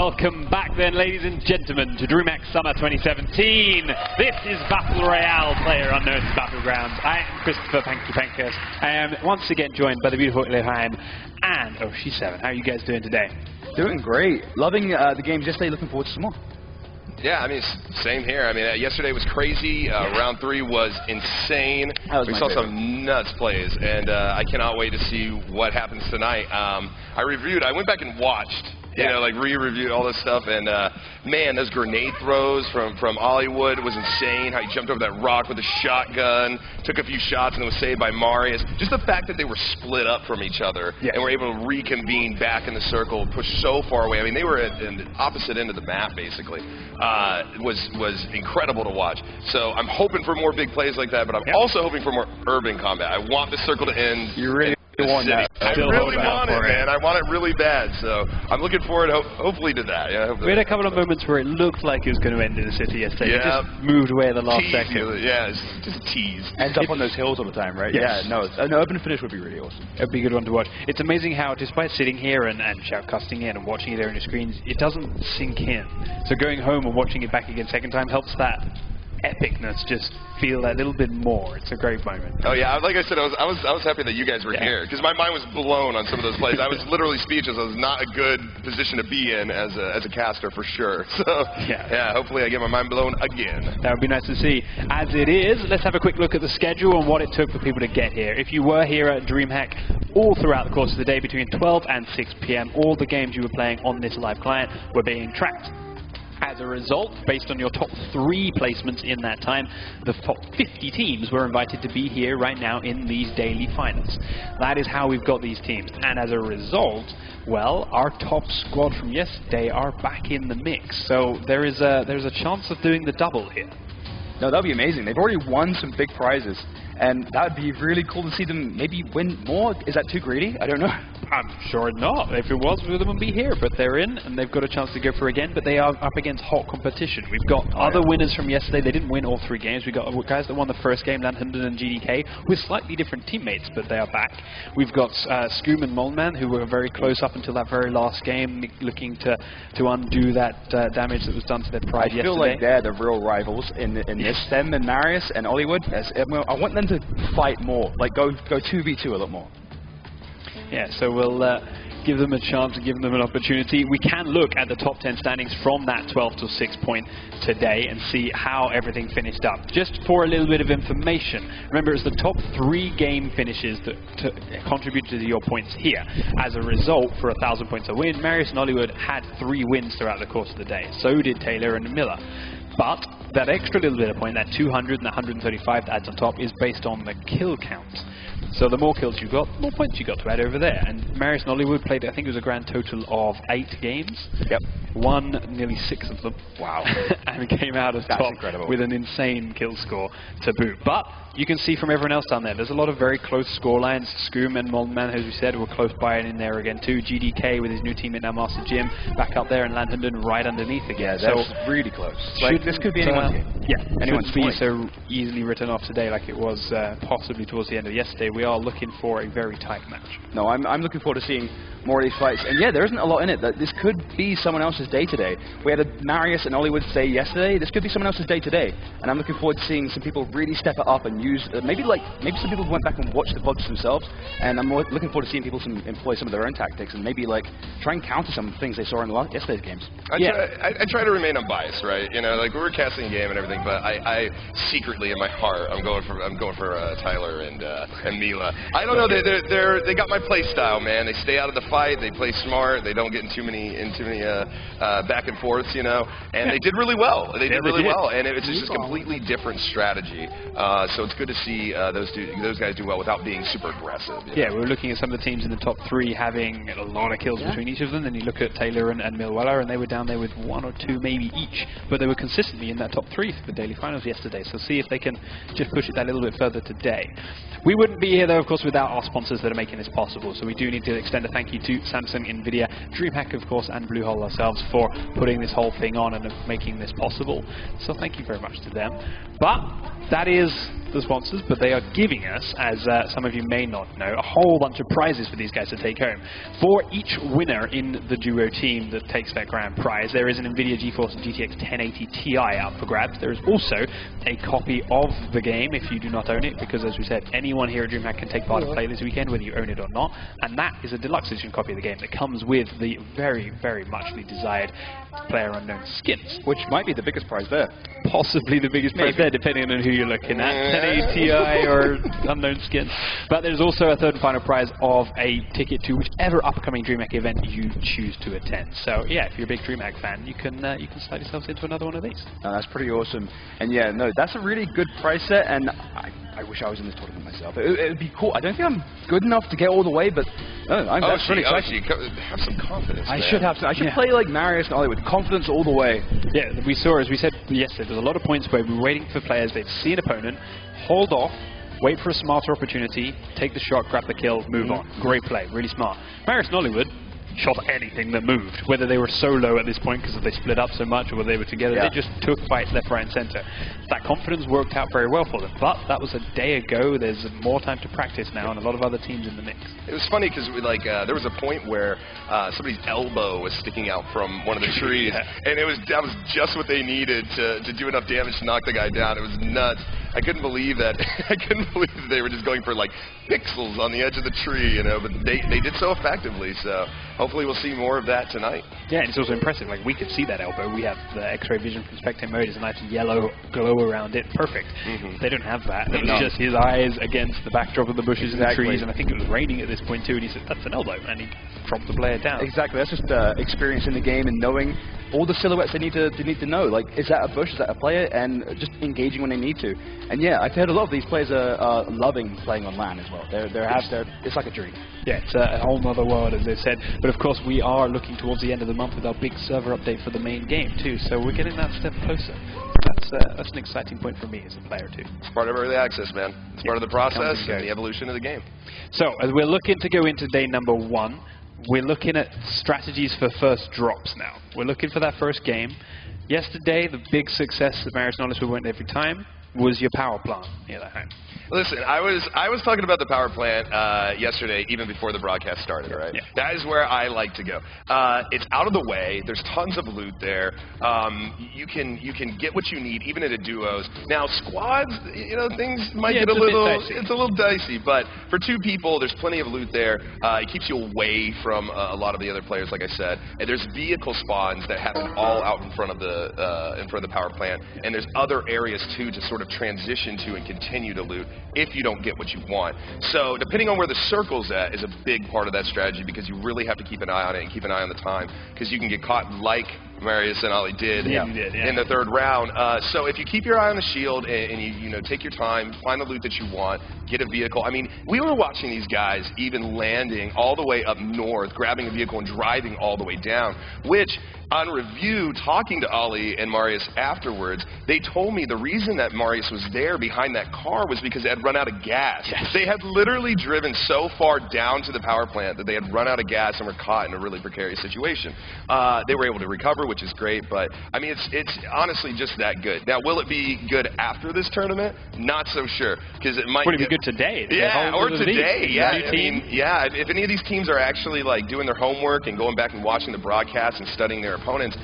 Welcome back then, ladies and gentlemen, to DreamHack Summer 2017. This is Battle Royale, PlayerUnknown's Battlegrounds. I am Christopher Panky Pankus. I am once again joined by the beautiful Ilheim and, oh, she's 7. How are you guys doing today? Doing great. Loving the games yesterday, looking forward to some more. Yeah, I mean, same here. I mean, yesterday was crazy. Round 3 was insane. We saw some nuts plays, and I cannot wait to see what happens tonight. I went back and watched, you know, like re-reviewed all this stuff, and man, those grenade throws from Hollywood was insane. How he jumped over that rock with a shotgun, took a few shots, and then was saved by Marius. Just the fact that they were split up from each other and were able to reconvene back in the circle, push so far away. I mean, they were at the opposite end of the map, basically. Was incredible to watch. So I'm hoping for more big plays like that, but I'm also hoping for more urban combat. I want this circle to end. You really want that? I really want it, man. I want it really bad. So I'm looking forward, hopefully, to that. Yeah, we had a couple of moments where it looked like it was going to end in the city yesterday. It just moved away at the last second. Yeah, it's just a tease. Ends up on those hills all the time, right? Yes. Yeah, no, an open finish would be really awesome. It would be a good one to watch. It's amazing how, despite sitting here and shoutcasting it and watching it there on your screens, it doesn't sink in. So going home and watching it back again second time helps that epicness just feel that little bit more. It's a great moment. Oh yeah, like I said, I was happy that you guys were here, because my mind was blown on some of those plays. I was literally speechless. I was not a good position to be in as a caster for sure. So yeah, hopefully I get my mind blown again. That would be nice to see. As it is, let's have a quick look at the schedule and what it took for people to get here. If you were here at DreamHack all throughout the course of the day between 12 and 6 p.m., all the games you were playing on this live client were being tracked. As a result, based on your top 3 placements in that time, the top 50 teams were invited to be here right now in these daily finals. That is how we've got these teams. And as a result, well, our top squad from yesterday are back in the mix. So there's a chance of doing the double here. No, that would be amazing. They've already won some big prizes, and that would be really cool to see them maybe win more. Is that too greedy? I don't know. I'm sure not. If it was, we wouldn't be here. But they're in, and they've got a chance to go through again. But they are up against hot competition. We've got other winners from yesterday. They didn't win all 3 games. We've got guys that won the first game, Landhunden and GDK, with slightly different teammates, but they are back. We've got Skoom and Molman, who were very close up until that very last game, looking to undo that damage that was done to their pride yesterday. I feel like they're the real rivals in this. Them and Marius and Hollywood. I want them to fight more, like go 2v2 a lot more. Yeah, so we'll give them a chance and give them an opportunity. We can look at the top 10 standings from that 12 to 6 point today and see how everything finished up. Just for a little bit of information, remember it's the top 3 game finishes that contributed to your points here. As a result, for 1,000 points a win, Marius and Hollywood had 3 wins throughout the course of the day. So did Taylor and Miller. But that extra little bit of point, that 200 and 135 that adds on top, is based on the kill count. So the more kills you got, the more points you got to add over there. And Marius and Hollywood played, I think it was a grand total of 8 games. Yep. Won nearly 6 of them. Wow. And came out as top with an insane kill score to boot. But you can see from everyone else down there, there's a lot of very close score lines. Skoom and Molman, as we said, were close by and in there again too. GDK with his new teammate now, Master Jim, back up there, and Landhunden right underneath again. Yeah, that's really close. Like, this could be anyone's game. Yeah, shouldn't be so easily written off today like it was possibly towards the end of yesterday. We are looking for a very tight match. No, I'm looking forward to seeing more of these fights. And yeah, there isn't a lot in it. This could be someone else's day today. We had a Marius and Hollywood day yesterday. This could be someone else's day today. And I'm looking forward to seeing some people really step it up and use, maybe some people went back and watched the VODs themselves. And I'm looking forward to seeing people employ some of their own tactics and maybe like try and counter some things they saw in yesterday's games. I try to remain unbiased, right? You know, like we were casting a game and everything, but I secretly in my heart I'm going for Tyler and Mila. I don't know. They got my play style, man. They stay out of the fight. They play smart. They don't get in too many back and forths, you know. And they did really well. They did really well, and it's just a completely different strategy. So it's good to see those guys do well without being super aggressive. Yeah, we were looking at some of the teams in the top 3 having a lot of kills between each of them. Then you look at Taylor and Millweller, and they were down there with 1 or 2 maybe each, but they were consistently in that top 3 for the daily finals yesterday. So see if they can just push it that little bit further today. We wouldn't be here though, of course, without our sponsors that are making this possible. So we do need to extend a thank you to Samsung, Nvidia, DreamHack, of course, and Bluehole ourselves for putting this whole thing on and making this possible. So thank you very much to them. But that is the sponsors, but they are giving us, as some of you may not know, a whole bunch of prizes for these guys to take home. For each winner in the duo team that takes that grand prize, there is an NVIDIA GeForce GTX 1080 Ti up for grabs. There is also a copy of the game if you do not own it, because as we said, anyone here at DreamHack can take part and play this weekend, whether you own it or not. And that is a deluxe edition copy of the game that comes with the very, very muchly desired PlayerUnknown skins. Which might be the biggest prize there. Possibly the biggest prize there, depending on who you're looking at, 1080 Ti or unknown skin. But there's also a third and final prize of a ticket to whichever upcoming DreamHack event you choose to attend. So yeah, if you're a big DreamHack fan, you can slide yourselves into another one of these. That's pretty awesome. And yeah, no, that's a really good prize set, and I wish I was in this tournament myself. It would be cool. I don't think I'm good enough to get all the way, but no, that's pretty exciting. Have some confidence. I should have some. I should play like Marius and Ollie with confidence all the way. Yeah, we saw, as we said yesterday, there's a lot of points where we're waiting for players. They've seen an opponent, hold off, wait for a smarter opportunity, take the shot, grab the kill, move on. Great play, really smart. Marius and Hollywood shot anything that moved, whether they were solo at this point because they split up so much or whether they were together. They just took fights left, right and center. That confidence worked out very well for them, but that was a day ago. There's more time to practice now and a lot of other teams in the mix. It was funny because there was a point where somebody's elbow was sticking out from one of the trees, and that was just what they needed to do enough damage to knock the guy down. It was nuts. I couldn't believe that. I couldn't believe that they were just going for like pixels on the edge of the tree, you know. But they did so effectively. So hopefully we'll see more of that tonight. Yeah, and it's also impressive. Like we could see that elbow. We have the X-ray vision from spectate mode. There's a nice yellow glow around it. Perfect. They don't have that. It was just his eyes against the backdrop of the bushes and the trees. And I think it was raining at this point too. And he said, "That's an elbow," and he dropped the player down. Exactly. That's just experience in the game and knowing all the silhouettes they need to know. Like, is that a bush? Is that a player? And just engaging when they need to. And yeah, I've heard a lot of these players are loving playing on LAN as well. It's like a dream. Yeah, it's a whole other world, as they said. But of course, we are looking towards the end of the month with our big server update for the main game too. So we're getting that step closer. That's an exciting point for me as a player too. It's part of early access, man. It's part of the process and the evolution of the game. So as we're looking to go into day number 1, we're looking at strategies for first drops now. We're looking for that first game. Yesterday, the big success that Marius and Oliver went every time was your power plant here at home. Listen, I was talking about the power plant yesterday, even before the broadcast started, right? Yeah. That is where I like to go. It's out of the way. There's tons of loot there. You can get what you need, even in the duos. Now, squads, you know, things might get a little dicey, but for 2 people, there's plenty of loot there. It keeps you away from a lot of the other players, like I said. And there's vehicle spawns that happen all out in front of the power plant, and there's other areas too to sort of transition to and continue to loot if you don't get what you want. So depending on where the circle's at is a big part of that strategy, because you really have to keep an eye on it and keep an eye on the time, because you can get caught like Marius and Ollie did in the 3rd round. So if you keep your eye on the shield and you take your time, find the loot that you want, get a vehicle. I mean, we were watching these guys even landing all the way up north, grabbing a vehicle and driving all the way down, which on review, talking to Ollie and Marius afterwards, they told me the reason that Marius was there behind that car was because they had run out of gas. Yes. They had literally driven so far down to the power plant that they had run out of gas and were caught in a really precarious situation. They were able to recover, which is great, but I mean, it's honestly just that good. Now, will it be good after this tournament? Not so sure, because it might be good today. Yeah, or today. Yeah, I mean, yeah. If any of these teams are actually like doing their homework and going back and watching the broadcast and studying their opponents,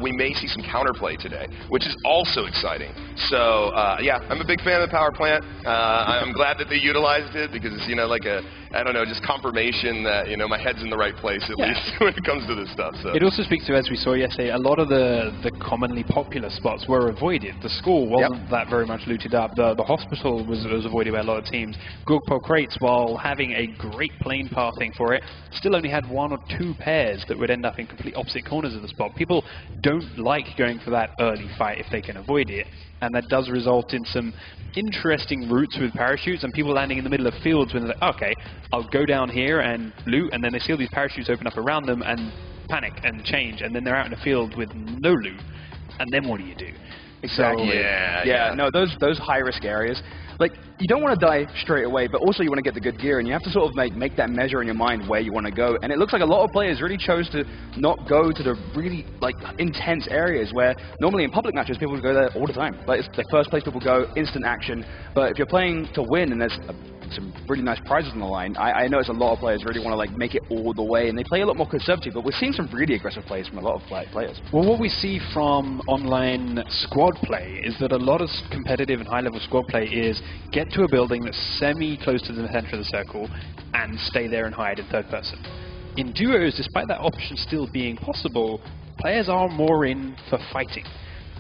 we may see some counterplay today, which is also exciting. So yeah, I'm a big fan of the power plant. I'm glad that they utilized it, because it's like I don't know, just confirmation that my head's in the right place at least when it comes to this stuff. So it also speaks to, as we saw yesterday, a lot of the commonly popular spots were avoided. The school wasn't that very much looted up. The hospital was avoided by a lot of teams. Gugpo crates, while having a great plane pathing for it, still only had 1 or 2 pairs that would end up in complete opposite corners of the spot. People don't like going for that early fight if they can avoid it, and that does result in some interesting routes with parachutes and people landing in the middle of fields when they're like, okay, I'll go down here and loot, and then they see all these parachutes open up around them and panic and change, and then they're out in a field with no loot, and then what do you do? Exactly. So, yeah. No, those high-risk areas. like, you don't want to die straight away, but also you want to get the good gear, and you have to sort of make that measure in your mind where you want to go. And it looks like a lot of players really chose to not go to the really, like, intense areas where normally in public matches people would go there all the time. Like, it's the first place people go, instant action. But if you're playing to win and there's some really nice prizes on the line, I notice a lot of players really want to, like, make it all the way, and they play a lot more conservative, but we're seeing some really aggressive plays from a lot of players. Well, what we see from online squad play is that a lot of competitive and high-level squad play is get to a building that's semi-close to the center of the circle and stay there and hide in third person. In duos, despite that option still being possible, players are more in for fighting.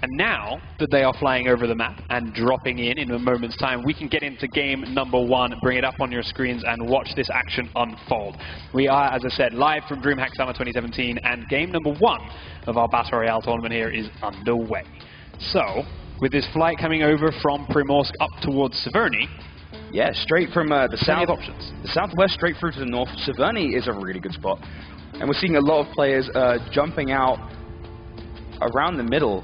And now that they are flying over the map and dropping in a moment's time, we can get into game number 1, bring it up on your screens, and watch this action unfold. We are, as I said, live from DreamHack Summer 2017, and game number 1 of our Battle Royale tournament here is underway. So, with this flight coming over from Primorsk up towards Severny, yeah, straight from the south options. The southwest straight through to the north. Severny is a really good spot. And we're seeing a lot of players jumping out around the middle.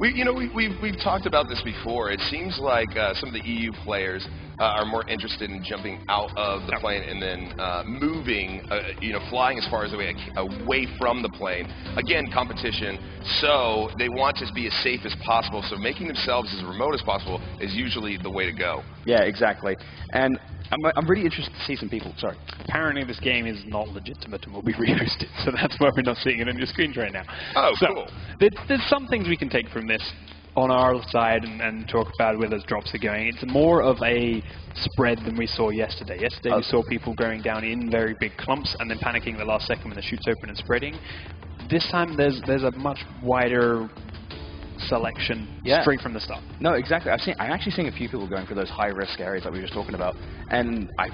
We've talked about this before. It seems like some of the EU players are more interested in jumping out of the plane and then moving, flying as far as away from the plane. Again, competition. So they want to be as safe as possible. So making themselves as remote as possible is usually the way to go. Yeah, exactly. And I'm really interested to see some people. Sorry. Apparently this game is not legitimate and will be rehosted, so that's why we're not seeing it on your screens right now. Oh, so, cool. There's some things we can take from this on our side and talk about where those drops are going. It's more of a spread than we saw yesterday. Yesterday we saw people going down in very big clumps and then panicking the last second when the chute's open and spreading. This time there's a much wider selection straight from the start. No, exactly. I'm actually seeing a few people going for those high-risk areas that we were just talking about, and I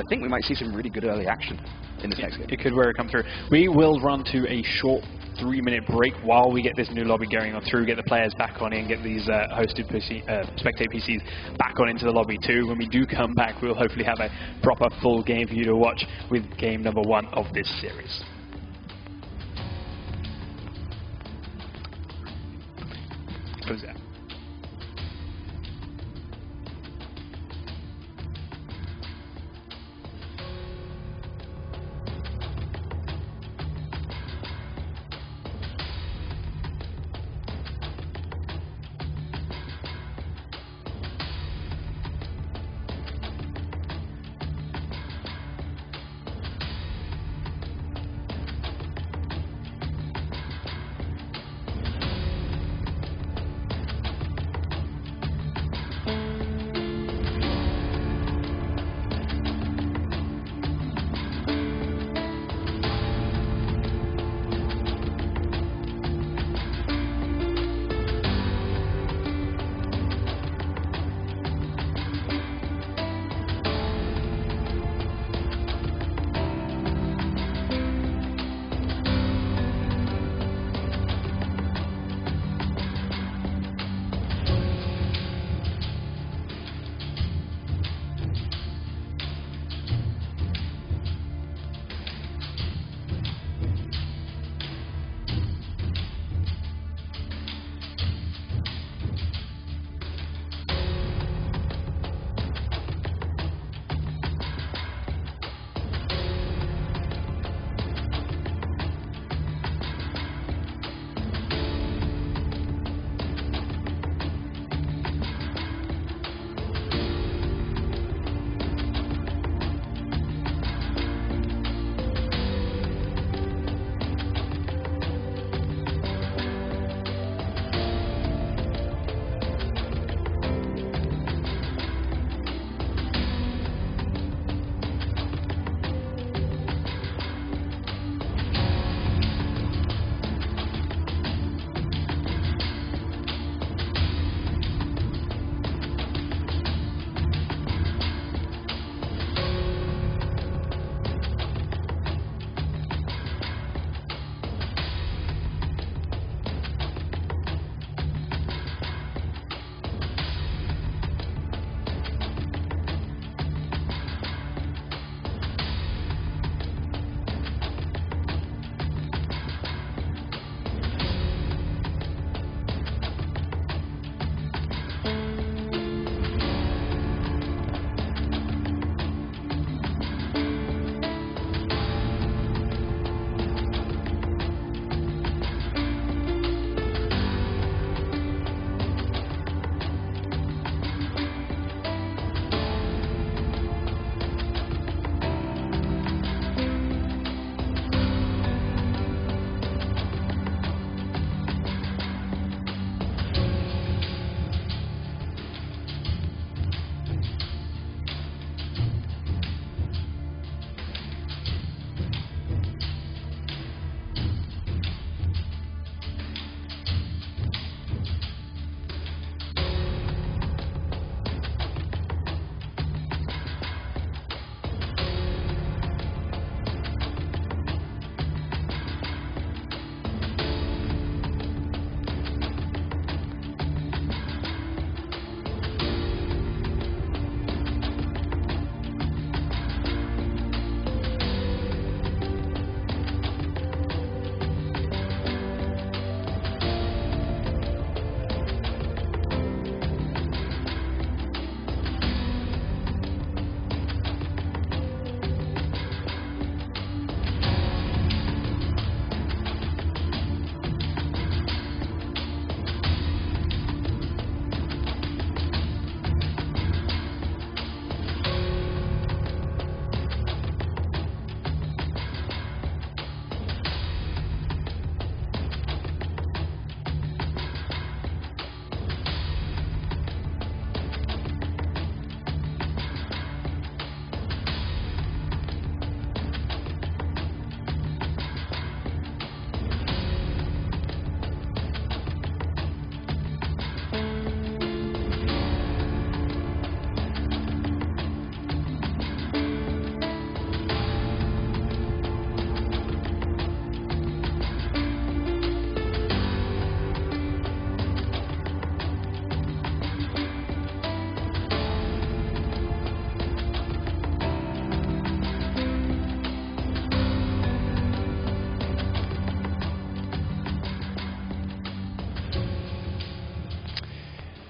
think we might see some really good early action in this next game. It could come through. We will run to a short 3-minute break while we get this new lobby going on through, get the players back on in, get these hosted spectate PCs back on into the lobby too. When we do come back, we'll hopefully have a proper full game for you to watch with game number 1 of this series. Close that.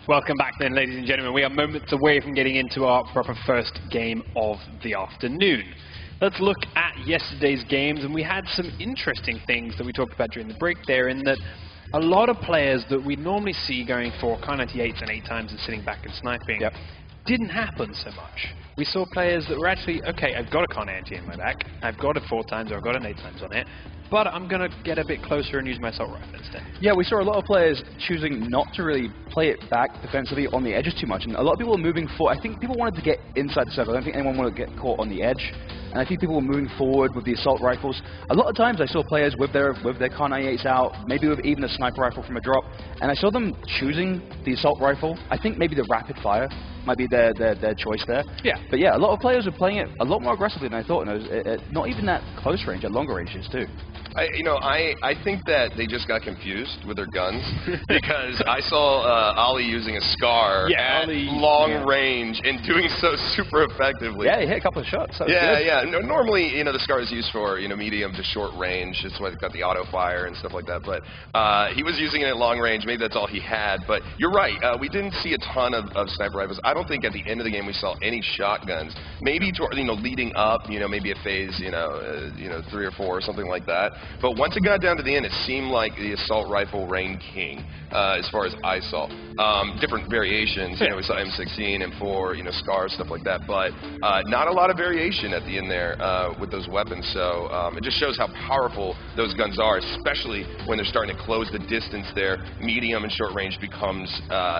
Welcome back then, ladies and gentlemen. We are moments away from getting into our proper first game of the afternoon. Let's look at yesterday's games, and we had some interesting things that we talked about during the break there, in that a lot of players that we normally see going for Kar 98s and 8 times and sitting back and sniping didn't happen so much. We saw players that were actually, okay, I've got a Kar 90 in my back, I've got a 4 times or I've got an 8 times on it, but I'm going to get a bit closer and use my assault rifle instead. Yeah, we saw a lot of players choosing not to really play it back defensively on the edges too much, and a lot of people were moving forward. I think people wanted to get inside the circle. I don't think anyone wanted to get caught on the edge, and I think people were moving forward with the assault rifles. A lot of times I saw players with their Kar 98s out, maybe with even a sniper rifle from a drop, and I saw them choosing the assault rifle. I think maybe the rapid fire might be their choice there. Yeah. But yeah, a lot of players are playing it a lot more aggressively than I thought, and it was not even that close range, at longer ranges too. I think that they just got confused with their guns because I saw Ollie using a SCAR at long range and doing so super effectively. Yeah, he hit a couple of shots. Yeah. No, normally, the SCAR is used for, medium to short range. That's why they've got the auto fire and stuff like that. But he was using it at long range. Maybe that's all he had. But you're right. We didn't see a ton of sniper rifles. I don't think at the end of the game we saw any shotguns. Maybe leading up, maybe a phase, 3 or 4 or something like that. But once it got down to the end, it seemed like the assault rifle reigned king, as far as I saw. Different variations, we saw M16, M4, SCAR, stuff like that, but not a lot of variation at the end there with those weapons. So it just shows how powerful those guns are, especially when they're starting to close the distance there. Medium and short range becomes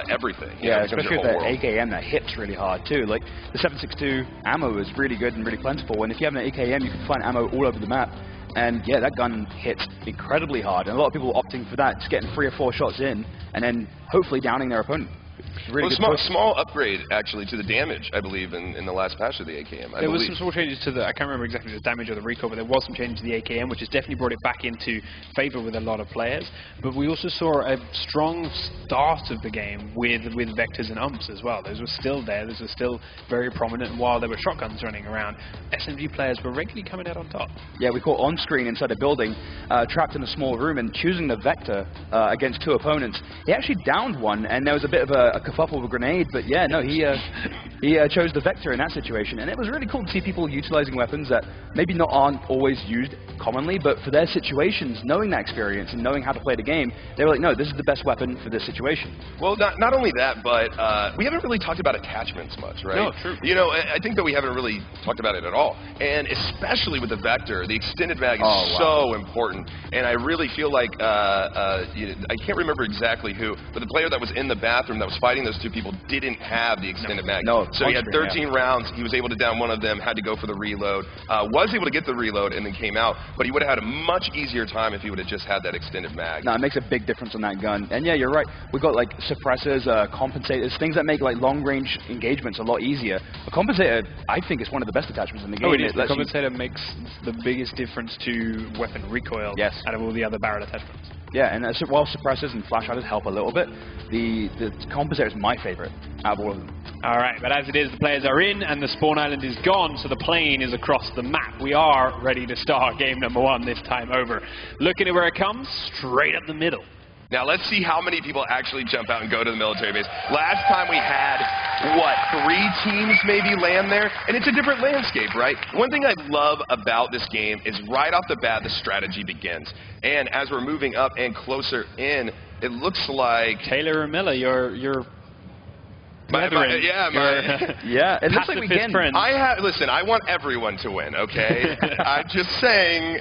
everything. Especially with the AKM that hits really hard too. Like the 7.62 ammo is really good and really plentiful, and if you have an AKM, you can find ammo all over the map. And yeah, that gun hits incredibly hard, and a lot of people are opting for that, just getting 3 or 4 shots in, and then hopefully downing their opponent. Really small upgrade, actually, to the damage, I believe, in the last patch of the AKM. There was some small changes to the, I can't remember exactly the damage or the recoil, but there was some changes to the AKM, which has definitely brought it back into favor with a lot of players. But we also saw a strong start of the game with vectors and umps as well. Those were still there. Those were still very prominent. And while there were shotguns running around, SMG players were regularly coming out on top. Yeah, we caught on screen inside a building, trapped in a small room, and choosing the vector against 2 opponents. He actually downed one, and there was a bit of a kerfuffle with a grenade, but yeah, no, he chose the vector in that situation, and it was really cool to see people utilizing weapons that maybe aren't always used commonly, but for their situations, knowing that experience and knowing how to play the game, they were like, no, this is the best weapon for this situation. Well, not only that, but we haven't really talked about attachments much, right? No, true. I think that we haven't really talked about it at all, and especially with the vector, the extended mag is so important, and I really feel like, I can't remember exactly who, but the player that was in the bathroom that was fighting those 2 people didn't have the extended mag. No, so he had 13 rounds. He was able to down one of them, had to go for the reload, was able to get the reload, and then came out, but he would have had a much easier time if he would have just had that extended mag. No, it makes a big difference on that gun. And yeah, you're right. We've got like suppressors, compensators, things that make like long-range engagements a lot easier. A compensator, I think, is one of the best attachments in the game. Oh, it is. The compensator makes the biggest difference to weapon recoil out of all the other barrel attachments. Yeah, and while suppressors and flash riders help a little bit, the compensator is my favorite out of all of them. All right, but as it is, the players are in and the spawn island is gone, so the plane is across the map. We are ready to start game number 1 this time over. Looking at where it comes, straight up the middle. Now, let's see how many people actually jump out and go to the military base. Last time we had, 3 teams maybe land there? And it's a different landscape, right? One thing I love about this game is right off the bat, the strategy begins. And as we're moving up and closer in, it looks like... Taylor and Miller, you're it looks like we can. Listen, I want everyone to win, okay? I'm just saying,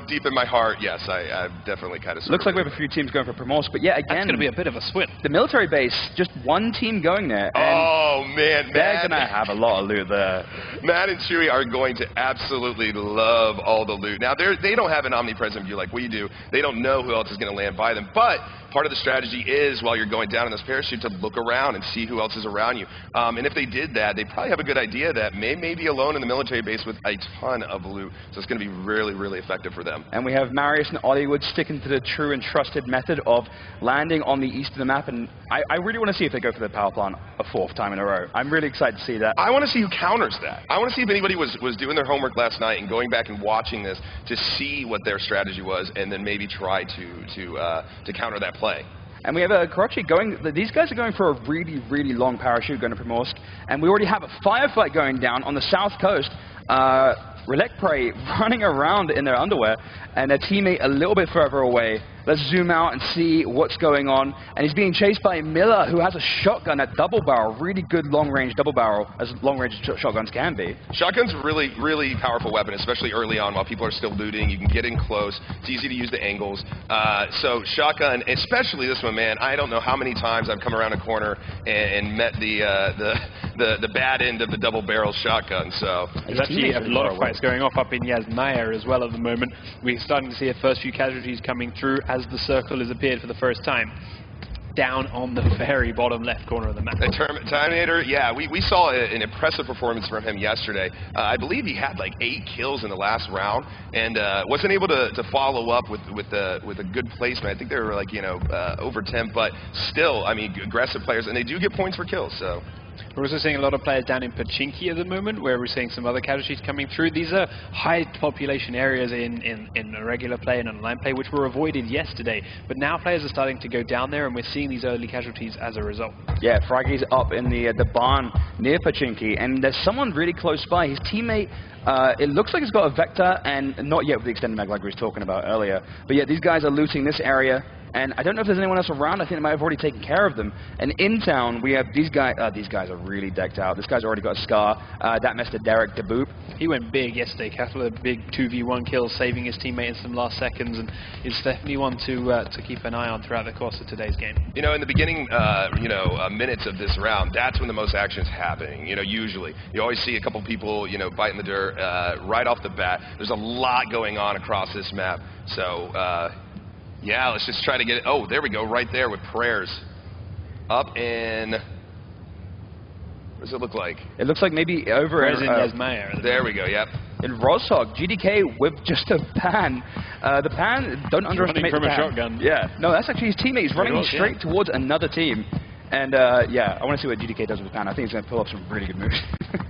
deep in my heart, yes, I'm definitely kind of... Looks like we have a few teams going for Primoz, but yeah, again... That's going to be a bit of a swim. The military base, just 1 team going there. Oh, man. They're going to have a lot of loot there. Matt and Chewy are going to absolutely love all the loot. Now, they don't have an omnipresent view like we do. They don't know who else is going to land by them, but... Part of the strategy is, while you're going down in this parachute, to look around and see who else is around you. And if they did that, they probably have a good idea that may be alone in the military base with a ton of loot. So it's going to be really, really effective for them. And we have Marius and Hollywood sticking to the true and trusted method of landing on the east of the map. And I really want to see if they go for the power plant a 4th time in a row. I'm really excited to see that. I want to see who counters that. I want to see if anybody was doing their homework last night and going back and watching this to see what their strategy was and then maybe try to counter that play. And we have a Karachi going, these guys are going for a really, really long parachute going to Primorsk. And we already have a firefight going down on the south coast. Relekprey running around in their underwear, and their teammate a little bit further away. Let's zoom out and see what's going on. And he's being chased by Miller, who has a shotgun at double barrel, really good long-range double barrel, as long-range shotguns can be. Shotgun's a really, really powerful weapon, especially early on while people are still looting. You can get in close. It's easy to use the angles. So shotgun, especially this one, man, I don't know how many times I've come around a corner and met the bad end of the double barrel shotgun. So there's actually a lot of fights going off up in Yazmaya as well at the moment. We're starting to see a first few casualties coming through as the circle has appeared for the first time down on the very bottom left corner of the map. Terminator, yeah, we saw an impressive performance from him yesterday. I believe he had like 8 kills in the last round and wasn't able to follow up with a good placement. I think they were like, you know, over 10, but still, I mean, aggressive players, and they do get points for kills, so. We're also seeing a lot of players down in Pachinki at the moment, where we're seeing some other casualties coming through. These are high population areas in a regular play and online play, which were avoided yesterday. But now players are starting to go down there, and we're seeing these early casualties as a result. Yeah, Fraggy's up in the barn near Pachinki, and there's someone really close by. His teammate, it looks like he's got a Vector, and not yet with the extended mag like we were talking about earlier. But yeah, these guys are looting this area. And I don't know if there's anyone else around. I think they might have already taken care of them. And in town, we have these guys. These guys are really decked out. This guy's already got a scar. That Mr. Derek DeBoop. He went big yesterday. Castle with a big 2v1 kill, saving his teammate in some last seconds. And it's definitely one to keep an eye on throughout the course of today's game. You know, in the beginning, minutes of this round, that's when the most action is happening. You know, usually. You always see a couple people, you know, biting the dirt right off the bat. There's a lot going on across this map. So, yeah, let's just try to get it. Oh, there we go, right there with prayers. Up in... What does it look like? It looks like maybe over in Yazmaya. There we go, yep. In Roshog, GDK with just a pan. The pan, don't underestimate the pan. Running from a shotgun. Yeah, no, that's actually his teammate. He's running straight towards another team. And, yeah, I want to see what GDK does with the pan. I think he's going to pull up some really good moves.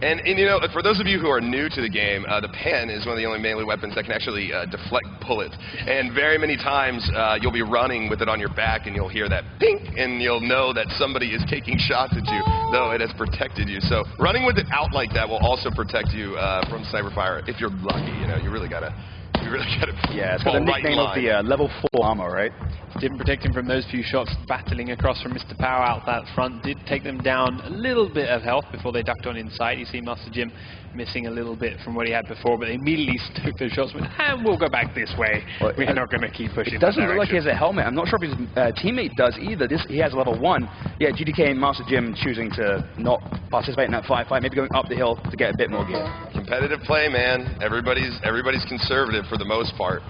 and, you know, for those of you who are new to the game, the pan is one of the only melee weapons that can actually deflect bullets. And very many times you'll be running with it on your back and you'll hear that pink, and you'll know that somebody is taking shots at you, though it has protected you. So running with it out like that will also protect you from sniper fire if you're lucky. You know, you really got to... Yeah, it's got the nickname of the level 4 armor, right? Didn't protect him from those few shots. Battling across from Mr. Power out that front did take them down a little bit of health before they ducked on inside. You see Master Jim missing a little bit from what he had before, but they immediately took those shots and we'll go back this way. Well, we're not going to keep pushing. It doesn't look like he has a helmet. I'm not sure if his teammate does either. He has level 1. Yeah, GDK and Master Jim choosing to not participate in that firefight, maybe going up the hill to get a bit more gear. Competitive play, man. Everybody's conservative for the most part.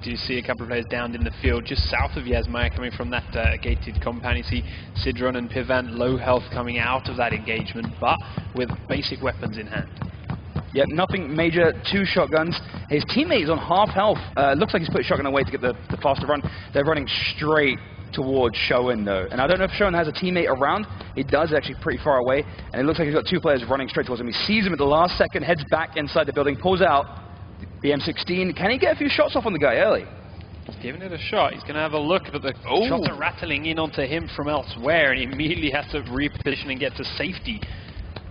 Do you see a couple of players down in the field just south of Yazmaya coming from that gated compound? You see Sidron and Pivan low health coming out of that engagement, but with basic weapons in hand. Yeah, nothing major, 2 shotguns. His teammate is on half health. Looks like he's put a shotgun away to get the faster run. They're running straight towards Shoin, though. And I don't know if Shoin has a teammate around. He does, actually pretty far away. And it looks like he's got 2 players running straight towards him. He sees him at the last second, heads back inside the building, pulls out the M16. Can he get a few shots off on the guy early? He's giving it a shot. He's going to have a look, but the shots are rattling in onto him from elsewhere, and he immediately has to reposition and get to safety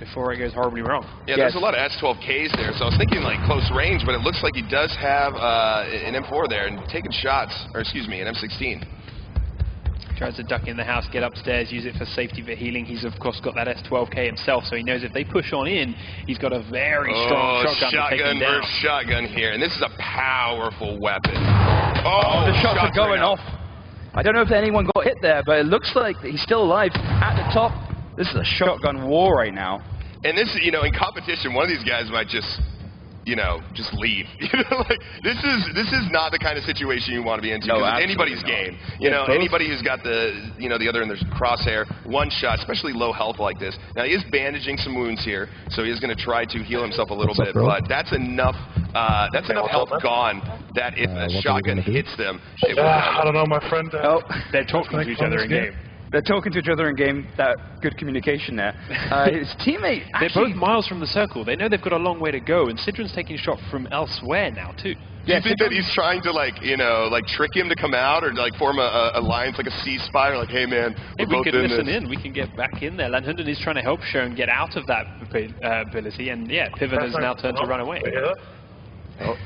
before it goes horribly wrong. Yeah, there's a lot of S12Ks there, so I was thinking like close range, but it looks like he does have an M4 there and taking shots, or excuse me, an M16. Tries to duck in the house, get upstairs, use it for safety, for healing. He's, of course, got that S12K himself, so he knows if they push on in, he's got a very strong shotgun to take him down. Shotgun here, and this is a powerful weapon. The shots are going off. I don't know if anyone got hit there, but it looks like he's still alive at the top. This is a shotgun war right now. And this, you know, in competition, one of these guys might just... you know, just leave. Like, this is not the kind of situation you want to be into. No, anybody's game. You know, anybody who's got the, you know, the other in their crosshair, one shot, especially low health like this. Now, he is bandaging some wounds here, so he is going to try to heal himself a little bit, but that's enough health gone that if a shotgun hits them, it will I don't know, my friend. They're talking to each other in game. They're talking to each other in game. That good communication there. His teammate. They're both miles from the circle. They know they've got a long way to go, and Sidron's taking a shot from elsewhere now too. Do you think that he's trying to, like, you know, like trick him to come out, or like form a alliance, like a ceasefire, like, hey man, if we could listen in, we can get back in there. Lanhunden is trying to help Schoen get out of that ability, and yeah, Pivot has now turned to run away. Oh.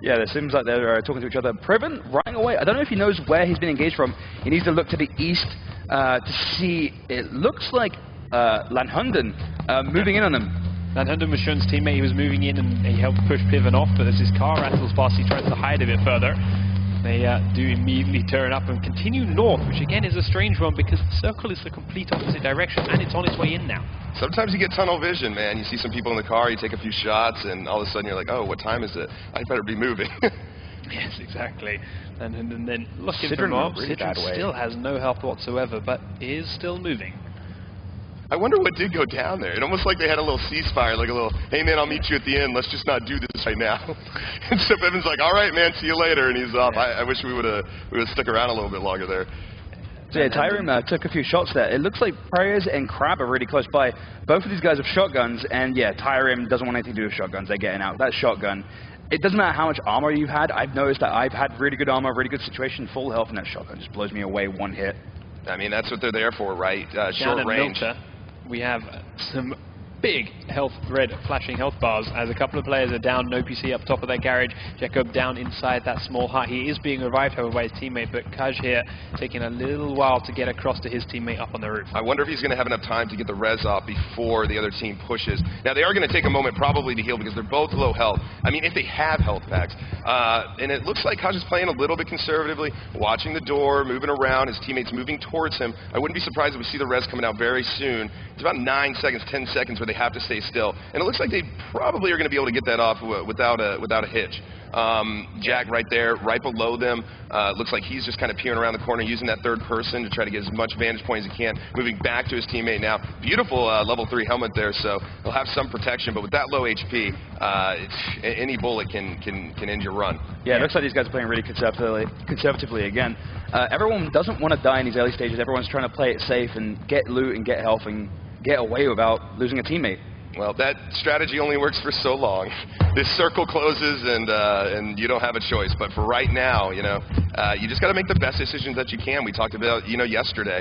Yeah, it seems like they're talking to each other. Priven running away. I don't know if he knows where he's been engaged from. He needs to look to the east to see. It looks like Lanhunden moving in on him. Lanhunden was Schoen's teammate. He was moving in and he helped push Piven off, but as his car rattles past, he tries to hide a bit further. They do immediately turn up and continue north, which again is a strange one because the circle is the complete opposite direction and it's on its way in now. Sometimes you get tunnel vision, man. You see some people in the car, you take a few shots, and all of a sudden you're like, oh, what time is it? I better be moving. Yes, exactly. And then looking Sidron for mobs. really Sidron still has no health whatsoever, but is still moving. I wonder what did go down there. It almost like they had a little ceasefire, like a little, hey man, I'll meet you at the end. Let's just not do this right now. And so Evan's like, all right, man, see you later, and he's off. Yeah. I wish we would have stuck around a little bit longer there. So yeah, Tyrim took a few shots there. It looks like Prayers and Crab are really close by. Both of these guys have shotguns, and yeah, Tyrim doesn't want anything to do with shotguns. They're getting out. That shotgun. It doesn't matter how much armor you've had. I've noticed that I've had really good armor, really good situation, full health, and that shotgun just blows me away one hit. I mean, that's what they're there for, right? Short range. Milter, we have some big red flashing health bars as a couple of players are down. No PC up top of their garage. Jacob down inside that small hut. He is being revived, however, by his teammate, but Kaj here taking a little while to get across to his teammate up on the roof. I wonder if he's going to have enough time to get the res off before the other team pushes. Now, they are going to take a moment probably to heal because they're both low health. I mean, if they have health packs. And it looks like Kaj is playing a little bit conservatively, watching the door, moving around, his teammates moving towards him. I wouldn't be surprised if we see the res coming out very soon. It's about 9 seconds, 10 seconds where they have to stay still. And it looks like they probably are going to be able to get that off without a hitch. Jack right there, right below them. Looks like he's just kind of peering around the corner, using that third person to try to get as much vantage point as he can. Moving back to his teammate now. Beautiful level 3 helmet there, so he'll have some protection. But with that low HP, any bullet can end your run. Yeah, it looks like these guys are playing really conservatively again. Everyone doesn't want to die in these early stages. Everyone's trying to play it safe and get loot and get health and get away without losing a teammate. Well, that strategy only works for so long. This circle closes, and you don't have a choice. But for right now, you know, you just got to make the best decisions that you can. We talked about, you know, yesterday.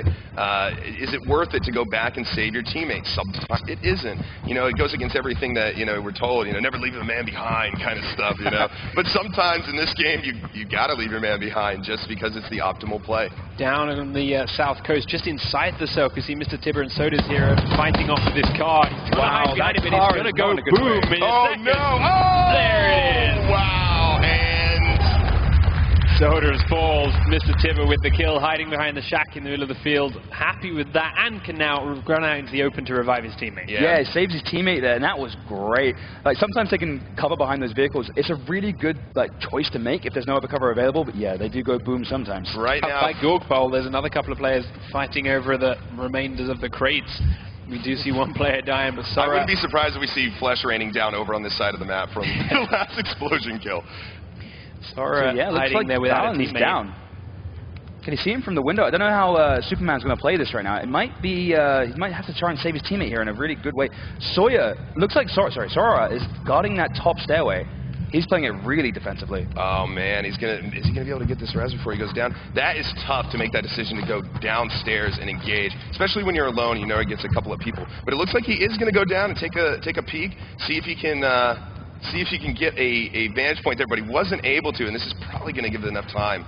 Is it worth it to go back and save your teammates? Sometimes it isn't. You know, it goes against everything that, you know, we're told. You know, never leave a man behind kind of stuff. You know, but sometimes in this game, you got to leave your man behind just because it's the optimal play. Down on the south coast, just inside the circle, see Mr. Tibber and Soda's here fighting off with this car. Wow. It's going to go boom in a second. No! Oh! There it is! Wow! And Sodas falls. Mr. Tibber with the kill, hiding behind the shack in the middle of the field. Happy with that, and can now run out into the open to revive his teammate. Yeah, he saves his teammate there, and that was great. Like, sometimes they can cover behind those vehicles. It's a really good, like, choice to make if there's no other cover available, but yeah, they do go boom sometimes. Right now, by Gorgpole, there's another couple of players fighting over the remainders of the crates. We do see one player dying, but Sora... I wouldn't be surprised if we see flesh raining down over on this side of the map from the last explosion kill. Sora so, yeah, looks hiding like there without a teammate. Down. Can you see him from the window? I don't know how Superman's going to play this right now. It might be... he might have to try and save his teammate here in a really good way. Sawyer... Looks like Sora is guarding that top stairway. He's playing it really defensively. Oh, man. Is he going to be able to get this res before he goes down? That is tough to make that decision to go downstairs and engage, especially when you're alone. You know it gets a couple of people. But it looks like he is going to go down and take a peek, see if he can get a vantage point there. But he wasn't able to, and this is probably going to give it enough time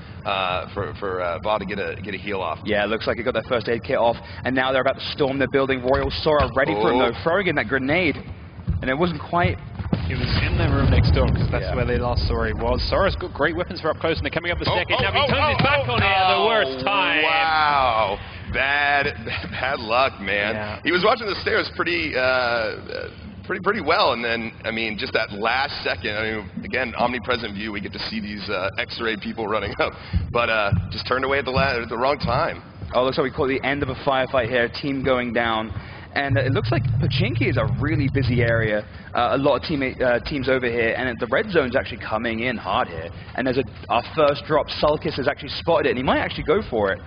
for Bob to get a heal off. Yeah, it looks like he got that first aid kit off, and now they're about to storm the building. Royal Sora ready for him, though, throwing in that grenade. And it wasn't quite... It was in the room next door, because that's where they last Sora was. Sora's got great weapons for up close, and they're coming up the staircase. Now he turns his back on here, the worst time. Wow. Bad luck, man. Yeah. He was watching the stairs pretty well, and then, I mean, just that last second, I mean, again, omnipresent view, we get to see these X-ray people running up, but just turned away at the wrong time. Oh, looks like we caught the end of a firefight here, team going down. And it looks like Pachinki is a really busy area. A lot of teams over here, and the red zone's actually coming in hard here. And there's our first drop. Sulkis has actually spotted it, and he might actually go for it.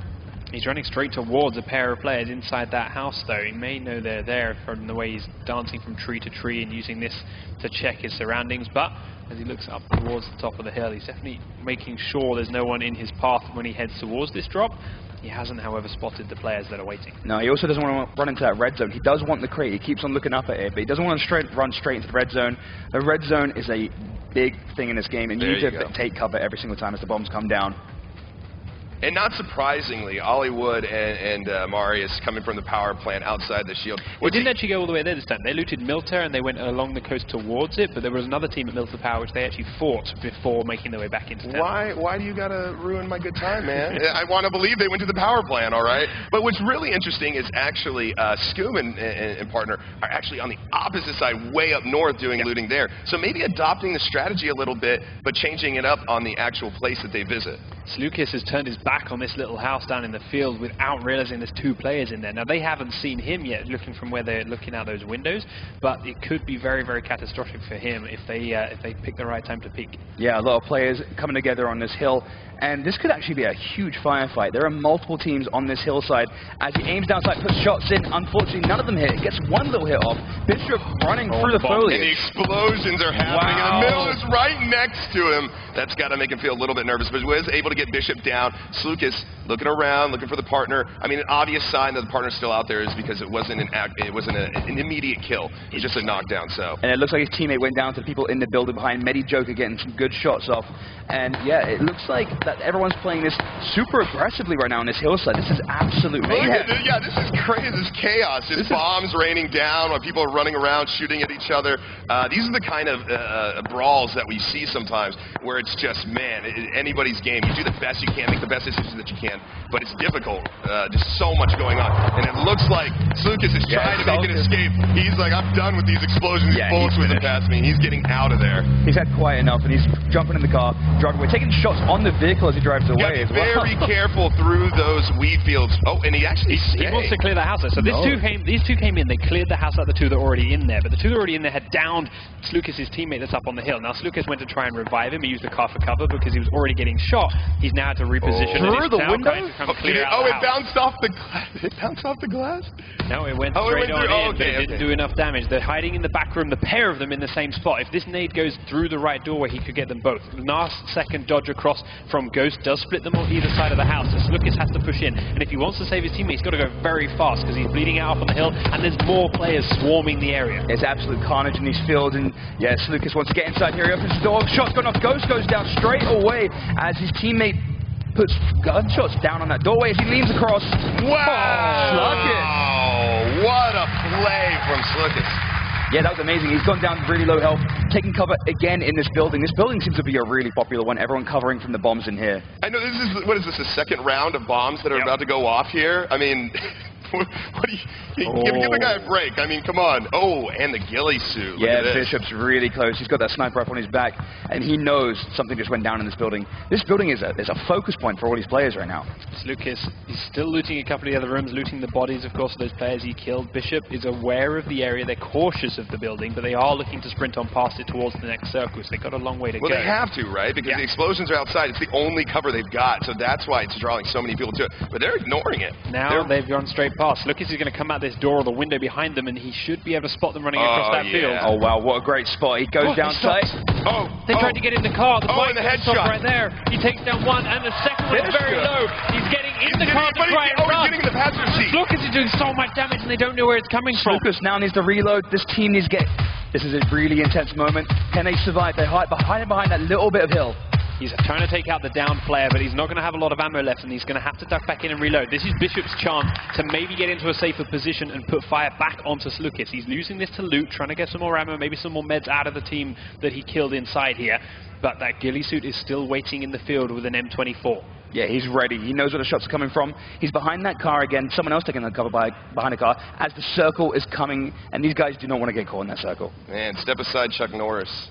He's running straight towards a pair of players inside that house, though. He may know they're there from the way he's dancing from tree to tree and using this to check his surroundings. But as he looks up towards the top of the hill, he's definitely making sure there's no one in his path when he heads towards this drop. He hasn't, however, spotted the players that are waiting. No, he also doesn't want to run into that red zone. He does want the crate. He keeps on looking up at it, but he doesn't want to run straight into the red zone. The red zone is a big thing in this game, and you need to take cover every single time as the bombs come down. And not surprisingly, Hollywood and Marius coming from the power plant outside the shield. They didn't actually go all the way there this time. They looted Milter and they went along the coast towards it, but there was another team at Milter Power which they actually fought before making their way back into town. Why do you gotta ruin my good time, man? I want to believe they went to the power plant, all right? But what's really interesting is actually Scoom and partner are actually on the opposite side, way up north, doing looting there. So maybe adopting the strategy a little bit, but changing it up on the actual place that they visit. Slucas has turned his back on this little house down in the field without realizing there's two players in there. Now, they haven't seen him yet, looking from where they're looking out those windows, but it could be very, very catastrophic for him if they pick the right time to peek. Yeah, a lot of players coming together on this hill, and this could actually be a huge firefight. There are multiple teams on this hillside. As he aims down sight, puts shots in. Unfortunately, none of them hit. Gets one little hit off. Bishop running through the foliage. And the explosions are happening in the middle. Is right next to him. That's got to make him feel a little bit nervous, but he was able to get Bishop down. Slucas looking around, looking for the partner. I mean, an obvious sign that the partner's still out there is because it wasn't an immediate kill. It was just a knockdown. So. And it looks like his teammate went down to the people in the building behind. Medi Joker getting some good shots off. And yeah, it looks like that everyone's playing this super aggressively right now on this hillside. This is absolute mayhem. Yeah, this is crazy. This is chaos. Just bombs raining down while people are running around shooting at each other. These are the kind of brawls that we see sometimes where it's just, man, anybody's game. You do the best you can, make the best decisions that you can, but it's difficult. Just so much going on. And it looks like Slucas is trying to make an escape. He's like, I'm done with these explosions. These bullets whizzing past me. He's getting out of there. He's had quite enough, and he's jumping in the car, driving away, taking shots on the vehicle as he drives away as well. Very careful through those wheat fields. Oh, and he actually he wants to clear the house there. So these two came in. They cleared the house out the two that were already in there, but the two that were already in there had downed Slucas' teammate that's up on the hill. Now Slucas went to try and revive him. He used the car for cover because he was already getting shot. He's now had to reposition through the window. It bounced off the glass. It bounced off the glass? No, it went straight on in, but it didn't do enough damage. They're hiding in the back room, the pair of them in the same spot. If this nade goes through the right doorway, he could get them both. Last second dodge across from Ghost does split them on either side of the house. So Slucas has to push in. And if he wants to save his teammate, he's got to go very fast because he's bleeding out up on the hill and there's more players swarming the area. It's absolute carnage in these fields, and yeah, Slucas wants to get inside here. He opens the door. Shot's gone off. Ghost goes down straight away as his teammate puts gunshots down on that doorway as he leans across. Wow! Slucas. What a play from Slucas. Yeah, that was amazing. He's gone down really low health, taking cover again in this building. This building seems to be a really popular one. Everyone covering from the bombs in here. I know this is, what is this, the second round of bombs that are about to go off here? I mean, what do you, give the guy a break. I mean, come on. Oh, and the ghillie suit. Look yeah, Bishop's really close. He's got that sniper rifle on his back, and he knows something just went down in this building. This building is a focus point for all these players right now. Slucas is still looting a couple of the other rooms, looting the bodies, of course, of those players he killed. Bishop is aware of the area. They're cautious of the building, but they are looking to sprint on past it towards the next circle, so they've got a long way to go. Well, they have to, right? Because the explosions are outside. It's the only cover they've got, so that's why it's drawing so many people to it. But they're ignoring it. Now they've gone straight past. Slucas is going to come out this door or the window behind them, and he should be able to spot them running across that field. Oh, wow, what a great spot. He goes down sight. They tried to get in the car. The bike and the headshot right there. He takes down one, and the second one is very low. He's getting in the car to try and run. He's getting in the passenger seat. Slucas is doing so much damage, and they don't know where it's coming from. Slucas now needs to reload. This team needs to get... This is a really intense moment. Can they survive? They hide behind that little bit of hill. He's trying to take out the down player, but he's not going to have a lot of ammo left, and he's going to have to duck back in and reload. This is Bishop's chance to maybe get into a safer position and put fire back onto Slucas. He's using this to loot, trying to get some more ammo, maybe some more meds out of the team that he killed inside here. But that ghillie suit is still waiting in the field with an M24. Yeah, he's ready. He knows where the shots are coming from. He's behind that car again. Someone else taking the cover behind the car as the circle is coming, and these guys do not want to get caught in that circle. Man, step aside, Chuck Norris.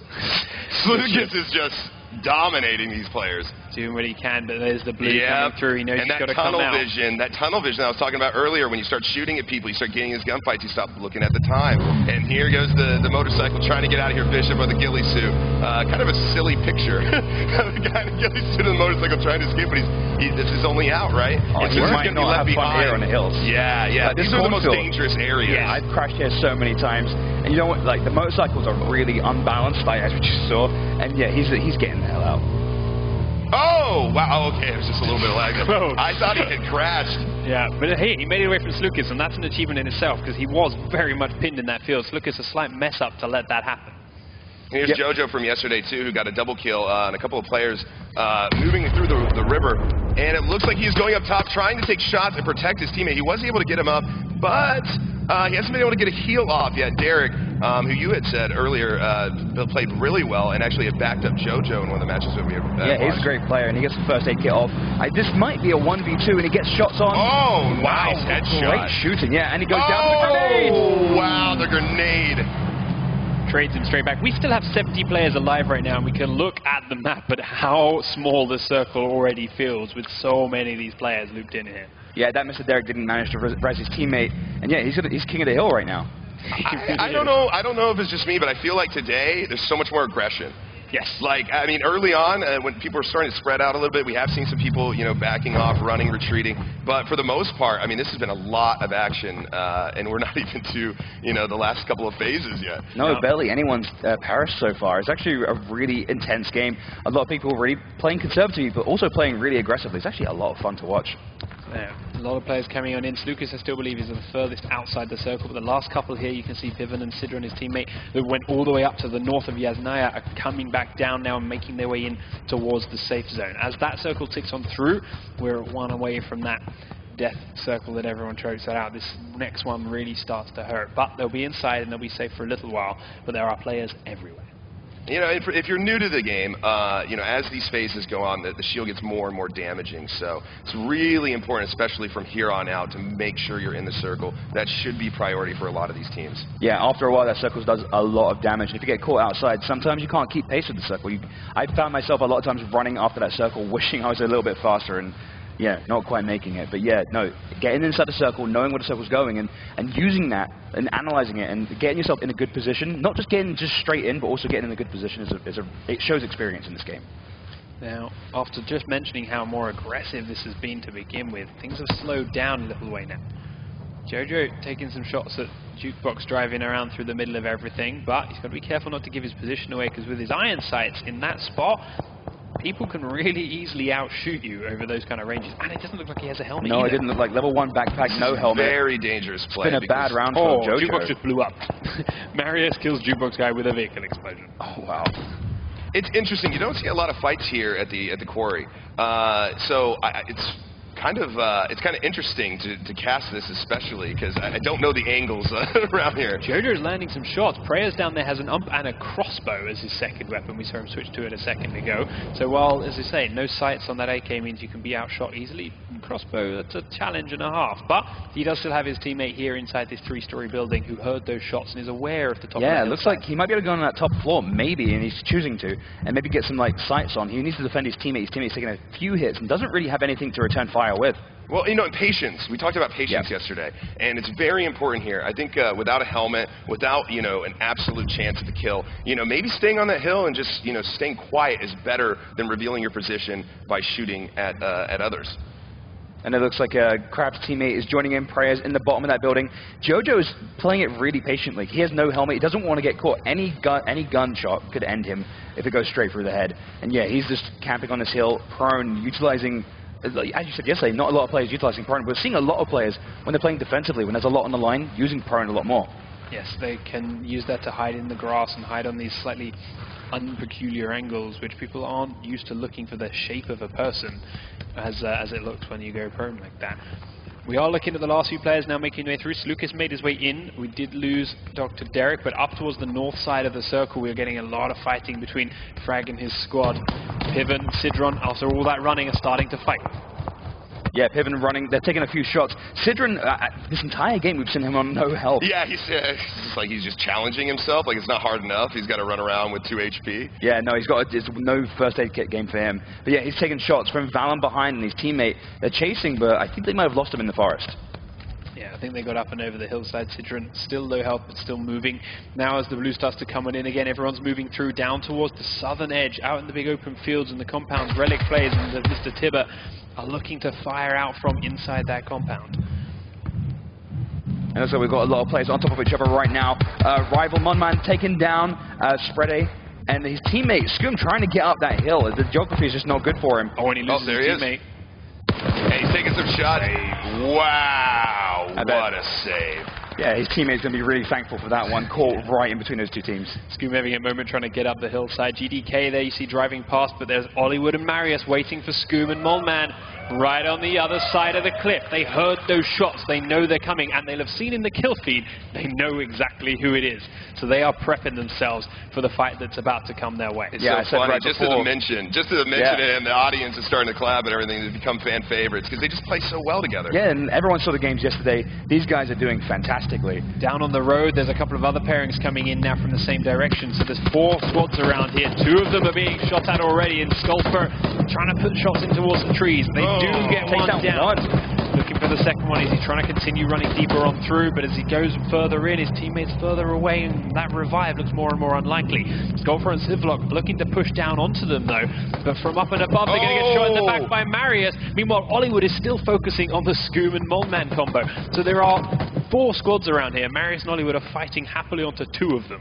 Slucas is just dominating these players. Doing what he can, but there's the blue coming through. He knows he's got to come out. That tunnel vision I was talking about earlier, when you start shooting at people, you start getting in these gunfights, you stop looking at the time. And here goes the motorcycle trying to get out of here, Bishop, with the ghillie suit. Kind of a silly picture. The guy in the ghillie suit and the motorcycle trying to escape, but he's this is only out, right? Oh, he might not have fun here on the hills. Yeah, yeah. These are the most dangerous areas. Yeah, I've crashed here so many times. And you know what? Like, the motorcycles are really unbalanced, like, as we just saw. And yeah, he's getting the hell out. Oh, wow, okay, it was just a little bit of lag. I thought he had crashed. Yeah, but hey, he made it away from Slukas, and that's an achievement in itself, because he was very much pinned in that field. Slukas a slight mess up to let that happen. Here's JoJo from yesterday, too, who got a double kill and a couple of players moving through the river. And it looks like he's going up top, trying to take shots and protect his teammate. He was able to get him up, but he hasn't been able to get a heal off yet. Derek, who you had said earlier, played really well and actually had backed up JoJo in one of the matches that we have Yeah, he's a great player, and he gets the first aid kit off. This might be a 1v2, and he gets shots on. Oh, nice headshot. Great shooting, yeah, and he goes down to the grenade. Oh, wow, the grenade. Trades him straight back. We still have 70 players alive right now, and we can look at the map at how small the circle already feels with so many of these players looped in here. Yeah, that Mr. Derek didn't manage to res his teammate, and yeah, he's king of the hill right now. I don't know if it's just me, but I feel like today there's so much more aggression. Yes. Like, I mean, early on, when people are starting to spread out a little bit, we have seen some people, you know, backing off, running, retreating. But for the most part, I mean, this has been a lot of action, and we're not even to, you know, the last couple of phases yet. No, barely anyone's perished so far. It's actually a really intense game. A lot of people really playing conservatively, but also playing really aggressively. It's actually a lot of fun to watch. Yeah, a lot of players coming on in. Slukas, I still believe, is the furthest outside the circle. But the last couple here, you can see Piven and Sidra and his teammate that went all the way up to the north of Yasnaya are coming back down now and making their way in towards the safe zone. As that circle ticks on through, we're one away from that death circle that everyone tries out. This next one really starts to hurt. But they'll be inside and they'll be safe for a little while. But there are players everywhere. You know, if you're new to the game, you know, as these phases go on, the shield gets more and more damaging. So it's really important, especially from here on out, to make sure you're in the circle. That should be priority for a lot of these teams. Yeah, after a while, that circle does a lot of damage. And if you get caught outside, sometimes you can't keep pace with the circle. I found myself a lot of times running after that circle, wishing I was a little bit faster, and yeah, not quite making it. But yeah, no, getting inside the circle, knowing where the circle's going, and using that and analyzing it and getting yourself in a good position, not just getting just straight in, but also getting in a good position, it shows experience in this game. Now, after just mentioning how more aggressive this has been to begin with, things have slowed down a little way now. JoJo taking some shots at Jukebox, driving around through the middle of everything, but he's got to be careful not to give his position away, because with his iron sights in that spot, people can really easily outshoot you over those kind of ranges. And it doesn't look like he has a helmet No, either. it didn't look like level 1 backpack, no helmet. Very dangerous play. It's been a bad round for JoJo. Jukebox just blew up. Marius kills Jukebox guy with a vehicle explosion. Oh, wow. It's interesting. You don't see a lot of fights here at the quarry. It's kind of interesting to cast this, especially because I don't know the angles around here. JoJo's landing some shots. Prayers down there has an ump and a crossbow as his second weapon. We saw him switch to it a second ago. So while, as I say, no sights on that AK means you can be outshot easily, crossbow, that's a challenge and a half. But he does still have his teammate here inside this 3-story building who heard those shots and is aware of the top. Yeah, it looks like he might be able to go on that top floor, maybe, and he's choosing to, and maybe get some like sights on. He needs to defend his teammate. His teammate's taking a few hits and doesn't really have anything to return fire with. Well, you know, patience. We talked about patience yesterday, and it's very important here. I think without a helmet, without, you know, an absolute chance at the kill, you know, maybe staying on that hill and just, you know, staying quiet is better than revealing your position by shooting at others. And it looks like Crab's teammate is joining in. Prayers in the bottom of that building. JoJo is playing it really patiently. He has no helmet. He doesn't want to get caught. Any gunshot could end him if it goes straight through the head. And yeah, he's just camping on this hill, prone, utilizing, as you said yesterday, not a lot of players utilizing prone. We're seeing a lot of players, when they're playing defensively, when there's a lot on the line, using prone a lot more. Yes, they can use that to hide in the grass and hide on these slightly unpeculiar angles, which people aren't used to looking for the shape of a person as it looks when you go prone like that. We are looking at the last few players now making their way through. Lucas made his way in. We did lose Dr. Derek, but up towards the north side of the circle, we're getting a lot of fighting between Frag and his squad. Piven, Sidron, after all that running, are starting to fight. Yeah, Piven running. They're taking a few shots. Sidron, this entire game, we've seen him on no health. Yeah, it's like he's just challenging himself. Like, it's not hard enough. He's got to run around with 2 HP. Yeah, no, it's no first aid kit game for him. But yeah, he's taking shots from Valen behind and his teammate. They're chasing, but I think they might have lost him in the forest. Yeah, I think they got up and over the hillside. Citron still low health, but still moving. Now as the blue starts to come on in again, everyone's moving through down towards the southern edge, out in the big open fields and the compounds. Relic players and Mr. Tibber are looking to fire out from inside that compound. And so we've got a lot of players on top of each other right now. Rival Monman taking down Spreade, and his teammate Scoom trying to get up that hill. The geography is just not good for him. Oh, and he loses his teammate. Hey, he's taking some shots. Wow, what a save. Yeah, his teammate's going to be really thankful for that one. Caught right in between those two teams. Scoom having a moment trying to get up the hillside. GDK there you see driving past, but there's Hollywood and Marius waiting for Scoom and Molman right on the other side of the cliff. They heard those shots. They know they're coming, and they'll have seen in the kill feed. They know exactly who it is. So they are prepping themselves for the fight that's about to come their way. It's so funny. Right just to the mention it, and the audience is starting to clap and everything. They become fan favorites because they just play so well together. Yeah, and everyone saw the games yesterday. These guys are doing fantastically. Down on the road, there's a couple of other pairings coming in now from the same direction. So there's 4 squads around here. 2 of them are being shot at already, and Skulfer trying to put shots in towards the trees. They do get one down. Looking for the second one. Is he trying to continue running deeper on through? But as he goes further in, his teammates further away, and that revive looks more and more unlikely. Skulfer and Sivlock looking to push down onto them, though. But from up and above, they're going to get shot in the back by Marius. Meanwhile, Hollywood is still focusing on the Scoom and Molman combo. So there are 4 squads around here. Marius and Hollywood are fighting happily onto 2 of them.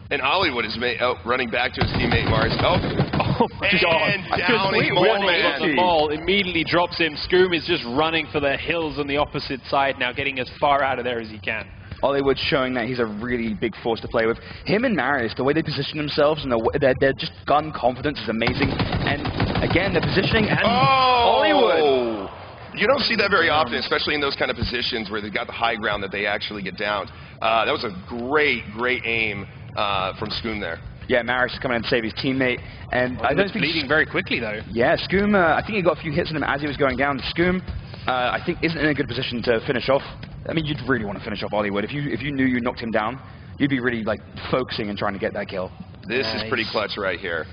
And Hollywood is running back to his teammate Marius. Oh my God. And down the ball immediately drops him. Scoom is just running for the hills on the opposite side now, getting as far out of there as he can. Hollywood's showing that he's a really big force to play with. Him and Marius, the way they position themselves, and their just gun confidence is amazing. And again, the positioning and Hollywood. You don't see that very often, especially in those kind of positions where they've got the high ground that they actually get down. That was a great aim from Scoom there. Yeah, Marius is coming in to save his teammate. And I don't think bleeding very quickly, though. Yeah, Scoom, I think he got a few hits on him as he was going down. Scoom, I think, isn't in a good position to finish off. I mean, you'd really want to finish off Hollywood. If you knew you knocked him down, you'd be really, like, focusing and trying to get that kill. This is pretty clutch right here.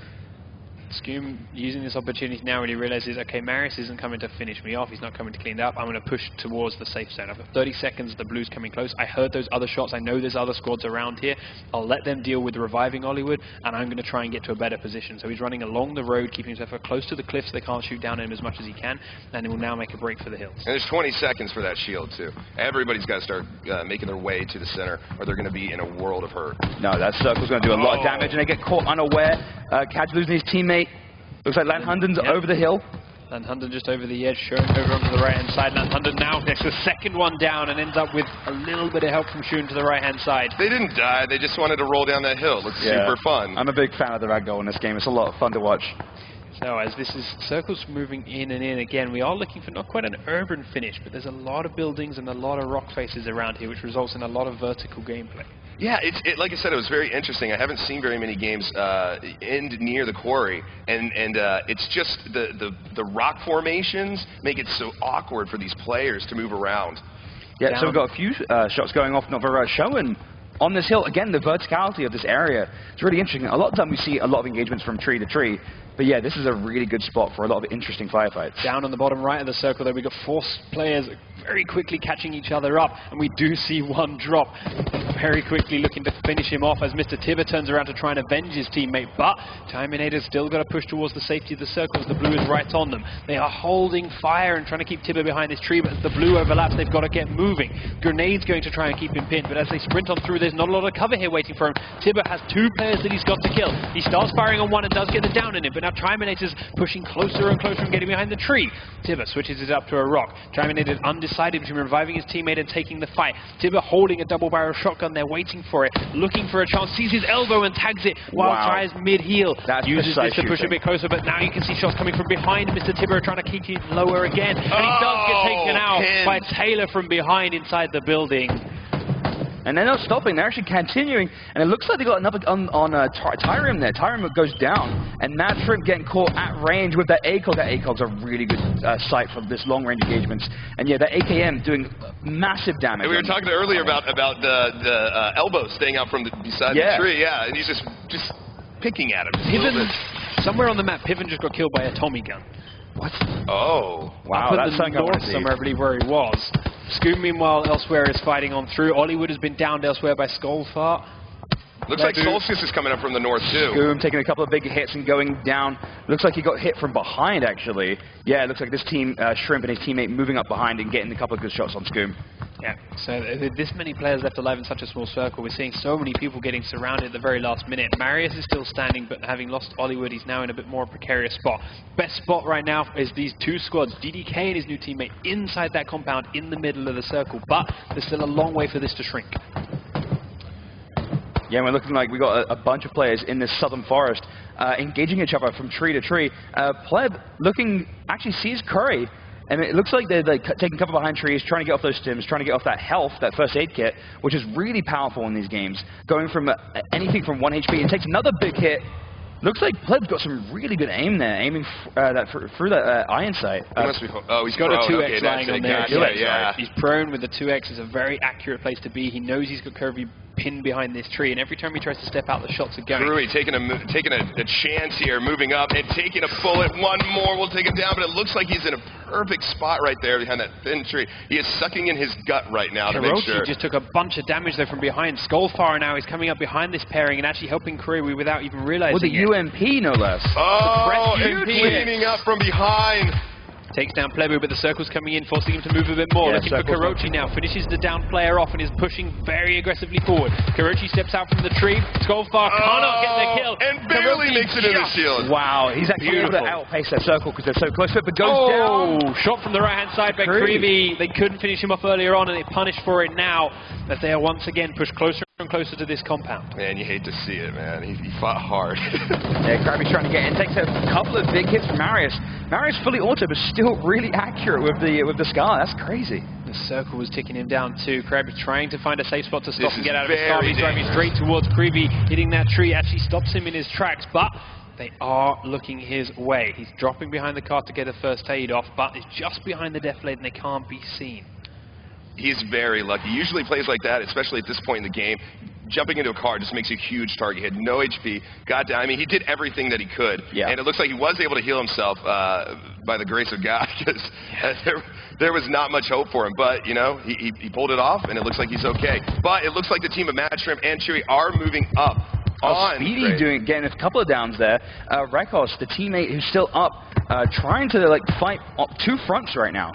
Scoom using this opportunity now when he realizes, okay, Marius isn't coming to finish me off. He's not coming to clean it up. I'm going to push towards the safe zone. I've got 30 seconds. The blue's coming close. I heard those other shots. I know there's other squads around here. I'll let them deal with reviving Hollywood, and I'm going to try and get to a better position. So he's running along the road, keeping himself close to the cliffs. They can't shoot down at him as much as he can, and he will now make a break for the hills. And there's 20 seconds for that shield, too. Everybody's got to start making their way to the center, or they're going to be in a world of hurt. No, that circle's going to do a lot of damage, and they get caught unaware. Cadge losing his teammate. Looks like Landhunden's over the hill. Landhunden just over the edge, showing over onto the right-hand side. Landhunden now gets the second one down and ends up with a little bit of help from Shun to the right-hand side. They didn't die. They just wanted to roll down that hill. It looks super fun. I'm a big fan of the ragdoll in this game. It's a lot of fun to watch. So as this is circles moving in and in again, we are looking for not quite an urban finish, but there's a lot of buildings and a lot of rock faces around here, which results in a lot of vertical gameplay. Yeah, like I said, it was very interesting. I haven't seen very many games end near the quarry, and it's just the rock formations make it so awkward for these players to move around. Yeah, so we've got a few shots going off, not very showing. On this hill, again, the verticality of this area is really interesting. A lot of the time we see a lot of engagements from tree to tree, but yeah, this is a really good spot for a lot of interesting firefights. Down on the bottom right of the circle there, we've got 4 players very quickly catching each other up, and we do see one drop very quickly, looking to finish him off as Mr. Tibber turns around to try and avenge his teammate, but Timinator's still got to push towards the safety of the circles. The blue is right on them. They are holding fire and trying to keep Tibber behind this tree, but as the blue overlaps, they've got to get moving. Grenade's going to try and keep him pinned, but as they sprint on through, there's not a lot of cover here waiting for him. Tibber has 2 players that he's got to kill. He starts firing on one and does get the down in him, but now Timinator's pushing closer and closer and getting behind the tree. Tibber switches it up to a rock. Timinator's undecided between reviving his teammate and taking the fight. Tibber holding a double-barrel shotgun there, waiting for it, looking for a chance, sees his elbow and tags it while Ty's mid-heal. Uses this to push a bit closer, but now you can see shots coming from behind Mr. Tibber trying to keep him lower again. And he does get taken out by Taylor from behind inside the building. And they're not stopping, they're actually continuing, and it looks like they got another on Tyrium there. Tyrium goes down, and Mad Shrimp getting caught at range with that ACOG. That ACOG's a really good sight for this long-range engagements. And yeah, that AKM doing massive damage. And we were talking earlier about the elbow staying out from beside the tree, and he's just picking at him. Piven, somewhere on the map, Piven just got killed by a Tommy gun. What? Oh. Wow, that's something north somewhere, I believe, where he was. Scoom, meanwhile, elsewhere is fighting on through. Hollywood has been downed elsewhere by Skullfart. Looks like Solstice is coming up from the north, too. Scoom taking a couple of big hits and going down. Looks like he got hit from behind, actually. Yeah, it looks like this team, Shrimp and his teammate, moving up behind and getting a couple of good shots on Scoom. Yeah, so with this many players left alive in such a small circle, we're seeing so many people getting surrounded at the very last minute. Marius is still standing, but having lost Hollywood, he's now in a bit more precarious spot. Best spot right now is these two squads, GDK and his new teammate, inside that compound in the middle of the circle, but there's still a long way for this to shrink. Yeah, we're looking like we got a bunch of players in this southern forest engaging each other from tree to tree. Pleb looking, actually sees Curry, and it looks like they're taking cover behind trees, trying to get off those stims, trying to get off that health, that first aid kit, which is really powerful in these games. Going from anything from 1 HP, and takes another big hit. Looks like Pleb's got some really good aim there, aiming through that iron sight. He's got a 2x lying on there. Yeah. He's prone with the 2x. It's a very accurate place to be. He knows he's got Curvy pinned behind this tree, and every time he tries to step out, the shots are going. Curry taking a chance here, moving up and taking a bullet. One more will take him down, but it looks like he's in a perfect spot right there behind that thin tree. He is sucking in his gut right now to make sure. Just took a bunch of damage though from behind. Skullfire now is coming up behind this pairing and actually helping Curry without even realizing it. With a UMP, no less. Oh, and cleaning up from behind. Takes down Plebu, but the circle's coming in, forcing him to move a bit more. Looking for Kurochi now. Finishes the down player off and is pushing very aggressively forward. Kurochi steps out from the tree. Skullfire cannot get the kill. And barely makes it in the shield. Wow, he's actually able to outpace that circle because they're so close to it, but goes down. Shot from the right-hand side by Creevy. They couldn't finish him off earlier on, and they punished for it now as they are once again pushed closer and closer to this compound. Man, you hate to see it, man. He fought hard. Yeah, Krabby's trying to get in. Takes a couple of big hits from Marius. Marius fully auto, but still really accurate with the Scar. That's crazy. The circle was ticking him down too. Krabby trying to find a safe spot to stop and get out of his car. He's driving straight towards Creevy. Hitting that tree actually stops him in his tracks, but they are looking his way. He's dropping behind the car to get a first aid off, but it's just behind the deflate and they can't be seen. He's very lucky. Usually plays like that, especially at this point in the game. Jumping into a car just makes a huge target. He had no HP, got down. I mean, he did everything that he could. Yeah. And it looks like he was able to heal himself by the grace of God, because there was not much hope for him. But, you know, he pulled it off, and it looks like he's okay. But it looks like the team of Mad Shrimp and Chewy are moving up. Speedy getting a couple of downs there. Rekos, the teammate who's still up, trying to fight two fronts right now.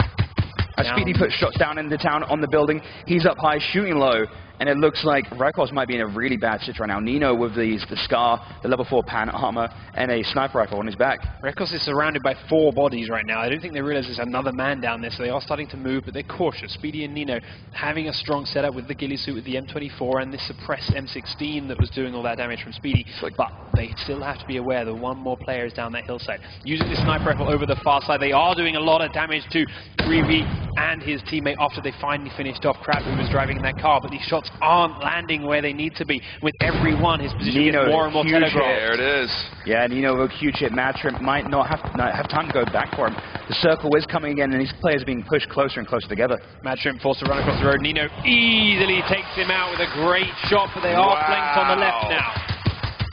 Speedy puts shots down in the town on the building. He's up high, shooting low, and it looks like Rekos might be in a really bad situation right now. Nino with the Scar, the level 4 pan armor, and a sniper rifle on his back. Rekos is surrounded by 4 bodies right now. I don't think they realize there's another man down there, so they are starting to move, but they're cautious. Speedy and Nino having a strong setup with the ghillie suit, with the M24 and this suppressed M16 that was doing all that damage from Speedy. But they still have to be aware that one more player is down that hillside. Using the sniper rifle over the far side, they are doing a lot of damage to Greavy and his teammate after they finally finished off Crab, who was driving in that car, but these shots aren't landing where they need to be. With every one, his position gets more and more telegraphed. There it is. Yeah, Nino with a huge hit. Mad Shrimp might not have time to go back for him. The circle is coming again, and these players are being pushed closer and closer together. Mad Shrimp forced to run across the road. Nino easily takes him out with a great shot, but they are flanked on the left now.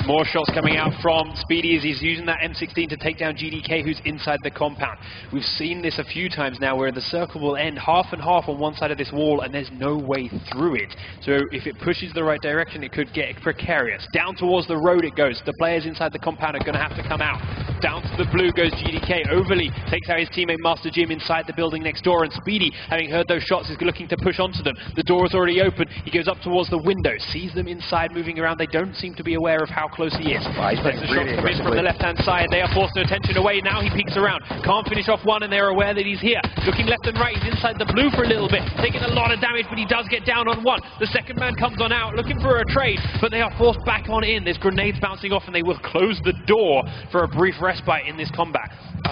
More shots coming out from Speedy as he's using that M16 to take down GDK, who's inside the compound. We've seen this a few times now where the circle will end half and half on one side of this wall and there's no way through it. So if it pushes the right direction, it could get precarious. Down towards the road it goes. The players inside the compound are going to have to come out. Down to the blue goes GDK. Overly takes out his teammate Master Jim inside the building next door, and Speedy, having heard those shots, is looking to push onto them. The door is already open. He goes up towards the window, sees them inside moving around. They don't seem to be aware of how close he is. He's playing the shots come in from the left-hand side. They are forced their attention away. Now he peeks around. Can't finish off one, and they're aware that he's here. Looking left and right. He's inside the blue for a little bit. Taking a lot of damage, but he does get down on one. The second man comes on out, looking for a trade, but they are forced back on in. There's grenades bouncing off, and they will close the door for a brief respite in this combat.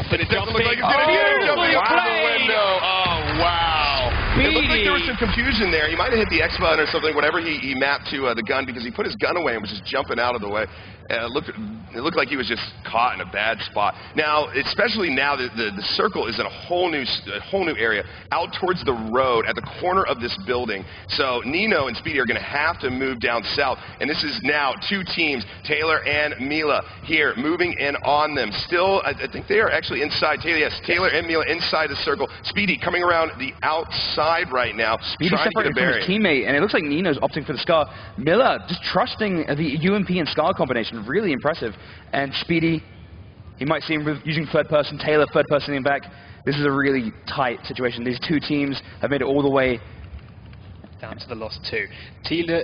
But it doesn't look like it's going to get jumping out the window. Oh, wow. It looked like there was some confusion there. He might have hit the X button or something, whatever he mapped to the gun, because he put his gun away and was just jumping out of the way. it looked like he was just caught in a bad spot. Now, especially now that the circle is in a whole new area, out towards the road, at the corner of this building. So Nino and Speedy are going to have to move down south. And this is now two teams, Taylor and Mila, here, moving in on them. Still, I think they are actually inside. Taylor and Mila inside the circle. Speedy coming around the outside right now. Speedy separated from his teammate, and it looks like Nino's opting for the Scar. Miller just trusting the UMP and Scar combination. Really impressive. And Speedy, he might see him using third person. Taylor, third person in back. This is a really tight situation. These two teams have made it all the way down to the lost two. Taylor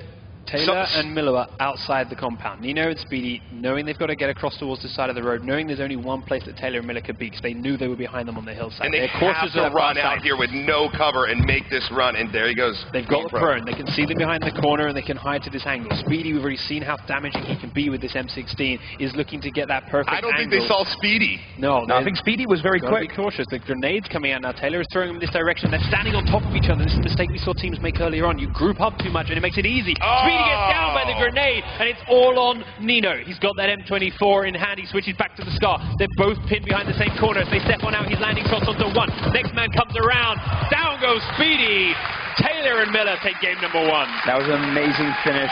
and Miller are outside the compound. Nino and Speedy, knowing they've got to get across towards the side of the road, knowing there's only one place that Taylor and Miller could be, because they knew they were behind them on the hillside. And they have to run out here with no cover and make this run, and there he goes. They've got the prone. They can see them behind the corner, and they can hide to this angle. Speedy, we've already seen how damaging he can be with this M16, is looking to get that perfect angle. I don't think they saw Speedy. No, I think Speedy was very quick. Be cautious. The grenade's coming out now. Taylor is throwing them in this direction. They're standing on top of each other. This is a mistake we saw teams make earlier on. You group up too much, and it makes it easy. Speedy gets down by the grenade, and it's all on Nino. He's got that M24 in hand. He switches back to the Scar. They're both pinned behind the same corner. As they step on out, he's landing shots onto one. Next man comes around. Down goes Speedy. Taylor and Miller take game number one. That was an amazing finish.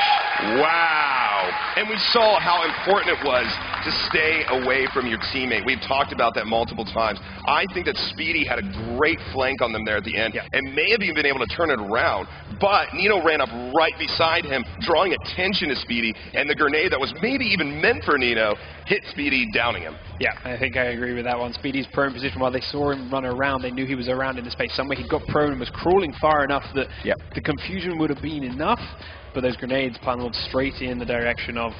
Wow. And we saw how important it was to stay away from your teammate. We've talked about that multiple times. I think that Speedy had a great flank on them there at the end, and may have even been able to turn it around. But Nino ran up right beside him, drawing attention to Speedy, and the grenade that was maybe even meant for Nino hit Speedy, downing him. Yeah, I think I agree with that one. Speedy's prone position, while they saw him run around, they knew he was around in the space somewhere. He got prone and was crawling far enough that the confusion would have been enough, but those grenades funneled straight in the direction of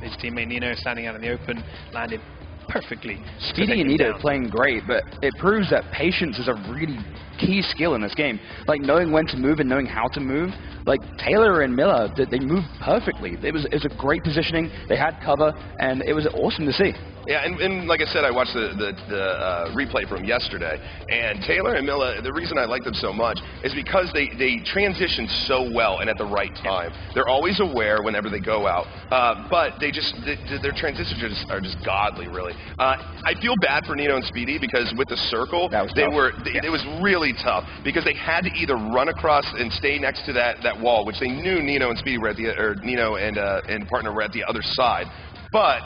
his teammate Nino, standing out in the open, landed perfectly. Speedy and Nino playing great, but it proves that patience is a really key skill in this game. Like knowing when to move and knowing how to move. Like Taylor and Miller, they moved perfectly. It was a great positioning. They had cover, and it was awesome to see. Yeah, and like I said, I watched the replay from yesterday, and Taylor and Miller, the reason I like them so much is because they transition so well and at the right time. They're always aware whenever they go out, but their transitions are just godly, really. I feel bad for Nino and Speedy because with the circle, it was really tough because they had to either run across and stay next to that wall, which they knew Nino and Speedy were at Nino and partner were at the other side, but.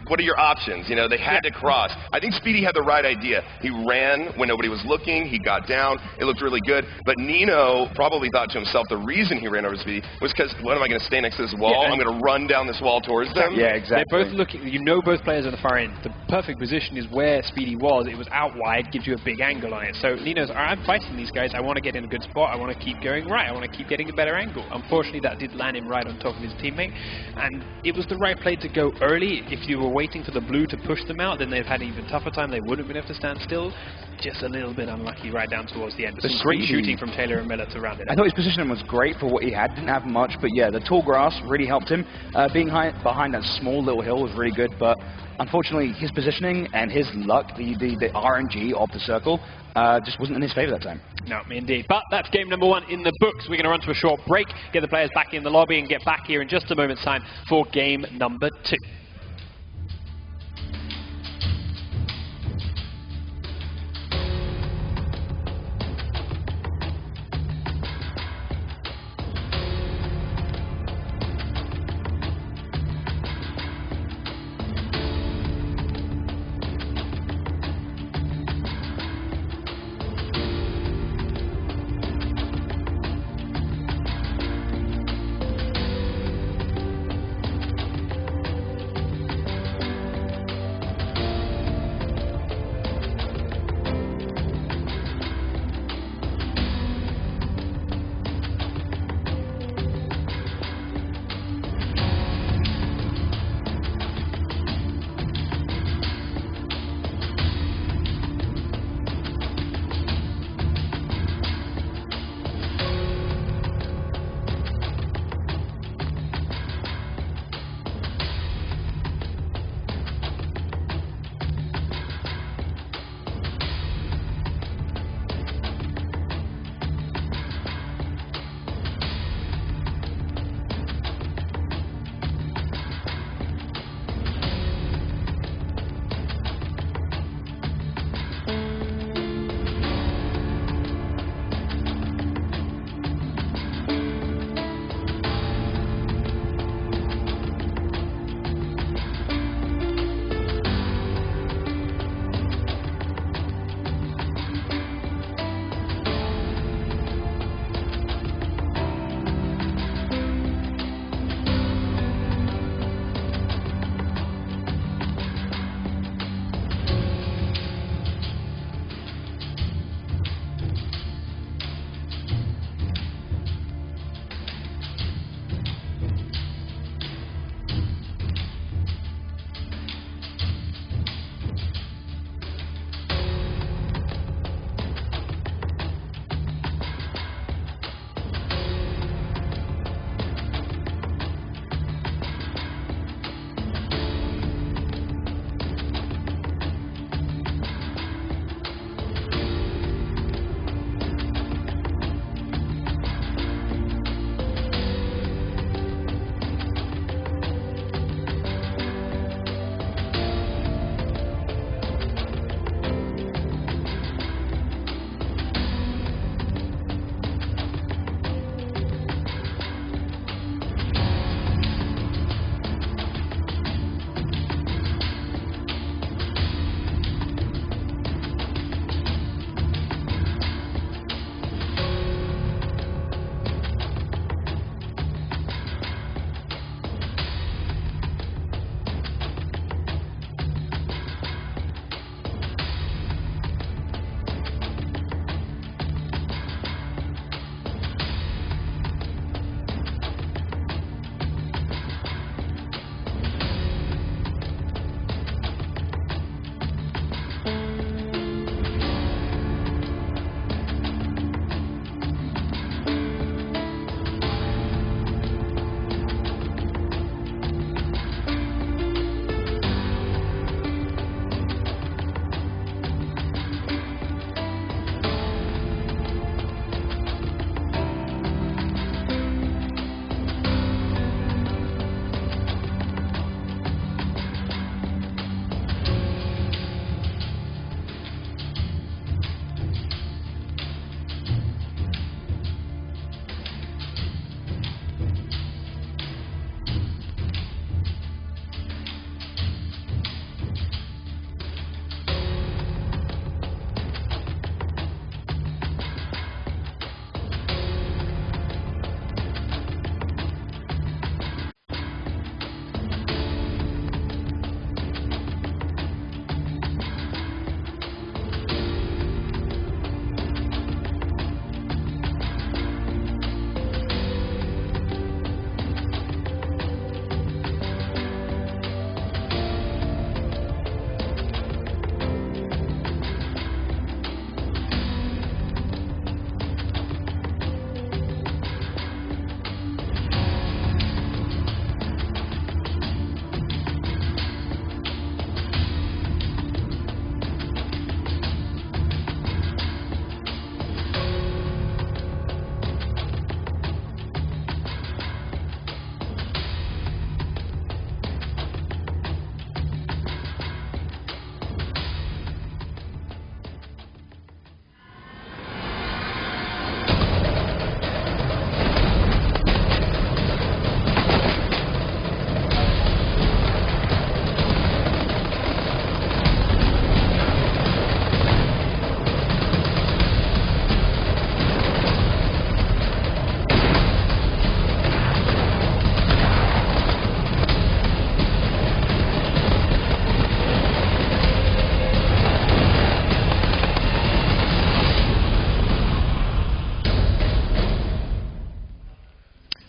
What are your options? You know, they had to cross. I think Speedy had the right idea. He ran when nobody was looking. He got down. It looked really good. But Nino probably thought to himself the reason he ran over Speedy was because, what am I going to stay next to this wall? I'm going to run down this wall towards them? Yeah, exactly. They're both looking, you know, both players are the far end. The perfect position is where Speedy was. It was out wide, gives you a big angle on it. So Nino's, I'm fighting these guys. I want to get in a good spot. I want to keep going right. I want to keep getting a better angle. Unfortunately, that did land him right on top of his teammate. And it was the right play to go early. If you were waiting for the blue to push them out, then they've had an even tougher time. They wouldn't have been able to stand still. Just a little bit unlucky right down towards the end. But some great shooting from Taylor and Miller to round it up. I thought his positioning was great for what he had. Didn't have much, but yeah, the tall grass really helped him. Being behind that small little hill was really good, but unfortunately his positioning and his luck, the RNG of the circle, just wasn't in his favor that time. No, indeed. But that's game number one in the books. We're going to run to a short break, get the players back in the lobby, and get back here in just a moment's time for game number two.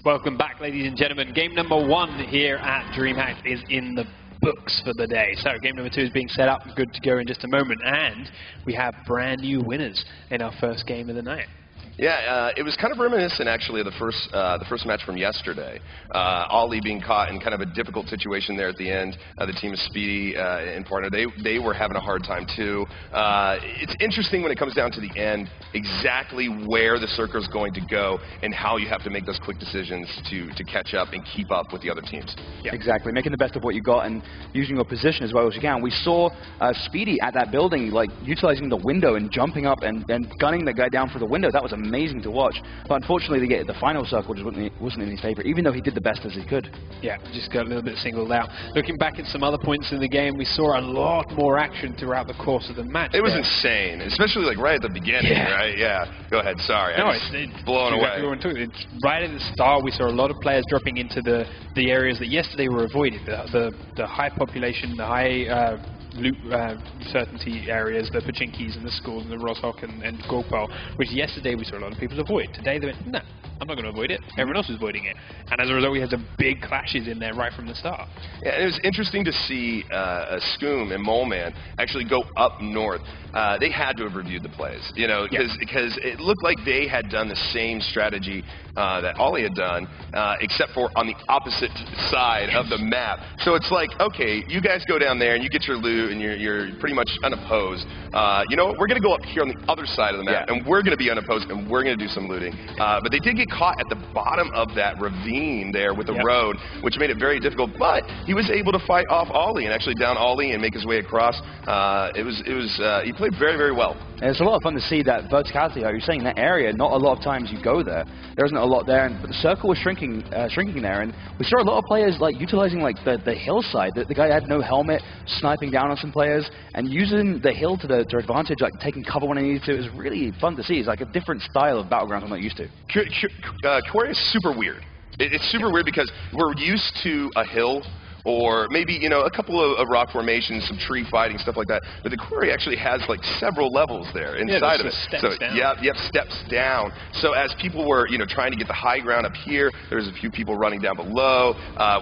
Welcome back, ladies and gentlemen. Game number 1 here at DreamHack is in the books for the day. So game number 2 is being set up, good to go in just a moment, and we have brand new winners in our first game of the night. Yeah, it was kind of reminiscent, actually, of the first match from yesterday. Ollie being caught in kind of a difficult situation there at the end. The team of Speedy and partner, they were having a hard time too. It's interesting when it comes down to the end, exactly where the circle is going to go and how you have to make those quick decisions to catch up and keep up with the other teams. Yeah. Exactly, making the best of what you got and using your position as well as you can. We saw Speedy at that building, like utilizing the window and jumping up and gunning the guy down through the window. That was amazing to watch, but unfortunately the final circle just wasn't in his favor, even though he did the best as he could. Yeah, just got a little bit singled out. Looking back at some other points in the game, we saw a lot more action throughout the course of the match. It was insane, especially like right at the beginning, right? Yeah. Go ahead, sorry. No, it's blown away. It's right at the start. We saw a lot of players dropping into the areas that yesterday were avoided, the high population, the high loot certainty areas, the Pachinkis and the schools and the Roshok and Gopal, which yesterday we saw a lot of people avoid. Today they went, no, I'm not going to avoid it. Everyone else is avoiding it. And as a result, we had some big clashes in there right from the start. Yeah, and it was interesting to see Skoom and Moleman actually go up north. They had to have reviewed the plays, you know, because it looked like they had done the same strategy that Ollie had done, except for on the opposite side of the map. So it's like, okay, you guys go down there and you get your loot and you're pretty much unopposed. You know what? We're going to go up here on the other side of the map, and we're going to be unopposed, and we're going to do some looting. But they did get caught at the bottom of that ravine there with the road, which made it very difficult. But he was able to fight off Ollie and actually down Ollie and make his way across. He played very, very well. And it's a lot of fun to see that verticality, like you're saying, that area. Not a lot of times you go there. There isn't a lot there, but the circle was shrinking there, and we saw a lot of players like utilizing like the hillside. The guy had no helmet, sniping down on some players, and using the hill to their advantage, like taking cover when they needed to. It was really fun to see. It's like a different style of Battlegrounds I'm not used to. Quarry is super weird. It's super weird because we're used to a hill, or maybe, you know, a couple of rock formations, some tree fighting, stuff like that. But the quarry actually has like several levels there inside of it. So steps down. So as people were, you know, trying to get the high ground up here, there's a few people running down below.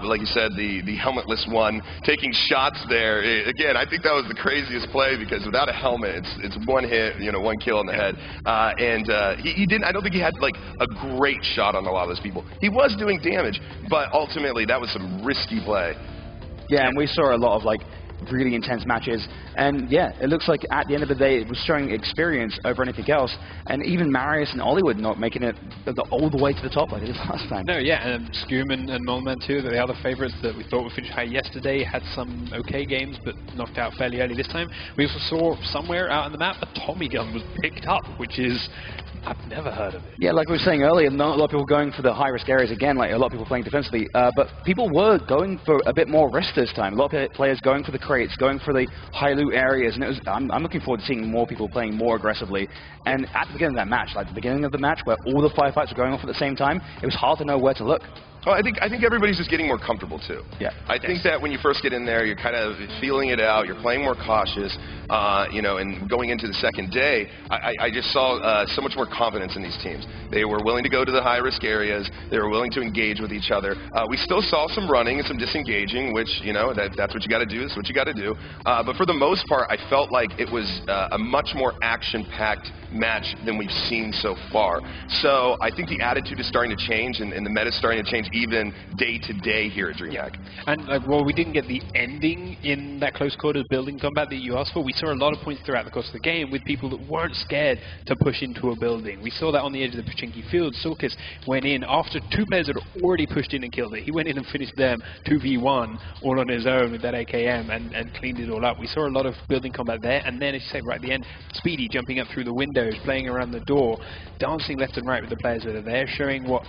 Like you said, the helmetless one taking shots there. Again, I think that was the craziest play because without a helmet, it's one hit, you know, one kill on the head. He didn't. I don't think he had like a great shot on a lot of those people. He was doing damage, but ultimately that was some risky play. Yeah, and we saw a lot of like really intense matches, and yeah, it looks like at the end of the day it was showing experience over anything else, and even Marius and Hollywood not making it all the way to the top like they did last time. No, yeah, and Skoom and Moleman too, the other favourites that we thought would finish high yesterday, had some okay games but knocked out fairly early this time. We also saw somewhere out on the map a Tommy gun was picked up, which is, I've never heard of it. Yeah, like we were saying earlier, not a lot of people going for the high-risk areas again, like a lot of people playing defensively, but people were going for a bit more risk this time. A lot of players going for the crates, going for the high loot areas, and it was, I'm looking forward to seeing more people playing more aggressively. And at the beginning of that match, like the beginning of the match where all the firefights were going off at the same time, it was hard to know where to look. Well, I think everybody's just getting more comfortable too. Yeah. I think that when you first get in there, you're kind of feeling it out. You're playing more cautious, you know. And going into the second day, I just saw so much more confidence in these teams. They were willing to go to the high-risk areas. They were willing to engage with each other. We still saw some running and some disengaging, which, you know, that's what you got to do. That's what you got to do. But for the most part, I felt like it was a much more action-packed match than we've seen so far. So I think the attitude is starting to change, and the meta is starting to change even day to day here at DreamHack. And well, we didn't get the ending in that close quarters building combat that you asked for. We saw a lot of points throughout the course of the game with people that weren't scared to push into a building. We saw that on the edge of the Pachinki field. Sulcus went in after two players had already pushed in and killed it. He went in and finished them 2v1 all on his own with that AKM and cleaned it all up. We saw a lot of building combat there, and then, as you say, right at the end, Speedy jumping up through the windows, playing around the door, dancing left and right with the players that are there, showing what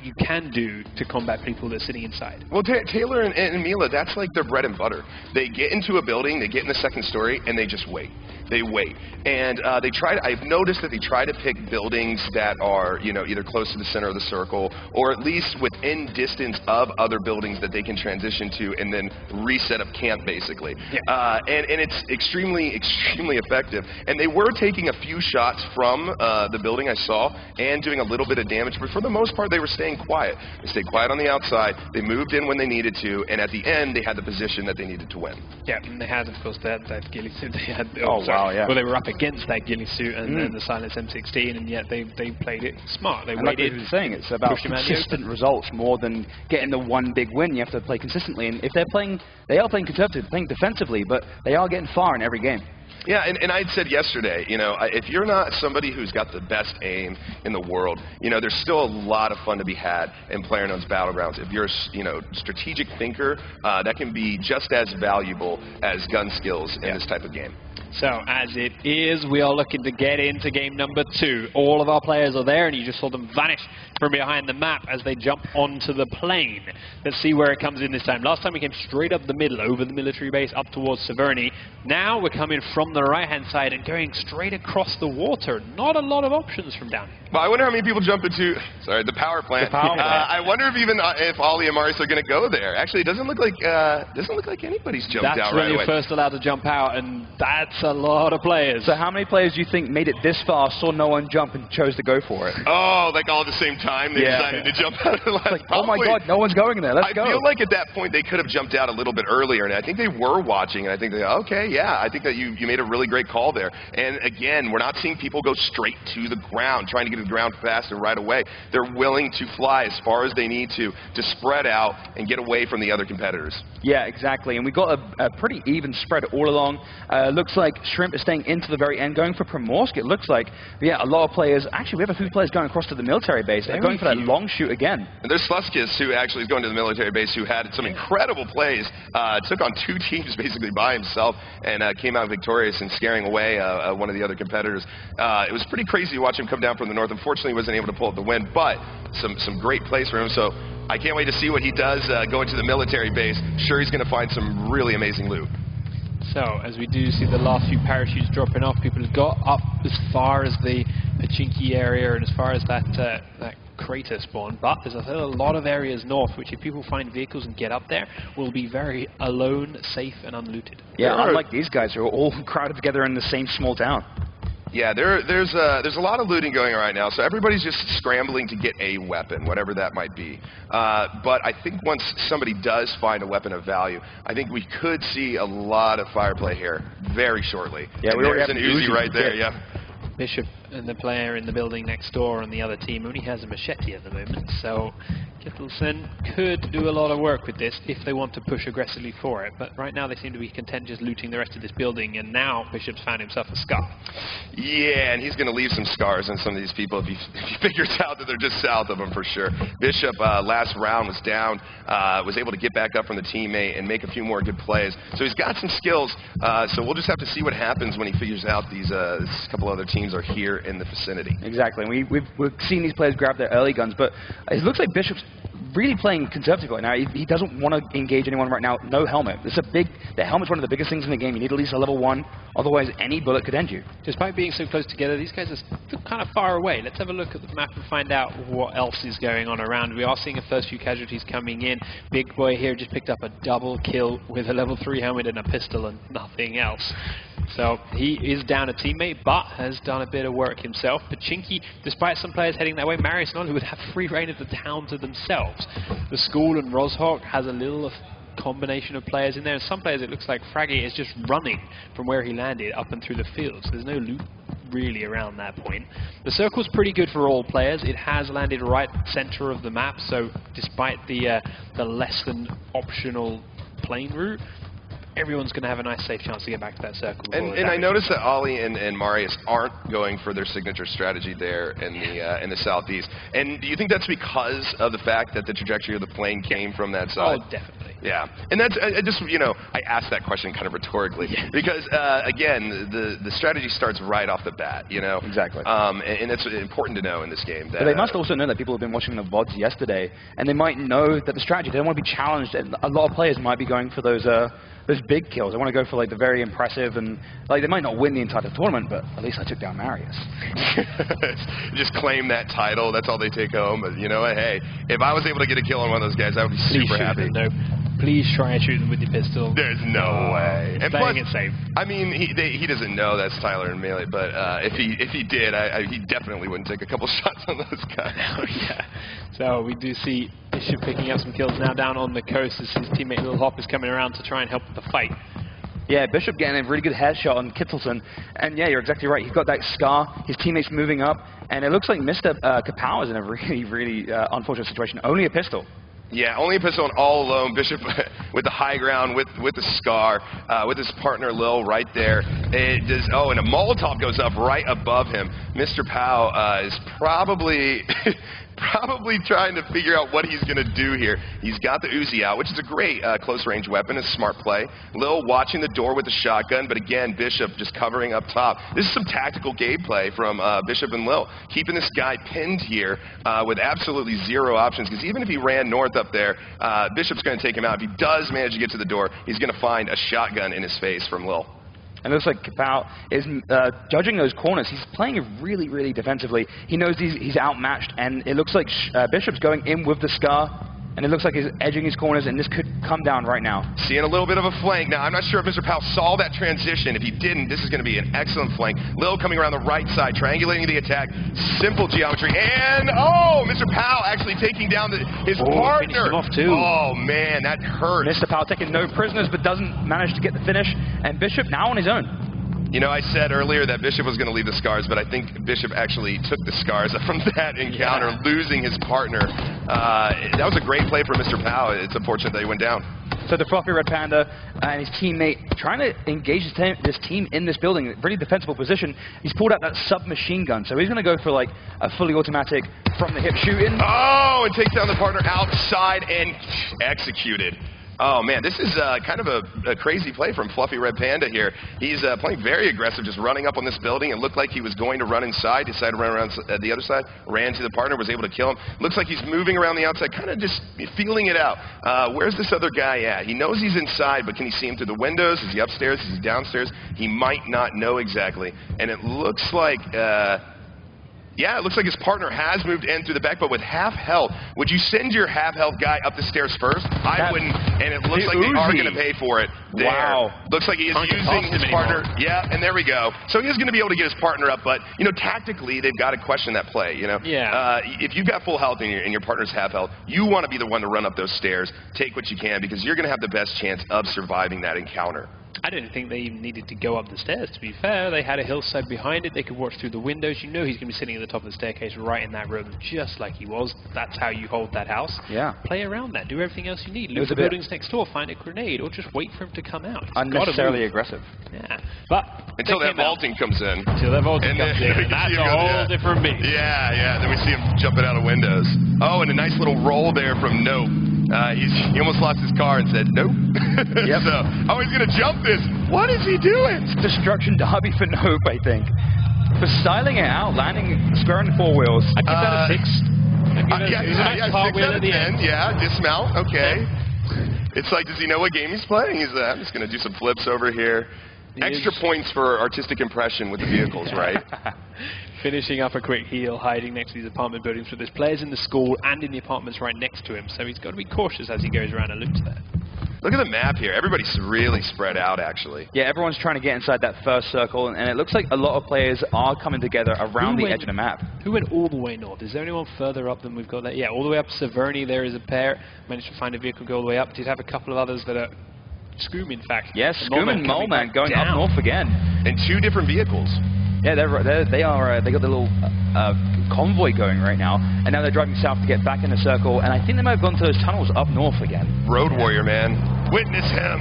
you can do to combat people that are sitting inside. Well, Taylor and Mila, that's like their bread and butter. They get into a building, they get in the second story, and they just wait. they wait. And I've noticed that they try to pick buildings that are, you know, either close to the center of the circle or at least within distance of other buildings that they can transition to and then reset up camp, basically. Yeah. And it's extremely, extremely effective. And they were taking a few shots from the building I saw and doing a little bit of damage, but for the most part, they were staying quiet. They stayed quiet on the outside. They moved in when they needed to, and at the end, they had the position that they needed to win. Yeah, and they had, of course, that ghillie suit. They had, wow, yeah. Well, they were up against that ghillie suit and then the Silence M16, and yet they played it smart. They waited. Like saying, it's about consistent results more than getting the one big win. You have to play consistently, and if they are playing conservative, playing defensively, but they are getting far in every game. Yeah, and I said yesterday, you know, if you're not somebody who's got the best aim in the world, you know, there's still a lot of fun to be had in PlayerUnknown's Battlegrounds. If you're a, you know, strategic thinker, that can be just as valuable as gun skills in this type of game. So, as it is, we are looking to get into game number 2. All of our players are there, and you just saw them vanish from behind the map as they jump onto the plane. Let's see where it comes in this time. Last time we came straight up the middle, over the military base, up towards Severny. Now we're coming from the right-hand side and going straight across the water. Not a lot of options from down here. Well, I wonder how many people jump into, the power plant. The power plant. I wonder if Ollie and Marius are going to go there. Actually, it doesn't look like anybody's jumped out right away. That's when you're first allowed to jump out, and that's a lot of players. So how many players do you think made it this far, saw no one jump, and chose to go for it? Oh, like all at the same time? They decided to jump out. Like, oh my God, no one's going there. Let's go. I feel like at that point they could have jumped out a little bit earlier, and I think they were watching, and I think okay, yeah, I think that you made a really great call there. And again, we're not seeing people go straight to the ground, trying to get to the ground fast and right away. They're willing to fly as far as they need to spread out and get away from the other competitors. Yeah, exactly. And we got a pretty even spread all along. Looks like Shrimp is staying into the very end, going for Primorsk, it looks like. But yeah, a lot of players. Actually, we have a few players going across to the military base. They're going for that long shoot again. And there's Sluskis, who actually is going to the military base, who had some incredible plays. Took on 2 teams basically by himself and came out victorious and scaring away one of the other competitors. It was pretty crazy to watch him come down from the north. Unfortunately, he wasn't able to pull up the win, but some great plays for him. So I can't wait to see what he does going to the military base. Sure, he's going to find some really amazing loot. So, as we do see the last few parachutes dropping off, people have got up as far as the Pachinki area and as far as that crater spawn, but there's a lot of areas north which, if people find vehicles and get up there, will be very alone, safe, and unlooted. Yeah, unlike these guys who are all crowded together in the same small town. Yeah, there's a lot of looting going on right now, so everybody's just scrambling to get a weapon, whatever that might be. But I think once somebody does find a weapon of value, I think we could see a lot of fire play here very shortly. Yeah, there's an Uzi right there, yeah. Bishop and the player in the building next door on the other team only has a machete at the moment, so Kittelsen could do a lot of work with this if they want to push aggressively for it, but right now they seem to be content just looting the rest of this building, and now Bishop's found himself a scar. Yeah, and he's going to leave some scars on some of these people if he figures out that they're just south of him for sure. Bishop, last round, was down, was able to get back up from the teammate and make a few more good plays, so he's got some skills, so we'll just have to see what happens when he figures out these couple other teams are here in the vicinity. Exactly. We've seen these players grab their early guns, but it looks like Bishop's really playing conservative right now. He doesn't want to engage anyone right now. No helmet. The helmet's one of the biggest things in the game. You need at least a level 1, otherwise any bullet could end you. Despite being so close together, these guys are still kind of far away. Let's have a look at the map and find out what else is going on around. We are seeing a first few casualties coming in. Big Boy here just picked up a double kill with a level 3 helmet and a pistol and nothing else. So he is down a teammate, but has done a bit of work himself. Pachinki, despite some players heading that way, Marius and Ollie would have free reign of the town to themselves. The school and Roshawk has a little combination of players in there, and some players it looks like Fraggy is just running from where he landed up and through the fields. There's no loot really around that point. The circle's pretty good for all players. It has landed right center of the map, so despite the less than optional plane route, everyone's going to have a nice, safe chance to get back to that circle. And I noticed that Ollie and Marius aren't going for their signature strategy there in the southeast. And do you think that's because of the fact that the trajectory of the plane came from that side? Oh, definitely. Yeah, and that's just, you know, I asked that question kind of rhetorically because, again, the strategy starts right off the bat, you know? Exactly. And it's important to know in this game. That, but they must also know that people have been watching the VODs yesterday, and they might know that the strategy, they don't want to be challenged, and a lot of players might be going for those big kills. They want to go for, like, the very impressive, and, like, they might not win the entire tournament, but at least I took down Marius. Just claim that title, that's all they take home. But you know what, hey, if I was able to get a kill on one of those guys, I would be super happy. Please try and shoot them with your pistol. There's no way. And playing it safe. I mean, he doesn't know that's Tyler and Melee, but if he did, he definitely wouldn't take a couple shots on those guys. Oh, yeah. So we do see Bishop picking up some kills now down on the coast as his teammate Lil Hop is coming around to try and help with the fight. Yeah, Bishop getting a really good headshot on Kittleson. And yeah, you're exactly right. He's got that scar. His teammate's moving up. And it looks like Mr. Kapow is in a really, really unfortunate situation. Only a pistol. Yeah, only a pistol and all alone. Bishop with the high ground, with the scar, with his partner Lil right there. It does, oh, and a Molotov goes up right above him. Mr. Pow is probably probably trying to figure out what he's going to do here. He's got the Uzi out, which is a great close-range weapon, a smart play. Lil watching the door with the shotgun, but again, Bishop just covering up top. This is some tactical gameplay from Bishop and Lil, keeping this guy pinned here with absolutely zero options, because even if he ran north up there, Bishop's going to take him out. If he does manage to get to the door, he's going to find a shotgun in his face from Lil. And it looks like Kapow is judging those corners. He's playing really, really defensively. He knows he's outmatched, and it looks like Bishop's going in with the scar, and it looks like he's edging his corners, and this could come down right now. Seeing a little bit of a flank. Now, I'm not sure if Mr. Powell saw that transition. If he didn't, this is going to be an excellent flank. Lil coming around the right side, triangulating the attack. Simple geometry. And, oh, Mr. Powell actually taking down his partner. Him off too. Oh, man, that hurt. Mr. Powell taking no prisoners, but doesn't manage to get the finish. And Bishop now on his own. You know, I said earlier that Bishop was going to leave the scars, but I think Bishop actually took the scars from that encounter, losing his partner. That was a great play for Mr. Powell. It's unfortunate that he went down. So the Fluffy Red Panda and his teammate trying to engage this team in this building, really defensible position. He's pulled out that submachine gun, so he's going to go for like a fully automatic from the hip shooting. Oh, and takes down the partner outside and executed. Oh, man, this is kind of a crazy play from Fluffy Red Panda here. He's playing very aggressive, just running up on this building. It looked like he was going to run inside, decided to run around the other side, ran to the partner, was able to kill him. Looks like he's moving around the outside, kind of just feeling it out. Where's this other guy at? He knows he's inside, but can he see him through the windows? Is he upstairs? Is he downstairs? He might not know exactly. And it looks like... yeah, it looks like his partner has moved in through the back, but with half health. Would you send your half health guy up the stairs first? I wouldn't, and it looks like they are going to pay for it. There. Wow. Looks like he is using his partner. Yeah, and there we go. So he is going to be able to get his partner up, but, you know, tactically, they've got to question that play, you know? Yeah. If you've got full health and your partner's half health, you want to be the one to run up those stairs, take what you can, because you're going to have the best chance of surviving that encounter. I didn't think they even needed to go up the stairs, to be fair. They had a hillside behind it. They could watch through the windows. You know he's going to be sitting at the top of the staircase right in that room, just like he was. That's how you hold that house. Yeah. Play around that. Do everything else you need. Loot the buildings next door. Find a grenade. Or just wait for him to come out. Unnecessarily aggressive. Yeah. But until that vaulting comes in. Until that vaulting comes in. And that's a whole different beast. Yeah, yeah. Then we see him jumping out of windows. Oh, and a nice little roll there from Nope. He almost lost his car and said, nope. Yep. So, oh, he's going to jump this. What is he doing? It's destruction derby for Nope, I think. For styling it out, landing square on 4 wheels. I'd give that a 6. Yeah, 6 out of 10. Yeah, dismount. Okay. It's like, does he know what game he's playing? He's I'm just going to do some flips over here. Extra points for artistic impression with the vehicles, right? Finishing up a quick heel, hiding next to these apartment buildings. So there's players in the school and in the apartments right next to him, so he's got to be cautious as he goes around and looks there. Look at the map here. Everybody's really spread out, actually. Yeah, everyone's trying to get inside that first circle, and it looks like a lot of players are coming together around the edge of the map. Who went all the way north? Is there anyone further up than we've got there? Yeah, all the way up Severny, there is a pair. Managed to find a vehicle go all the way up. Did have a couple of others that are... Scoom, in fact. Yes, Scoom and Moleman going up north again. In 2 different vehicles. Yeah, they got the little convoy going right now, and now they're driving south to get back in the circle, and I think they might have gone to those tunnels up north again. Road warrior, man. Witness him.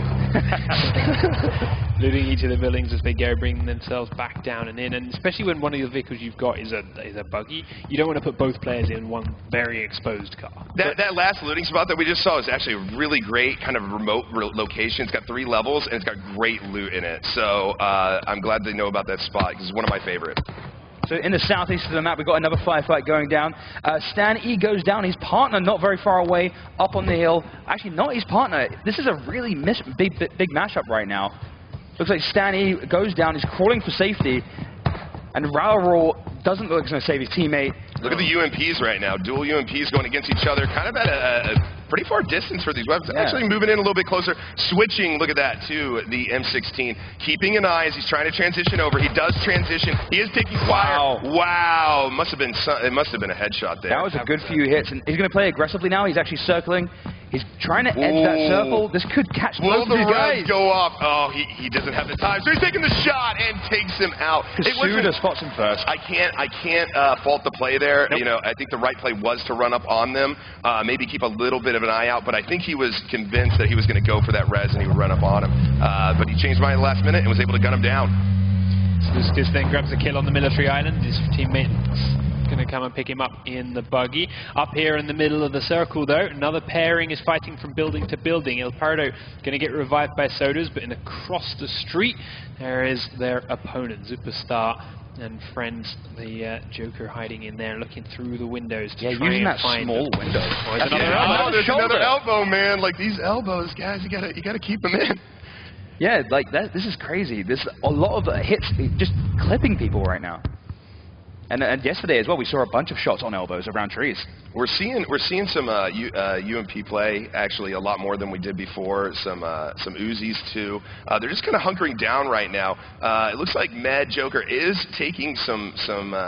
Looting each of the buildings as they go, bringing themselves back down and in, and especially when one of the vehicles you've got is a buggy, you don't want to put both players in one very exposed car. That last looting spot that we just saw is actually a really great kind of remote location. It's got 3 levels, and it's got great loot in it. So I'm glad they know about that spot, because it's one of my favorites. So in the southeast of the map, we've got another firefight going down. Stan E goes down. His partner not very far away, up on the hill. Actually, not his partner. This is a really big mashup right now. Looks like Stan E goes down. He's crawling for safety. And Royale doesn't look like he's going to save his teammate. Look at the UMPs right now. Dual UMPs going against each other, kind of at a pretty far distance for these weapons. Yeah. Actually moving in a little bit closer, switching, look at that, to the M16. Keeping an eye as he's trying to transition over. He does transition. He is taking fire. Wow. It must have been a headshot there. That was a good few hits. And he's going to play aggressively now. He's actually circling. He's trying to edge that circle. This could catch both of these guys. Go off. Oh, he doesn't have the time. So he's taking the shot and takes him out. Suda spots him first. I can't fault the play there. Nope. You know, I think the right play was to run up on them. Maybe keep a little bit of an eye out. But I think he was convinced that he was going to go for that res and he would run up on him. But he changed mind at the last minute and was able to gun him down. So this then grabs a kill on the military island. His teammate going to come and pick him up in the buggy. Up here in the middle of the circle, though, another pairing is fighting from building to building. Il Pardo going to get revived by Sodas, but across the street, there is their opponent, Superstar and friends, the Joker hiding in there, looking through the windows to try using and that find small window. There's another elbow, man. Like, these elbows, guys, you gotta keep them in. Yeah, like that. This is crazy. There's a lot of hits, just clipping people right now. And yesterday as well, we saw a bunch of shots on elbows around trees. We're seeing some UMP play, actually a lot more than we did before. Some Uzis too. They're just kind of hunkering down right now. It looks like Med Joker is taking some.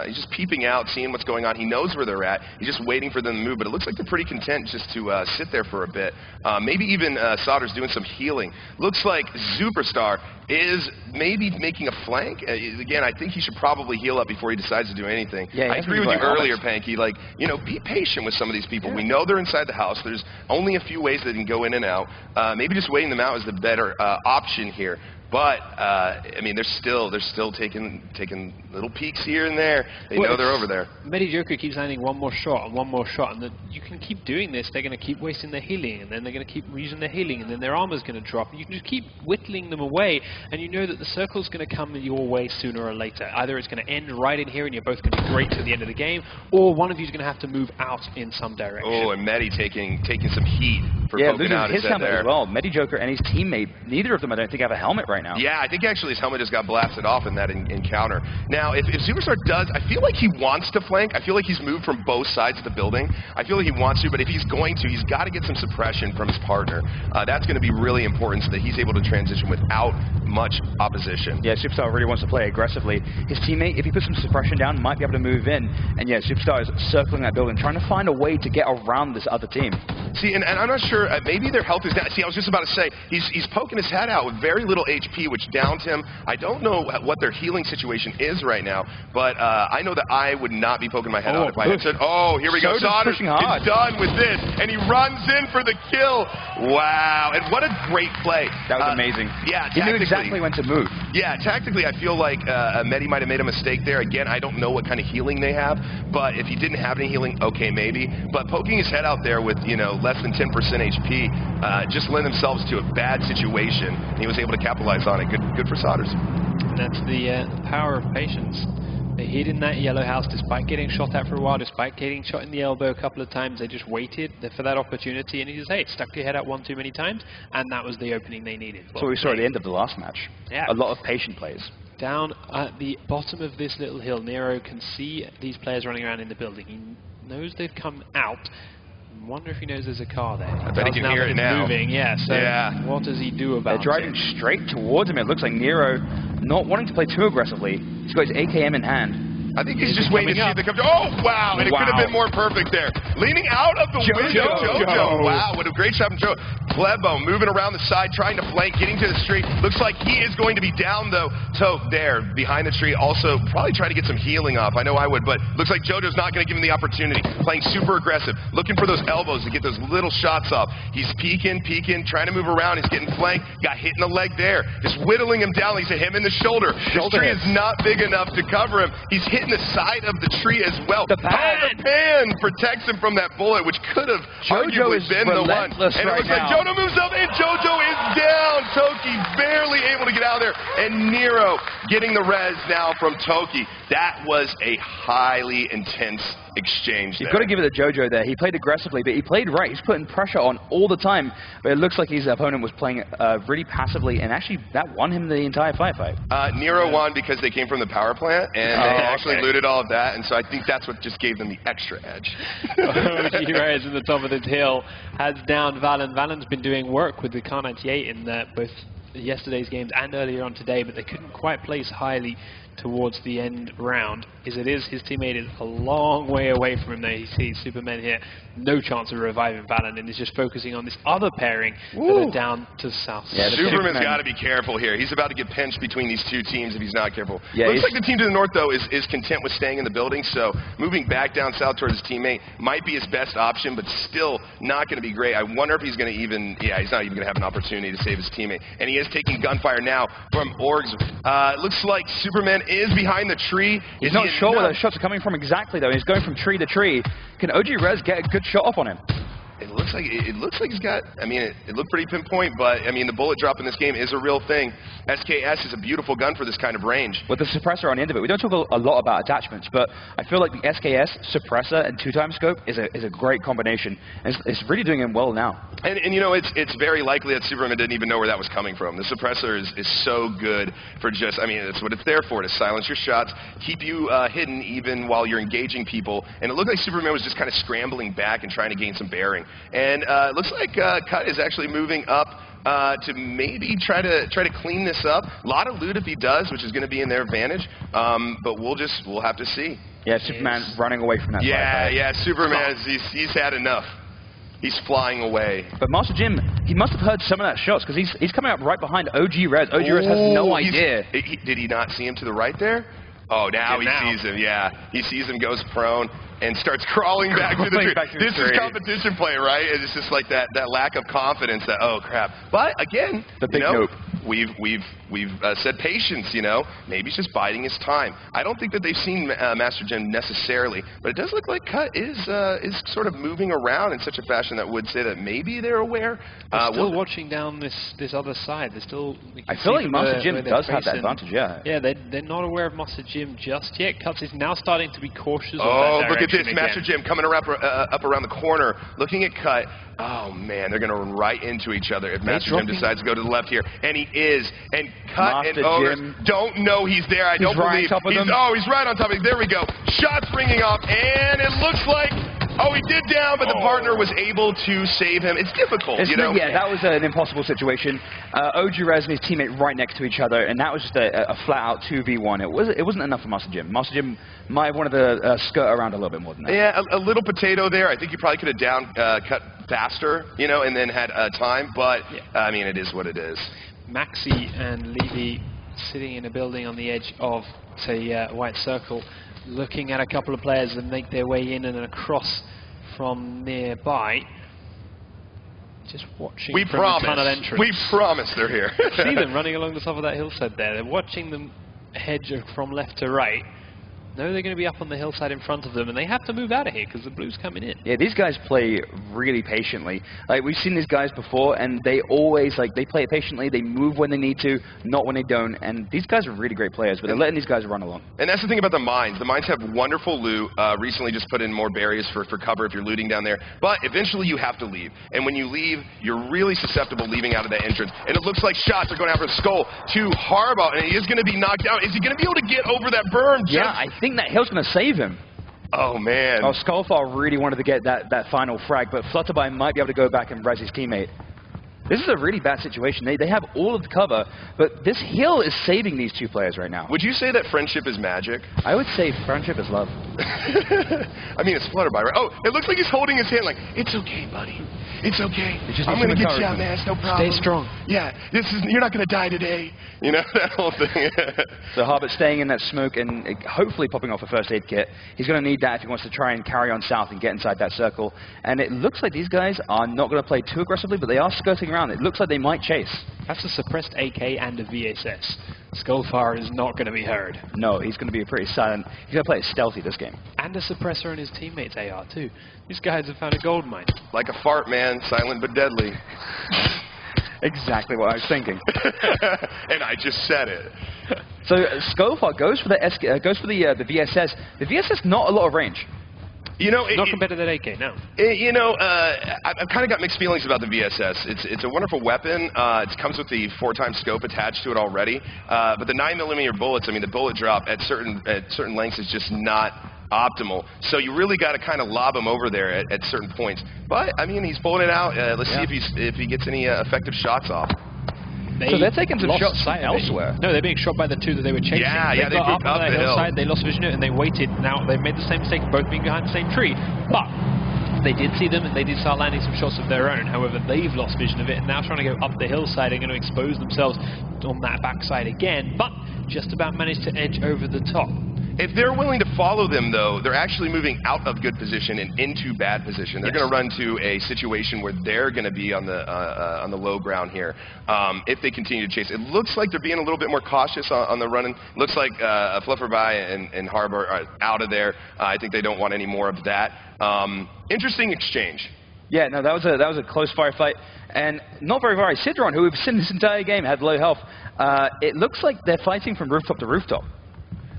He's just peeping out, seeing what's going on. He knows where they're at. He's just waiting for them to move. But it looks like they're pretty content just to sit there for a bit. Maybe even Solder's doing some healing. Looks like Superstar is maybe making a flank. Again, I think he should probably heal up before he decides to do anything. Yeah, I agree with you earlier, Panky. Like, you know, be patient with some of these people. Yeah. We know they're inside the house. There's only a few ways they can go in and out. Maybe just waiting them out is the better option here. But I mean, they're still taking little peeks here and there. They know they're over there. Medi Joker keeps landing one more shot, and you can keep doing this. They're going to keep wasting their healing, and then they're going to keep using their healing, and then their armor's going to drop. And you can just keep whittling them away, and you know that the circle's going to come your way sooner or later. Either it's going to end right in here, and you're both going to be great to the end of the game, or one of you's going to have to move out in some direction. Oh, and Medi taking some heat for poking out his helmet there. As well. Medi Joker and his teammate, neither of them, I don't think, have a helmet right now. Yeah, I think actually his helmet just got blasted off in that encounter. Now, if Superstar does, I feel like he wants to flank. I feel like he's moved from both sides of the building. I feel like he wants to, but if he's going to, he's got to get some suppression from his partner. That's going to be really important so that he's able to transition without much opposition. Yeah, Superstar really wants to play aggressively. His teammate, if he puts some suppression down, might be able to move in. And yeah, Superstar is circling that building, trying to find a way to get around this other team. See, and I'm not sure, maybe their health is down. See, I was just about to say, he's poking his head out with very little HP, which downs him. I don't know what their healing situation is right now, but I know that I would not be poking my head out if my head said, oh, here we go. Solders is done with this, and he runs in for the kill. Wow, and what a great play. That was amazing. Yeah, he knew exactly when to move. Yeah, tactically, I feel like Medi might have made a mistake there. Again, I don't know what kind of healing they have, but if he didn't have any healing, okay, maybe. But poking his head out there with, you know, less than 10% HP just lend themselves to a bad situation. And he was able to capitalize on it. Good for Solders. That's the power of patience. They hid in that yellow house despite getting shot at for a while, despite getting shot in the elbow a couple of times. They just waited for that opportunity, and he just, hey, stuck your head out one too many times, and that was the opening they needed. That's what we saw at the end of the last match. Yeah. A lot of patient plays. Down at the bottom of this little hill, Nero can see these players running around in the building. He knows they've come out. I wonder if he knows there's a car there. I bet he can hear it now. Moving, yeah. So yeah. What does he do about it? They're driving straight towards him. It looks like Nero not wanting to play too aggressively. He's got his AKM in hand. I think he's just waiting to see the come. Oh, wow. And it could have been more perfect there. Leaning out of the window. Jojo. Wow. What a great shot from Jojo. Plebo moving around the side, trying to flank, getting to the tree. Looks like he is going to be down, though. Toke there behind the tree. Also, probably trying to get some healing off. I know I would, but looks like Jojo's not going to give him the opportunity. Playing super aggressive. Looking for those elbows to get those little shots off. He's peeking, trying to move around. He's getting flanked. Got hit in the leg there. Just whittling him down. He's hit him in the shoulder. This tree is not big enough to cover him. He's hitting the side of the tree as well. The pan protects him from that bullet, which could have arguably been the one. And it looks like Jojo moves up, and Jojo is down. Toki barely able to get out of there. And Nero getting the res now from Toki. That was a highly intense exchange there. You've got to give it to Jojo there. He played aggressively, but he played right. He's putting pressure on all the time. But it looks like his opponent was playing really passively, and actually that won him the entire firefight. Nero won because they came from the power plant, and they actually looted all of that, and so I think that's what just gave them the extra edge. OG Reyes at the top of this hill has down Valen. Valen's been doing work with the Car 98 in both yesterday's games and earlier on today, but they couldn't quite place highly towards the end round. As it is, his teammate is a long way away from him there. He sees Superman here, no chance of reviving Valen, and is just focusing on this other pairing that are down to south. Yeah, Superman's got to be careful here. He's about to get pinched between these two teams if he's not careful. Yeah, looks like the team to the north, though, is content with staying in the building, so moving back down south towards his teammate might be his best option, but still not going to be great. I wonder if he's going to even, he's not even going to have an opportunity to save his teammate. And he is taking gunfire now from Orgs. It looks like Superman is behind the tree. He's not sure where those shots are coming from exactly, though. He's going from tree to tree. Can OG Rez get a good shot off on him? It looks like he's got, I mean, it looked pretty pinpoint, but, I mean, the bullet drop in this game is a real thing. SKS is a beautiful gun for this kind of range. With the suppressor on the end of it, we don't talk a lot about attachments, but I feel like the SKS, suppressor, and 2-time scope is a great combination. And it's really doing him well now. And you know, it's very likely that Superman didn't even know where that was coming from. The suppressor is so good for just, I mean, that's what it's there for, to silence your shots, keep you hidden even while you're engaging people. And it looked like Superman was just kind of scrambling back and trying to gain some bearing. And it looks like Cut is actually moving up to maybe try to clean this up. A lot of loot if he does, which is going to be in their advantage. But we'll have to see. Yeah, Superman running away from that. Yeah, Superman, he's had enough. He's flying away. But Master Jim, he must have heard some of that shots, because he's coming up right behind OG Rez. OG Rez has no idea. Did he not see him to the right there? Oh, now he sees him, yeah. He sees him, goes prone, and starts crawling back to the tree. This is competition play, right? It's just like that lack of confidence that, oh, crap. But, again, the big nope. We've said patience, you know. Maybe he's just biding his time. I don't think that they've seen Master Jim necessarily, but it does look like Cut is sort of moving around in such a fashion that would say that maybe they're aware. They're still watching down this other side. They're still. I feel like Master Jim does have that advantage, yeah. Yeah, they're not aware of Master Jim just yet. Cuts is now starting to be cautious. Oh, of that look at this, again. Master Jim coming up around the corner, looking at Cut. Oh man, they're going to run right into each other if Master Jim decides to go to the left here, and he is. And Cut and Ogres don't know he's there. I don't believe. He's right on top of him. There we go. Shots ringing off, and it looks like. Oh, he did down, but the partner was able to save him. It's difficult, you know? Yeah, that was an impossible situation. OG Rez and his teammate right next to each other, and that was just a flat-out 2v1. It wasn't enough for Master Jim. Master Jim might have wanted to skirt around a little bit more than that. Yeah, a little potato there. I think he probably could have down cut faster, you know, and then had time. But, I mean, it is what it is. Maxi and Levy sitting in a building on the edge of, say, White Circle, looking at a couple of players that make their way in and across from nearby. Just watching from the tunnel entrance. We promise they're here. See them running along the top of that hillside there. They're watching them hedge from left to right. know they're going to be up on the hillside in front of them, and they have to move out of here because the blue's coming in. Yeah, these guys play really patiently. Like, we've seen these guys before, and they always, like, they play it patiently. They move when they need to, not when they don't. And these guys are really great players, but they're letting these guys run along. And that's the thing about the mines. The mines have wonderful loot. Recently just put in more barriers for cover if you're looting down there. But eventually you have to leave. And when you leave, you're really susceptible leaving out of that entrance. And it looks like shots are going after Skull to Harbaugh, and he is going to be knocked down. Is he going to be able to get over that berm? Yeah, I think that hill's going to save him. Oh, man. Oh, Skullfire really wanted to get that final frag, but Flutterby might be able to go back and res his teammate. This is a really bad situation. They have all of the cover, but this hill is saving these two players right now. Would you say that friendship is magic? I would say friendship is love. I mean, it's Flutterby, right? Oh, it looks like he's holding his hand like, it's okay, buddy. It's okay. I'm going to get you out, man. It's no problem. Stay strong. Yeah, you're not going to die today. You know, that whole thing. So Harbert staying in that smoke and hopefully popping off a first aid kit. He's going to need that if he wants to try and carry on south and get inside that circle. And it looks like these guys are not going to play too aggressively, but they are skirting around. It looks like they might chase. That's a suppressed AK and a VSS. Skullfire is not going to be heard. No, he's going to be pretty silent. He's going to play it stealthy this game. And a suppressor on his teammates' AR too. These guys have found a gold mine. Like a fart, man. Silent but deadly. Exactly what I was thinking. And I just said it. So Skullfire goes for the VSS. The VSS not a lot of range. You know, not compared to that AK, no. I've kind of got mixed feelings about the VSS. It's a wonderful weapon. It comes with the 4x scope attached to it already. But the 9mm bullets, I mean, the bullet drop at certain lengths is just not optimal. So you really got to kind of lob him over there at certain points. But I mean, he's pulling it out. Let's see if he gets any effective shots off. So they're taking some shots elsewhere. No, they're being shot by the two that they were chasing. Yeah, they got got up on the hillside, they lost vision and they waited. Now they've made the same mistake of both being behind the same tree. But they did see them and they did start landing some shots of their own. However, they've lost vision of it and now trying to go up the hillside and going to expose themselves on that backside again. But just about managed to edge over the top. If they're willing to follow them, though, they're actually moving out of good position and into bad position. They're going to run to a situation where they're going to be on the low ground here if they continue to chase. It looks like they're being a little bit more cautious on the running. Looks like Flufferby and Harbor are out of there. I think they don't want any more of that. Interesting exchange. Yeah, no, that was a close firefight, and not very far. Sidron, who we've seen this entire game, had low health. It looks like they're fighting from rooftop to rooftop.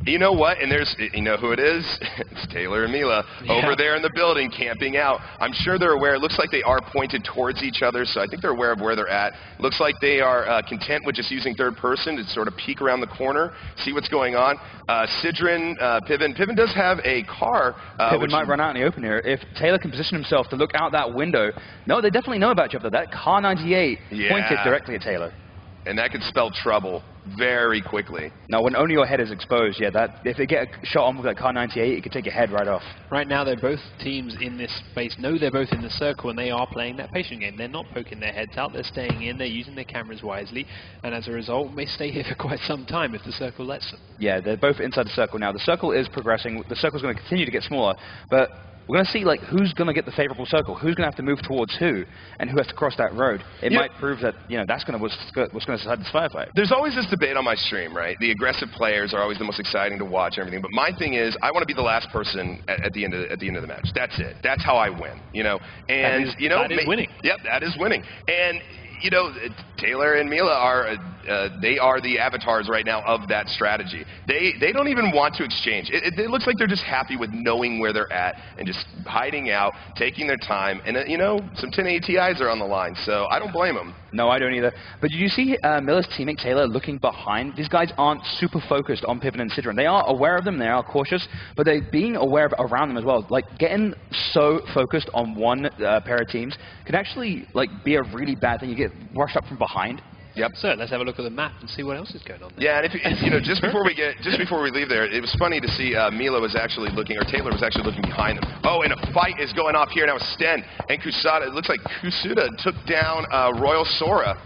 You know what? And you know who it is? It's Taylor and Mila over there in the building camping out. I'm sure they're aware. It looks like they are pointed towards each other, so I think they're aware of where they're at. Looks like they are content with just using third person to sort of peek around the corner, see what's going on. Sidron, Piven does have a car. Piven might run out in the open here. If Taylor can position himself to look out that window, no, they definitely know about each other. That car 98 pointed directly at Taylor. And that could spell trouble very quickly. Now, when only your head is exposed, if they get a shot on with that car 98, it could take your head right off. Right now, they're both teams in this space know they're both in the circle, and they are playing that patient game. They're not poking their heads out. They're staying in. They're using their cameras wisely, and as a result, may stay here for quite some time if the circle lets them. Yeah, they're both inside the circle now. The circle is progressing. The circle's going to continue to get smaller, but we're going to see who's going to get the favorable circle, who's going to have to move towards who, and who has to cross that road. It might prove that that's going to what's going to decide this firefight. There's always this debate on my stream, right? The aggressive players are always the most exciting to watch and everything. But my thing is, I want to be the last person at the end of the match. That's it. That's how I win. And that is winning. Yep, that is winning. And Taylor and Mila are they are the avatars right now of that strategy. They don't even want to exchange. It looks like they're just happy with knowing where they're at and just hiding out, taking their time. And some 10 ATIs are on the line, so I don't blame them. No, I don't either. But did you see Miller's teammate Taylor looking behind? These guys aren't super focused on Piven and Sidron. They are aware of them. They are cautious, but they're being aware of around them as well. Getting so focused on one pair of teams can actually be a really bad thing. You get rushed up from behind. Yep. So let's have a look at the map and see what else is going on there. Yeah, and if just before we leave there, it was funny to see Mila was actually looking, or Taylor was actually looking behind them. Oh, and a fight is going off here now with Sten and Kusada. It looks like Kusuda took down Royal Sora.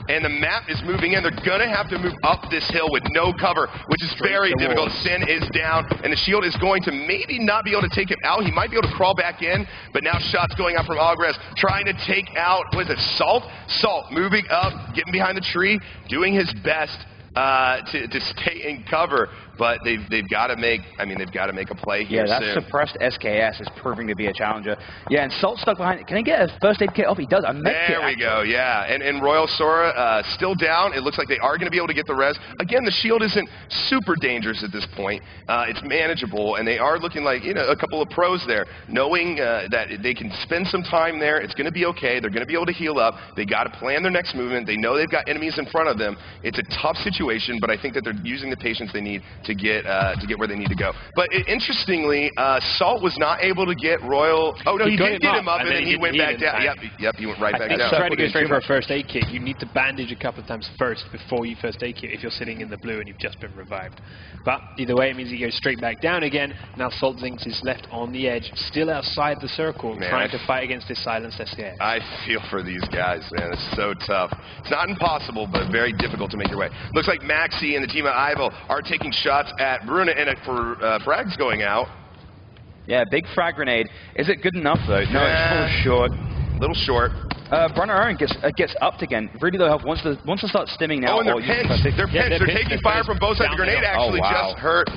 And the map is moving in. They're going to have to move up this hill with no cover, which is very difficult. Sin is down, and the shield is going to maybe not be able to take him out. He might be able to crawl back in, but now shots going out from Agrez, trying to take out, what is it, Salt? Salt moving up, getting behind the tree, doing his best to stay in cover. But they've got to make a play here. Yeah, that suppressed SKS is proving to be a challenger. Yeah, and Salt stuck behind it. Can he get a first aid kit off? He does. A med kit. There we go. Yeah, and Royal Sora still down. It looks like they are going to be able to get the res. Again, the shield isn't super dangerous at this point. It's manageable, and they are looking like a couple of pros there, knowing that they can spend some time there. It's going to be okay. They're going to be able to heal up. They got to plan their next movement. They know they've got enemies in front of them. It's a tough situation, but I think that they're using the patience they need to get where they need to go. But interestingly, Salt was not able to get Royal. Oh no, he did get him up, and then he went back down. Yep, he went right back down. If you try to go straight for a first aid kit, you need to bandage a couple of times first before you first aid kit if you're sitting in the blue and you've just been revived. But either way, it means he goes straight back down again. Now Salt Zinx is left on the edge, still outside the circle, trying to fight against this silenced SCA. I feel for these guys, man. It's so tough. It's not impossible, but very difficult to make your way. Looks like Maxi and the team of Ivel are taking shots at Bruna, and for frags going out. Yeah, big frag grenade. Is it good enough, though? No, it's a little short. A little short. Brunner Aaron gets upped again. Really low health. Once they start stimming now. Oh, and they're pinched. They're pinched. They're taking fire from both sides. The grenade actually just hurt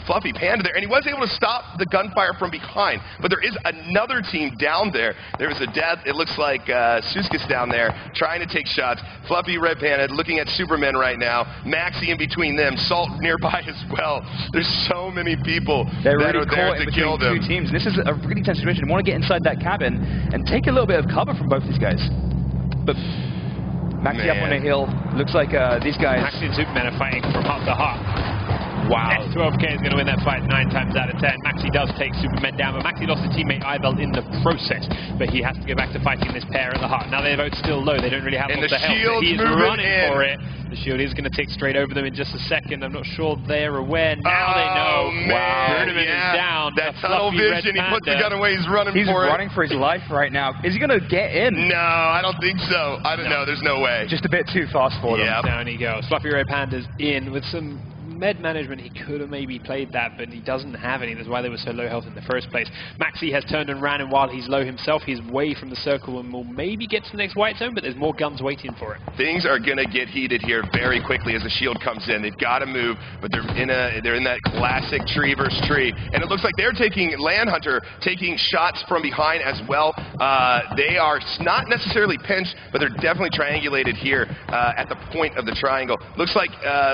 Fluffy Panda there, and he was able to stop the gunfire from behind. But there is another team down there. There was a death. It looks like Suskis down there trying to take shots. Fluffy Red Panda looking at Superman right now. Maxi in between them. Salt nearby as well. There's so many people that are there to kill them. Two teams. This is a really tense situation. You want to get inside that cabin and take a little bit of cover from both these guys. But Maxi up on a hill. Looks like these guys. Maxi and Superman are fighting from heart to heart. Wow. S12K is going to win that fight 9 times out of 10. Maxi does take Superman down, but Maxi lost his teammate Ivel in the process. But he has to go back to fighting this pair at the heart. Now they're both still low. They don't really have lots of health. But he is running for it. The shield is going to tick straight over them in just a second. I'm not sure they're aware. Now they know. Wow. Bruderman is down. That tunnel vision. He puts the gun away. He's running for it. He's running for his life right now. Is he going to get in? No, I don't think so. I don't know. There's no way. Just a bit too fast for them. Down he goes. Fluffy Red Panda's in with some med management. He could have maybe played that, but he doesn't have any. That's why they were so low health in the first place. Maxi has turned and ran, and while he's low himself, he's way from the circle and will maybe get to the next white zone, but there's more guns waiting for it. Things are going to get heated here very quickly as the shield comes in. They've got to move, but they're in that classic tree versus tree, and it looks like they're taking Landhunter taking shots from behind as well. They are not necessarily pinched, but they're definitely triangulated here at the point of the triangle. Looks like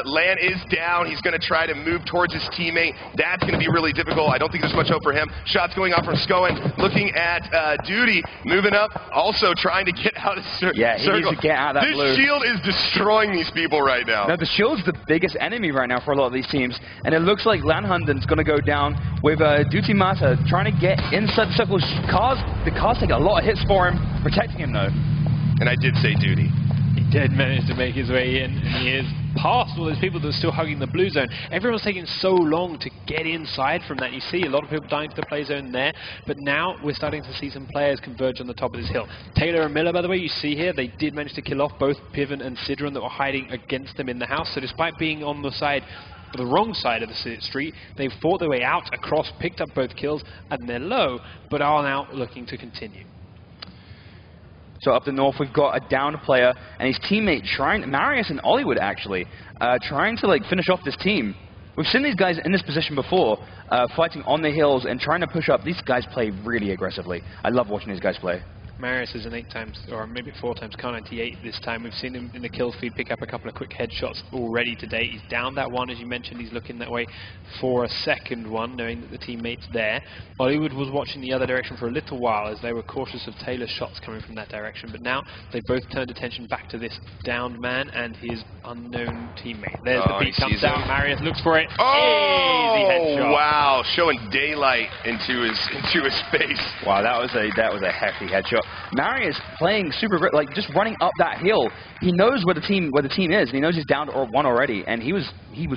Land is down. He's going to try to move towards his teammate. That's going to be really difficult. I don't think there's much hope for him. Shots going off from Skoen. Looking at Duty, moving up, also trying to get out of circle. Yeah, he needs to get out of that blue. This shield is destroying these people right now. No, the shield's the biggest enemy right now for a lot of these teams, and it looks like Landhunden's going to go down with Duty Mata trying to get inside the circle. The cars take a lot of hits for him, protecting him though. And I did say Duty. He did manage to make his way in, and he is past all those people that are still hugging the blue zone. Everyone's taking so long to get inside from that. You see a lot of people dying to the play zone there, but now we're starting to see some players converge on the top of this hill. Taylor and Miller, by the way, you see here, they did manage to kill off both Piven and Sidron that were hiding against them in the house. So despite being on the side, the wrong side of the street, they've fought their way out across, picked up both kills, and they're low, but are now looking to continue. So up the north, we've got a downed player and his teammate Marius and Hollywood actually, trying to finish off this team. We've seen these guys in this position before, fighting on the hills and trying to push up. These guys play really aggressively. I love watching these guys play. Marius is an 8 times, or maybe 4 times Car 98 this time. We've seen him in the kill feed pick up a couple of quick headshots already today. He's down that one, as you mentioned. He's looking that way for a second one, knowing that the teammate's there. Hollywood was watching the other direction for a little while as they were cautious of Taylor's shots coming from that direction, but now they both turned attention back to this downed man and his unknown teammate. There's the beat comes down. Marius looks for it. Oh, easy headshot. Wow, showing daylight into his face. Wow, that was a hefty headshot. Marius playing super great, just running up that hill. He knows where the team is, and he knows he's down to one already, and he was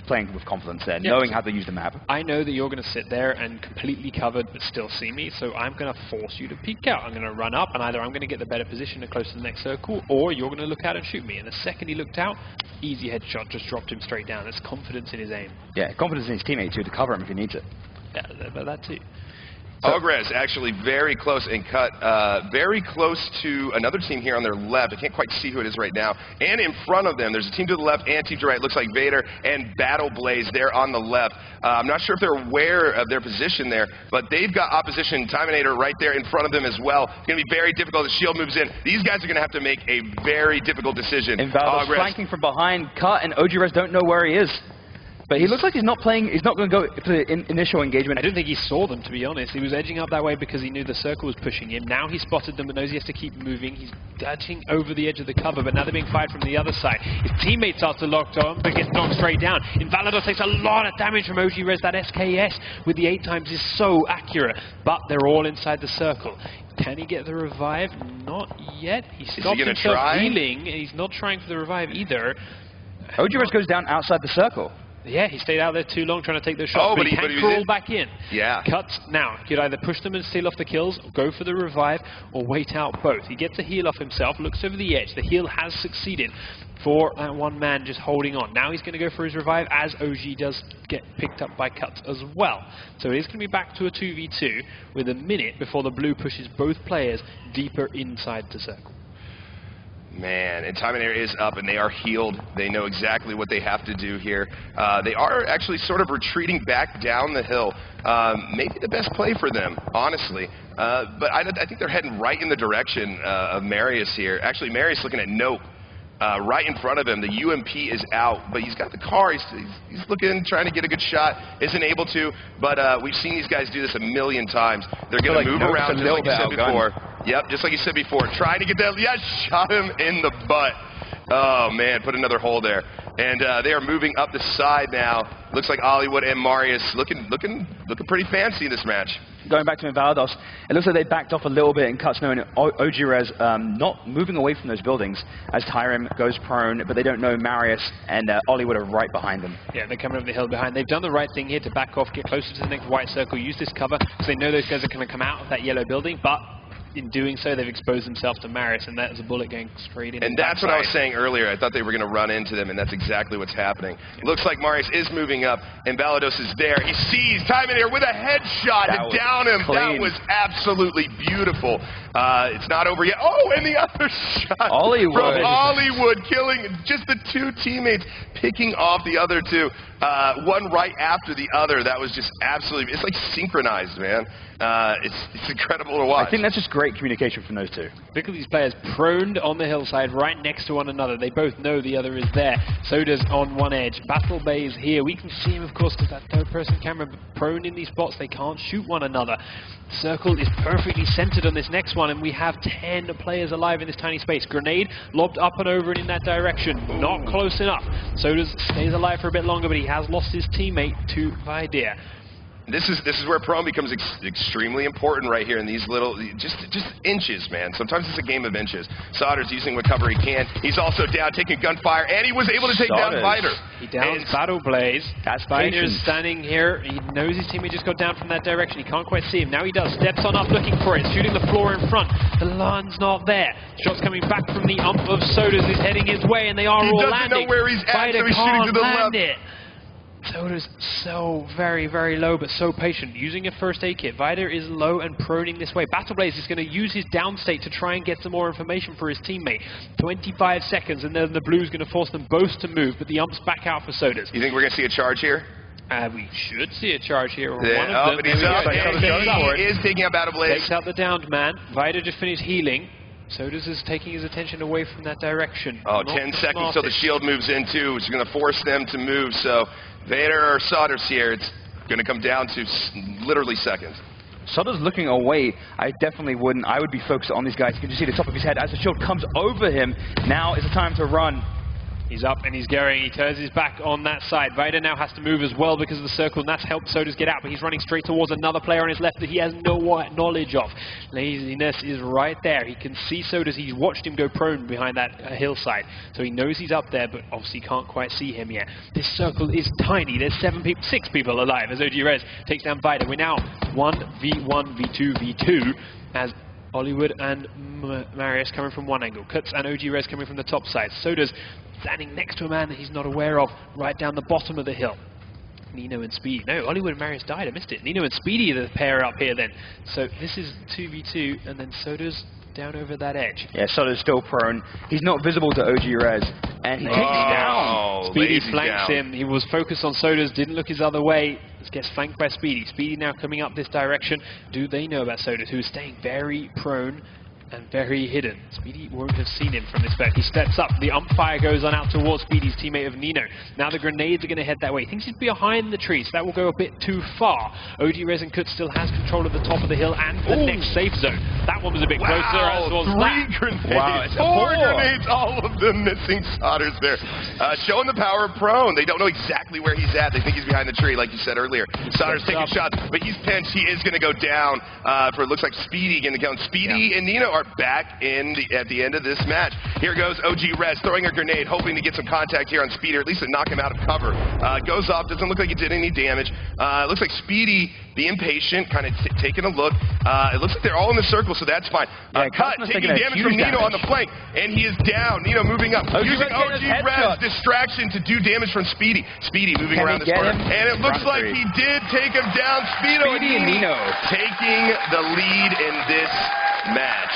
playing with confidence there, knowing how to use the map. I know that you're going to sit there and completely covered but still see me, so I'm going to force you to peek out. I'm going to run up, and either I'm going to get the better position and close to the next circle, or you're going to look out and shoot me. And the second he looked out, easy headshot, just dropped him straight down. That's confidence in his aim. Yeah, confidence in his teammate too, to cover him if he needs it. Yeah, but that too. Ogres actually very close and cut very close to another team here on their left. I can't quite see who it is right now. And in front of them, there's a team to the left and team to the right. Looks like Vader and Battle Blaze there on the left. I'm not sure if they're aware of their position there, but they've got opposition Timinator right there in front of them as well. It's going to be very difficult. The shield moves in. These guys are going to have to make a very difficult decision. And Valdo's flanking from behind. Cut and OG Res don't know where he is. But he looks like he's not playing. He's not going to go for the initial engagement. I don't think he saw them, to be honest. He was edging up that way because he knew the circle was pushing him. Now he spotted them, but knows he has to keep moving. He's dodging over the edge of the cover, but now they're being fired from the other side. His teammate starts to lock on, but gets knocked straight down. Invalidos takes a lot of damage from OG Res. That SKS with the 8 times is so accurate, but they're all inside the circle. Can he get the revive? Not yet. He stopped himself healing. He's not trying for the revive either. OG Res goes down outside the circle. Yeah, he stayed out there too long trying to take those shots, but he can crawl back in. Yeah. Cuts now. He could either push them and steal off the kills, or go for the revive, or wait out both. He gets a heal off himself, looks over the edge. The heal has succeeded for that one man just holding on. Now he's going to go for his revive, as OG does get picked up by Cuts as well. So it is going to be back to a 2v2 with a minute before the blue pushes both players deeper inside the circle. Man, and Time and Air is up, and they are healed. They know exactly what they have to do here. They are actually sort of retreating back down the hill. Maybe the best play for them, honestly. But I think they're heading right in the direction of Marius here. Actually, Marius looking at Nope. Right in front of him. The UMP is out, but he's got the car. He's looking, trying to get a good shot. Isn't able to, but we've seen these guys do this a million times. They're going to move around just like you said before. Yep, just like you said before. Trying to get that. Yes, shot him in the butt. Oh, man, put another hole there. And they are moving up the side now. Looks like Hollywood and Marius looking pretty fancy in this match. Going back to Invalidos, it looks like they backed off a little bit and Cuts knowing OG Res not moving away from those buildings as Tyrem goes prone, but they don't know Marius and Hollywood are right behind them. Yeah, they're coming up the hill behind. They've done the right thing here to back off, get closer to the next white circle, use this cover, because they know those guys are going to come out of that yellow building, but in doing so, they've exposed themselves to Marius, and that is a bullet going straight in. And that's what I was saying earlier. I thought they were going to run into them, and that's exactly what's happening. Looks like Marius is moving up, and Valados is there. He sees Time in Air with a headshot to down him. That was absolutely beautiful. It's not over yet. Oh, and the other shot from Hollywood, killing just the 2 teammates, picking off the other 2. One right after the other. That was just absolutely, it's like synchronized, man. It's incredible to watch. I think that's just great communication from those 2. Look at these players proned on the hillside right next to one another. They both know the other is there. Soda's on one edge. Battle Bay is here. We can see him, of course, because that third-person camera, but prone in these spots. They can't shoot one another. The circle is perfectly centered on this next one, and we have 10 players alive in this tiny space. Grenade lobbed up and over and in that direction. Not close enough. Soda stays alive for a bit longer, but he has lost his teammate to Videa. This is where prone becomes extremely important right here in these little, just inches, man. Sometimes it's a game of inches. Sauter's using what cover he can. He's also down, taking gunfire, and he was able to take down Fighter. He downs Battle Blaze. Fighter's standing here. He knows his teammate just got down from that direction. He can't quite see him. Now he does. Steps on up looking for it. Shooting the floor in front. The lawn's not there. Shots coming back from the ump of Sodas is heading his way, and they are all landing. He doesn't know where he's at, so he's shooting to the left. Soda's so very, very low, but so patient. Using a first aid kit. Vider is low and proning this way. Battle Blaze is going to use his downstate to try and get some more information for his teammate. 25 seconds, and then the blue's going to force them both to move, but the ump's back out for Sodas. You think we're going to see a charge here? We should see a charge here. One of them. But he's up, he is taking out Battle Blaze. Takes out the downed man. Vider just finished healing. Sodas is taking his attention away from that direction. Oh, 10 seconds till the shield moves in too, which is going to force them to move. So Vader or Sauter's here. It's going to come down to literally seconds. Sauter's looking away. I definitely wouldn't. I would be focused on these guys. You can just see the top of his head as the shield comes over him. Now is the time to run. He's up and he's going. He turns his back on that side. Vader now has to move as well because of the circle, and that's helped Sodas get out, but he's running straight towards another player on his left that he has no knowledge of. Laziness is right there. He can see Sodas. He's watched him go prone behind that hillside, so he knows he's up there, but obviously can't quite see him yet. This circle is tiny. There's 6 people alive as OG Rez takes down Vader. We're now 1v1, v2, v2 as Hollywood and Marius coming from one angle. Cuts and OG Rez coming from the top side. Sodas standing next to a man that he's not aware of right down the bottom of the hill. Nino and Speedy. No, Hollywood and Marius died. I missed it. Nino and Speedy are the pair up here then. So this is 2v2, and then Soda's down over that edge. Yeah, Soda's still prone. He's not visible to OG Rez, and he takes down. Speedy flanks him. He was focused on Soda's, didn't look his other way. Gets flanked by Speedy. Speedy now coming up this direction. Do they know about Sodas, who's staying very prone? and very hidden. Speedy won't have seen him from this bet. He steps up. The umpire goes on out towards Speedy's teammate of Nino. Now the grenades are going to head that way. He thinks he's behind the tree, so that will go a bit too far. OG Resin Kut still has control of the top of the hill and the next safe zone. That one was a bit closer, as was that. Grenades. Wow, it's Four grenades, all of them missing Sodders there. Showing the power of Prone. They don't know exactly where he's at. They think he's behind the tree, like you said earlier. Sodders taking shots, but he's pinched. He is going to go down for it looks like Speedy going to go. Speedy and Nino are back in at the end of this match. Here goes OG Rez throwing a grenade, hoping to get some contact here on Speedy, or at least to knock him out of cover. Goes off, doesn't look like he did any damage. It looks like Speedy, the impatient, kind of taking a look. It looks like they're all in the circle, so that's fine. Cut, taking damage from Nino on the flank, and he is down. Nino moving up, using OG Rez distraction to do damage from Speedy. Speedy moving around this corner, and it looks like he did take him down. Speedy and Nino taking the lead in this match.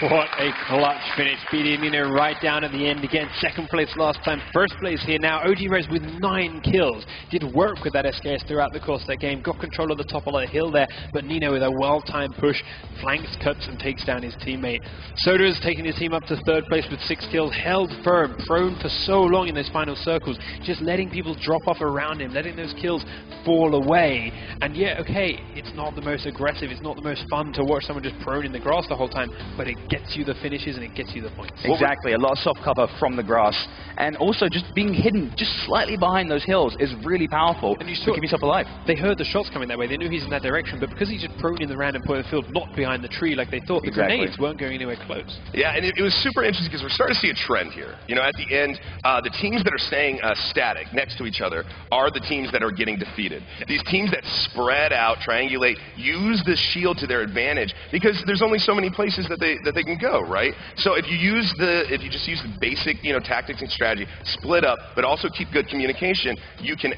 What a clutch finish. Speedy and Nino right down at the end again. Second place last time, first place here now. OG Rez with 9 kills. Did work with that SKS throughout the course of that game. Got control of the top of the hill there, but Nino with a well-timed push flanks, cuts, and takes down his teammate. Soda's taking his team up to third place with 6 kills. Held firm, prone for so long in those final circles. Just letting people drop off around him, letting those kills fall away. And yeah, okay, it's not the most aggressive, it's not the most fun to watch someone just prone in the grass the whole time, but it gets you the finishes and it gets you the points. Exactly, a lot of soft cover from the grass, and also just being hidden just slightly behind those hills is really powerful and you to keep yourself alive. They heard the shots coming that way, they knew he's in that direction, but because he's just prone in the random point of the field, not behind the tree like they thought, the grenades weren't going anywhere close. Yeah, and it was super interesting because we're starting to see a trend here. You know, at the end, the teams that are staying static next to each other are the teams that are getting defeated. These teams that spread out, triangulate, use the shield to their advantage because there's only so many places that they can go, right? So if you just use the basic, tactics and strategy, split up, but also keep good communication, you can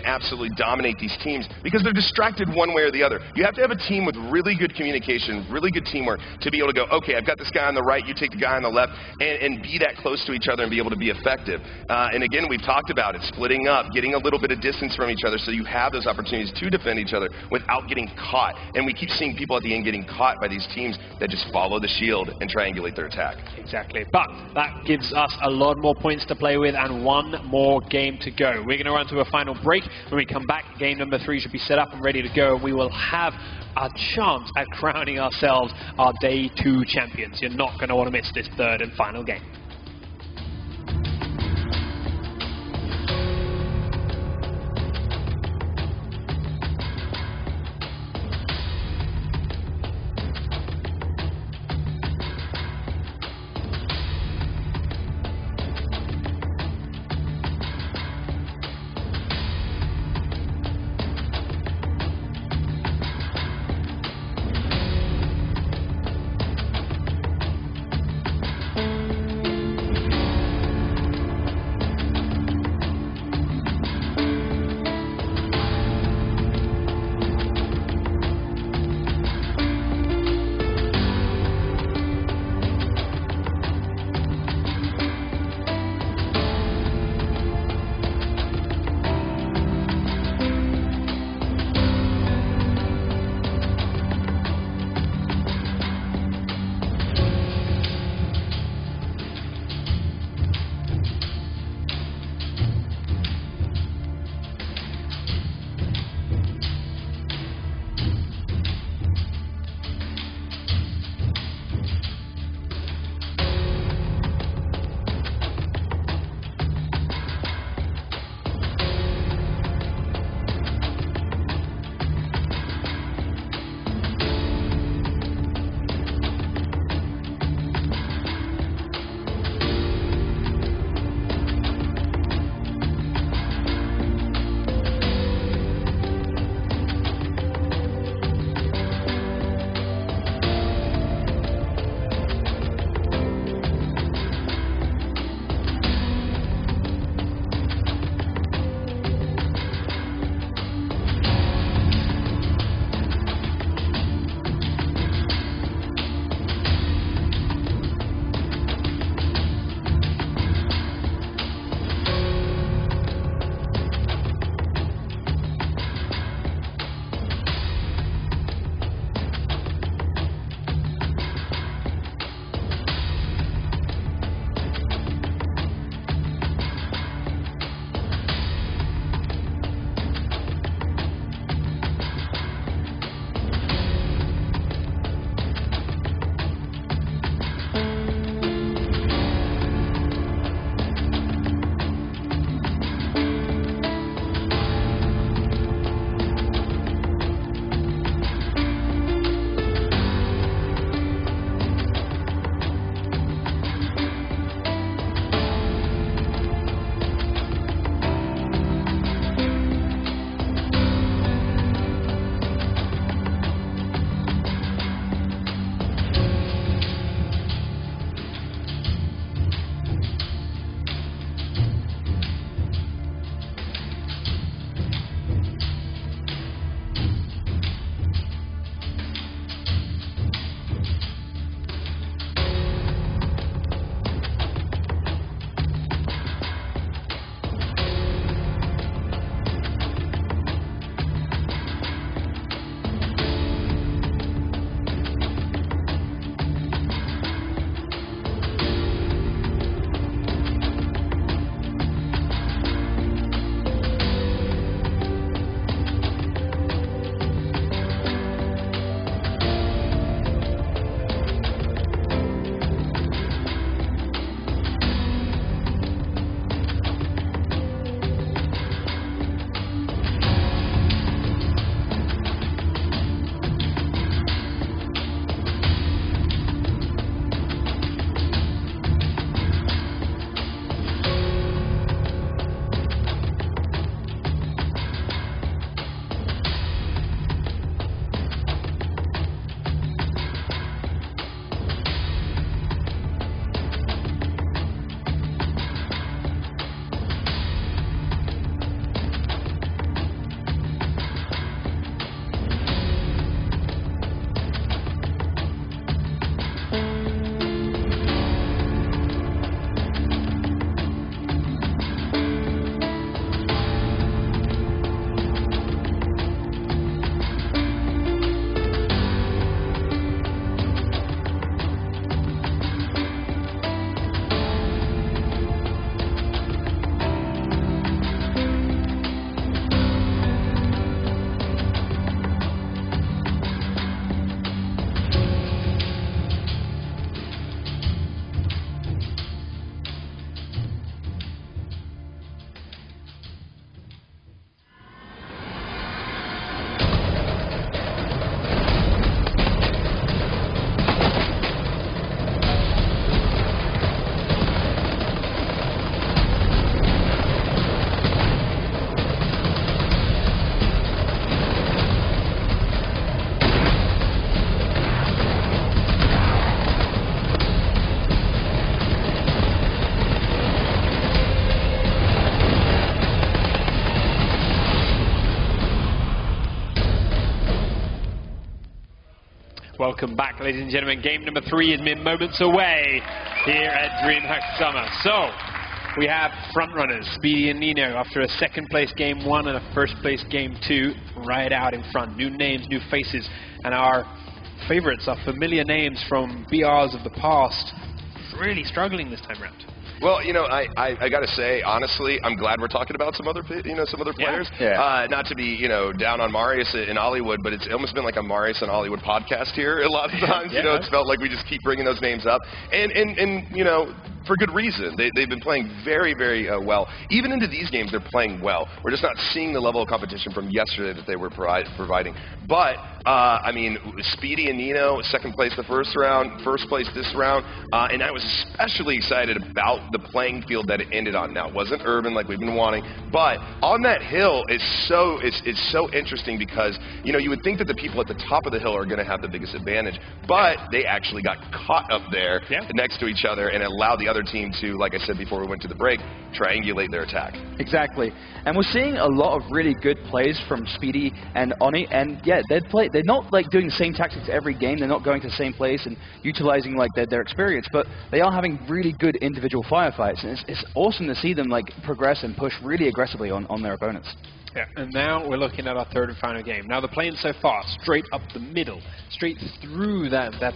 absolutely dominate these teams because they're distracted one way or the other. You have to have a team with really good communication, really good teamwork to be able to go, okay, I've got this guy on the right, you take the guy on the left, and be that close to each other and be able to be effective. And again, we've talked about it, splitting up, getting a little bit of distance from each other so you have those opportunities to defend each other without getting caught. And we keep seeing people at the end getting caught by these teams that just follow the shield and triangulate their attack. Exactly, but that gives us a lot more points to play with and one more game to go. We're going to run to a final break. When we come back, game number 3 should be set up and ready to go, and we will have a chance at crowning ourselves our Day 2 champions. You're not going to want to miss this third and final game. Welcome back, ladies and gentlemen. Game number 3 is mere moments away here at DreamHack Summer. So, we have frontrunners, Speedy and Nino, after a second place game 1 and a first place game 2, right out in front. New names, new faces, and our favorites, our familiar names from BRs of the past, really struggling this time around. Well, you know, I got to say, honestly, I'm glad we're talking about some other players. Yeah. Not to be, you know, down on Marius in Hollywood, but it's almost been like a Marius and Hollywood podcast here a lot of times. You know, it's felt like we just keep bringing those names up. And you know, for good reason. They've been playing very, very well. Even into these games, they're playing well. We're just not seeing the level of competition from yesterday that they were providing. But, I mean, Speedy and Nino, second place the first round, first place this round, and I was especially excited about the playing field that it ended on. Now, it wasn't urban like we've been wanting, but on that hill, it's so interesting because, you know, you would think that the people at the top of the hill are going to have the biggest advantage, but they actually got caught up there next to each other and allowed the other team to, like I said before we went to the break, triangulate their attack. Exactly. And we're seeing a lot of really good plays from Speedy and Oni, and yeah, they're not like doing the same tactics every game, they're not going to the same place and utilizing like their experience, but they are having really good individual firefights, and it's awesome to see them like progress and push really aggressively on their opponents. Yeah, and now we're looking at our third and final game. Now the playing so far, straight up the middle, straight through that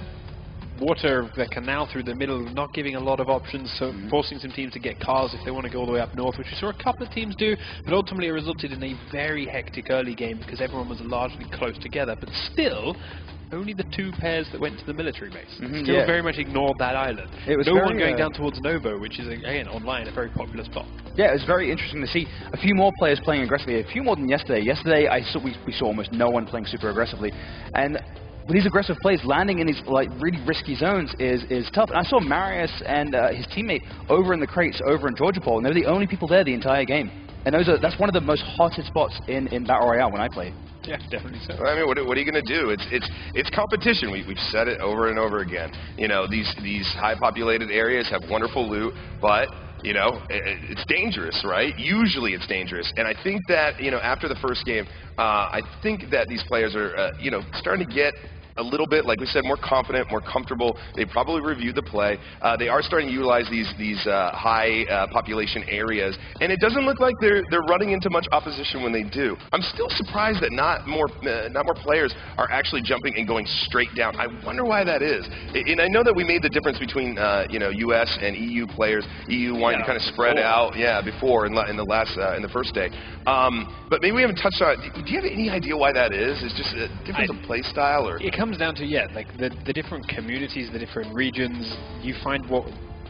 water, the canal through the middle, not giving a lot of options, so forcing some teams to get cars if they want to go all the way up north, which we saw a couple of teams do, but ultimately it resulted in a very hectic early game because everyone was largely close together, but still, only the 2 pairs that went to the military base. Still very much ignored that island. It was no one going down towards Novo, which is, again, online, a very popular spot. Yeah, it was very interesting to see a few more players playing aggressively, a few more than yesterday. Yesterday, we saw almost no one playing super aggressively, and with these aggressive plays, landing in these like really risky zones is tough. And I saw Marius and his teammate over in the crates over in Georgia Pole, and they're the only people there the entire game. And that's one of the most hottest spots in Battle Royale when I play. Yeah, definitely so. I mean, what are you going to do? It's competition. We've said it over and over again. You know, these high populated areas have wonderful loot, but you know, it's dangerous, right? Usually it's dangerous. And I think that, you know, after the first game, I think that these players are, you know, starting to get a little bit, like we said, more confident, more comfortable. They probably reviewed the play. They are starting to utilize these high population areas, and it doesn't look like they're running into much opposition when they do. I'm still surprised that not more players are actually jumping and going straight down. I wonder why that is. And I know that we made the difference between you know, U.S. and EU players. EU wanted to kind of spread out, before in the first day. But maybe we haven't touched on it. Do you have any idea why that is? It's just a difference of play style, or? It comes down to, like the different communities, the different regions. You find what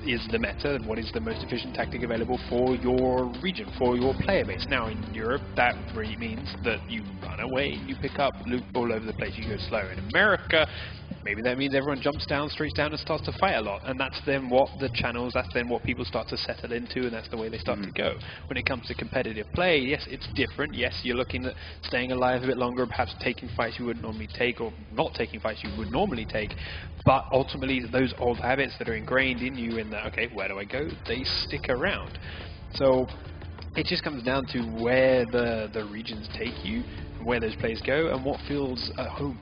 is the meta, what is the most efficient tactic available for your region, for your player base. Now in Europe, that really means that you run away, you pick up loot all over the place, you go slow. In America, maybe that means everyone jumps down, streets down, and starts to fight a lot. And that's then what the channels, that's then what people start to settle into, and that's the way they start to go. When it comes to competitive play, yes, it's different. Yes, you're looking at staying alive a bit longer, perhaps taking fights you wouldn't normally take, or not taking fights you would normally take. But ultimately, those old habits that are ingrained in you, in that, okay, where do I go? They stick around. So it just comes down to where the regions take you, where those players go, and what feels at home.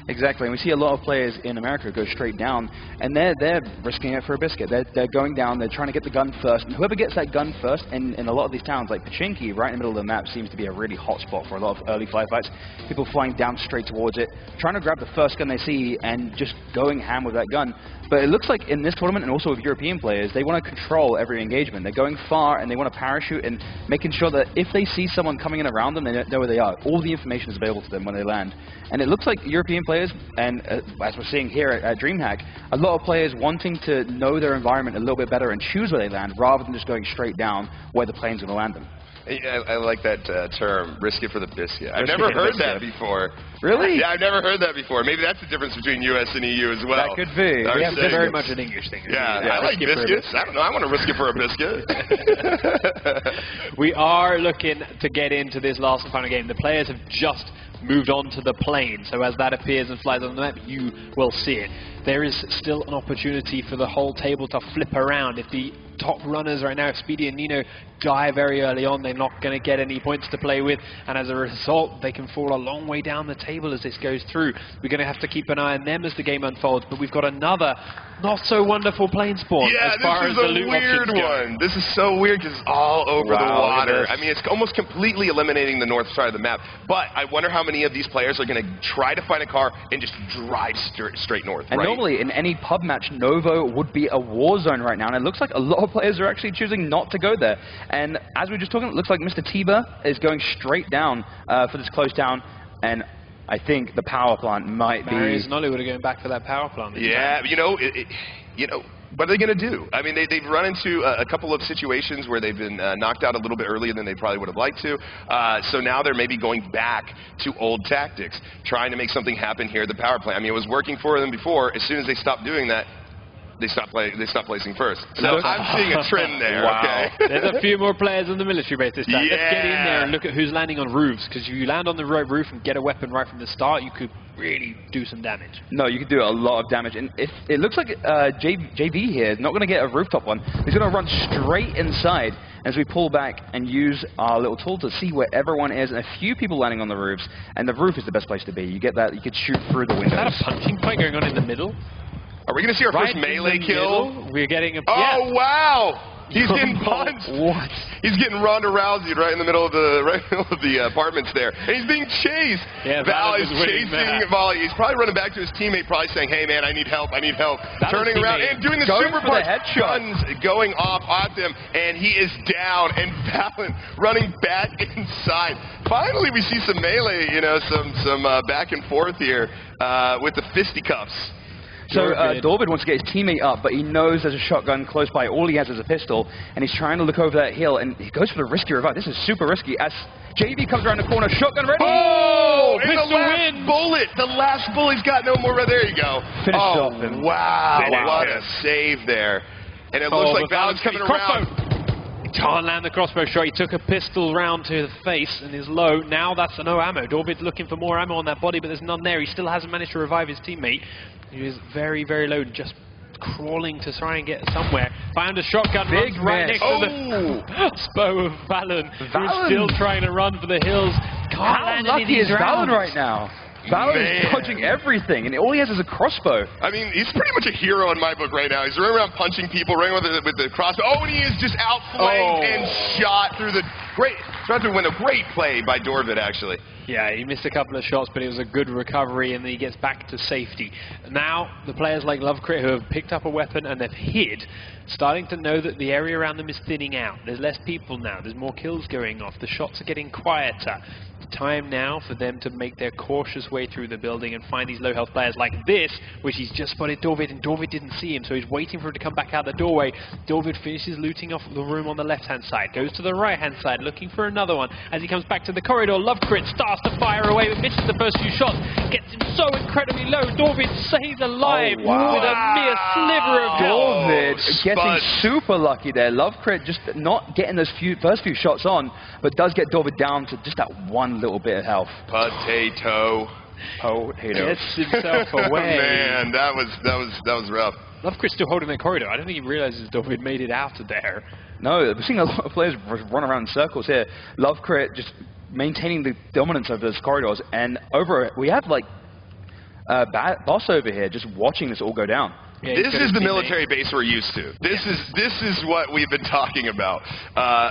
Exactly, and we see a lot of players in America go straight down, and they're risking it for a biscuit. They're going down, they're trying to get the gun first, and whoever gets that gun first, in a lot of these towns, like Pachinki, right in the middle of the map, seems to be a really hot spot for a lot of early firefights. People flying down straight towards it, trying to grab the first gun they see, and just going ham with that gun. But it looks like in this tournament, and also with European players, they want to control every engagement. They're going far, and they want to parachute, and making sure that if they see someone coming in around them, they know where they are. All the information is available to them when they land. And it looks like European players, and as we're seeing here at DreamHack, a lot of players wanting to know their environment a little bit better and choose where they land, rather than just going straight down where the plane's going to land them. I like that term, risk it for the biscuit. I've never heard that before. Really? Yeah, I've never heard that before. Maybe that's the difference between US and EU as well. That could be. Yeah, it's very much an English thing. Yeah, I like biscuits. I don't know, I want to risk it for a biscuit. We are looking to get into this last and final game. The players have just moved on to the plane, so as that appears and flies on the map, you will see it. There is still an opportunity for the whole table to flip around. If the top runners right now. If Speedy and Nino die very early on, they're not going to get any points to play with, and as a result, they can fall a long way down the table as this goes through. We're going to have to keep an eye on them as the game unfolds, but we've got another not so wonderful plane spawn as far as the loot options go. This is a weird one. This is so weird because it's all over the water. I mean, it's almost completely eliminating the north side of the map, but I wonder how many of these players are going to try to find a car and just drive straight north. And normally in any pub match, Novo would be a war zone right now, and it looks like a lot of players are actually choosing not to go there. And as we were just talking, it looks like Mr. Tiba is going straight down for this close down, and I think the power plant might be... Marius and Ollie would have gone back for that power plant. Yeah, you know, what are they going to do? I mean, they've run into a couple of situations where they've been knocked out a little bit earlier than they probably would have liked to. So now they're maybe going back to old tactics, trying to make something happen here at the power plant. I mean, it was working for them before. As soon as they stopped doing that, they stopped placing first. So I'm seeing a trend there. Wow. Okay. There's a few more players on the military base this time. Yeah. Let's get in there and look at who's landing on roofs, because if you land on the roof and get a weapon right from the start, you could really do some damage. No, you could do a lot of damage. And if it looks like JV here is not going to get a rooftop one. He's going to run straight inside as we pull back and use our little tool to see where everyone is, and a few people landing on the roofs. And the roof is the best place to be. You get that, you could shoot through the windows. Is that a punching fight going on in the middle? Are we going to see our first melee kill? We're getting a... Oh, wow! He's getting punched. What? He's getting Ronda Rousey right in the middle of the apartments there. And he's being chased. Yeah, Val is chasing Volley. He's probably running back to his teammate, probably saying, "Hey man, I need help, I need help." Turning around and doing the super punch. Guns going off at him, and he is down. And Valen running back inside. Finally, we see some melee, you know, some back and forth here with the fisticuffs. So Dorvid wants to get his teammate up, but he knows there's a shotgun close by. All he has is a pistol, and he's trying to look over that hill, and he goes for the risky revive. This is super risky. As JV comes around the corner, shotgun ready. Oh! And the last bullet! The last bullet's got no more. There you go. Finished off him. Wow! What a save there. And it looks like Valen's coming around. Can't land the crossbow shot. He took a pistol round to the face and is low. Now that's no ammo. Dorvid's looking for more ammo on that body, but there's none there. He still hasn't managed to revive his teammate. He is very, very low, just crawling to try and get somewhere. Found a shotgun, runs right next to the bow of Valen, who's still trying to run for the hills. How lucky is Valen right now? Valen is dodging everything, and all he has is a crossbow. I mean, he's pretty much a hero in my book right now. He's running around punching people, running with the crossbow. Oh, and he is just outflanked and shot through the window. Great play by Dorvid, actually. Yeah, he missed a couple of shots, but it was a good recovery, and then he gets back to safety. Now, the players like Lovecrit, who have picked up a weapon and they've hid, starting to know that the area around them is thinning out. There's less people now. There's more kills going off. The shots are getting quieter. Time now for them to make their cautious way through the building and find these low health players like this, which he's just spotted Dorvid, and Dorvid didn't see him, so he's waiting for him to come back out the doorway. Dorvid finishes looting off the room on the left-hand side, goes to the right-hand side, looking for another one. As he comes back to the corridor, Lovecrit starts to fire away, but misses the first few shots, gets him so incredibly low. Dorvid stays alive with a mere sliver of health. Dorvid getting super lucky there. Lovecrit just not getting those first few shots on, but does get Dorvid down to just that one little bit of health. Potato. Gets himself away. Man, that was rough. Lovecrit's still holding that corridor. I don't think he realizes Dorvid made it out of there. No, we're seeing a lot of players run around in circles here. Lovecrit just maintaining the dominance of those corridors, and we have like Boss over here just watching this all go down. Yeah, this is the military base we're used to. This is what we've been talking about.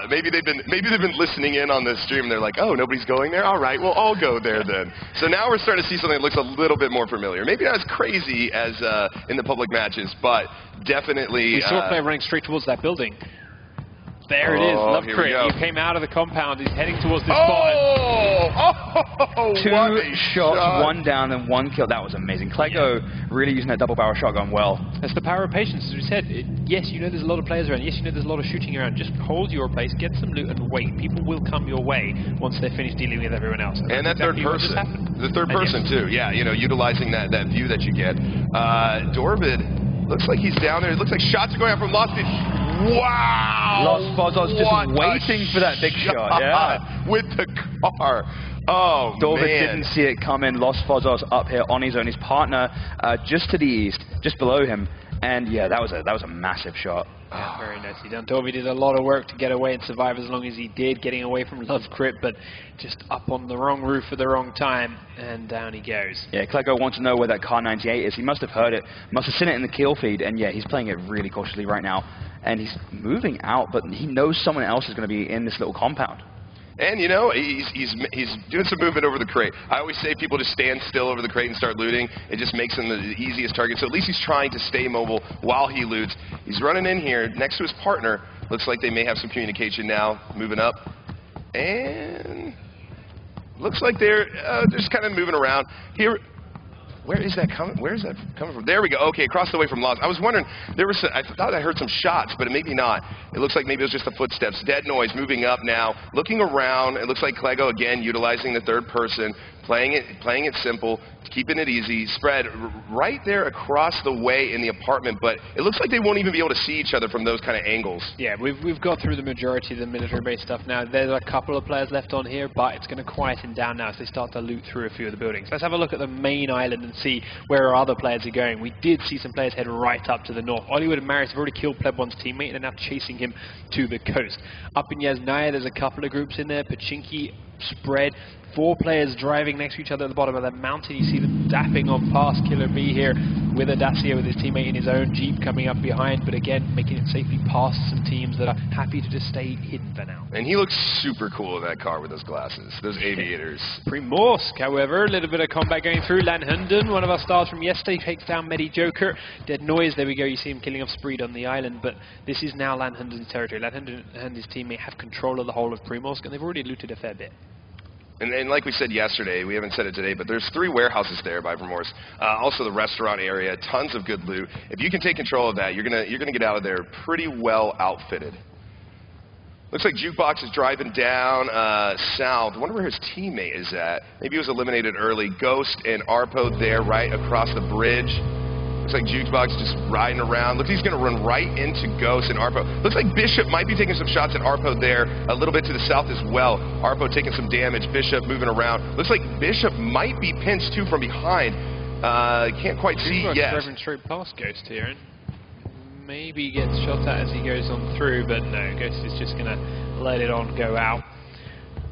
Maybe they've been listening in on this stream. And they're like, oh, nobody's going there. All right, well, I'll go there then. So now we're starting to see something that looks a little bit more familiar. Maybe not as crazy as in the public matches, but definitely. We saw a player running straight towards that building. There it is, Lovecrit. He came out of the compound. He's heading towards this spot. Two shots, one down and one kill. That was amazing. Clego really using that double-barrel shotgun well. That's the power of patience. As we said, yes, you know there's a lot of players around. Yes, you know there's a lot of shooting around. Just hold your place, get some loot, and wait. People will come your way once they're finished dealing with everyone else. And that third person. The third person, too. Yeah, you know, utilizing that view that you get. Dorvid looks like he's down there. It looks like shots are going out from Lost. Wow! Lost Bozos just waiting for that big shot. Yeah, with the car. Oh, Dorvid man. didn't see it coming. Lost Fozos up here on his own. His partner just to the east, just below him. And yeah, that was a massive shot. Yeah, very nicely done. Dorby did a lot of work to get away and survive as long as he did, getting away from Love Crypt, but just up on the wrong roof at the wrong time, and down he goes. Yeah, Cleggo wants to know where that Car 98 is. He must have heard it, must have seen it in the kill feed, and yeah, he's playing it really cautiously right now. And he's moving out, but he knows someone else is going to be in this little compound. And, you know, he's doing some movement over the crate. I always say people just stand still over the crate and start looting. It just makes him the easiest target. So at least he's trying to stay mobile while he loots. He's running in here next to his partner. Looks like they may have some communication now. Moving up. And looks like they're just kind of moving around. Here. Where is that coming? Where is that coming from? There we go. Okay, across the way from Lost. I was wondering, I thought I heard some shots, but maybe not. It looks like maybe it was just the footsteps. Dead Noise moving up now, looking around. It looks like Cleggo again utilizing the third person, playing it simple, keeping it easy. Spread right there across the way in the apartment, but it looks like they won't even be able to see each other from those kind of angles. Yeah, we've got through the majority of the military-based stuff now. There's a couple of players left on here, but it's going to quieten down now as they start to loot through a few of the buildings. Let's have a look at the main island and see where our other players are going. We did see some players head right up to the north. Hollywood and Marius have already killed Pleb 1's teammate and are now chasing him to the coast. Up in Yasnaya, there's a couple of groups in there. Pachinki, Spread, 4 players driving next to each other at the bottom of that mountain. You see them dapping on past Killer B here with Audacia with his teammate in his own Jeep coming up behind, but again, making it safely past some teams that are happy to just stay hidden for now. And he looks super cool in that car with those glasses, those aviators. Primorsk, however, a little bit of combat going through. Lanhunden, one of our stars from yesterday, takes down Medi Joker. Dead Noise, there we go, you see him killing off Spreed on the island, but this is now Lanhunden's territory. Lanhunden and his teammate have control of the whole of Primorsk, and they've already looted a fair bit. And like we said yesterday, we haven't said it today, but there's 3 warehouses there by Primorsk. Also the restaurant area, tons of good loot. If you can take control of that, you're gonna get out of there pretty well outfitted. Looks like Jukebox is driving down south. I wonder where his teammate is at. Maybe he was eliminated early. Ghost and Arpo there right across the bridge. Looks like Jukebox just riding around. Looks like he's going to run right into Ghost and Arpo. Looks like Bishop might be taking some shots at Arpo there, a little bit to the south as well. Arpo taking some damage. Bishop moving around. Looks like Bishop might be pinched too from behind. Can't quite see yet. Driving straight past Ghost here, and maybe gets shot at as he goes on through, but no, Ghost is just going to let it on go out.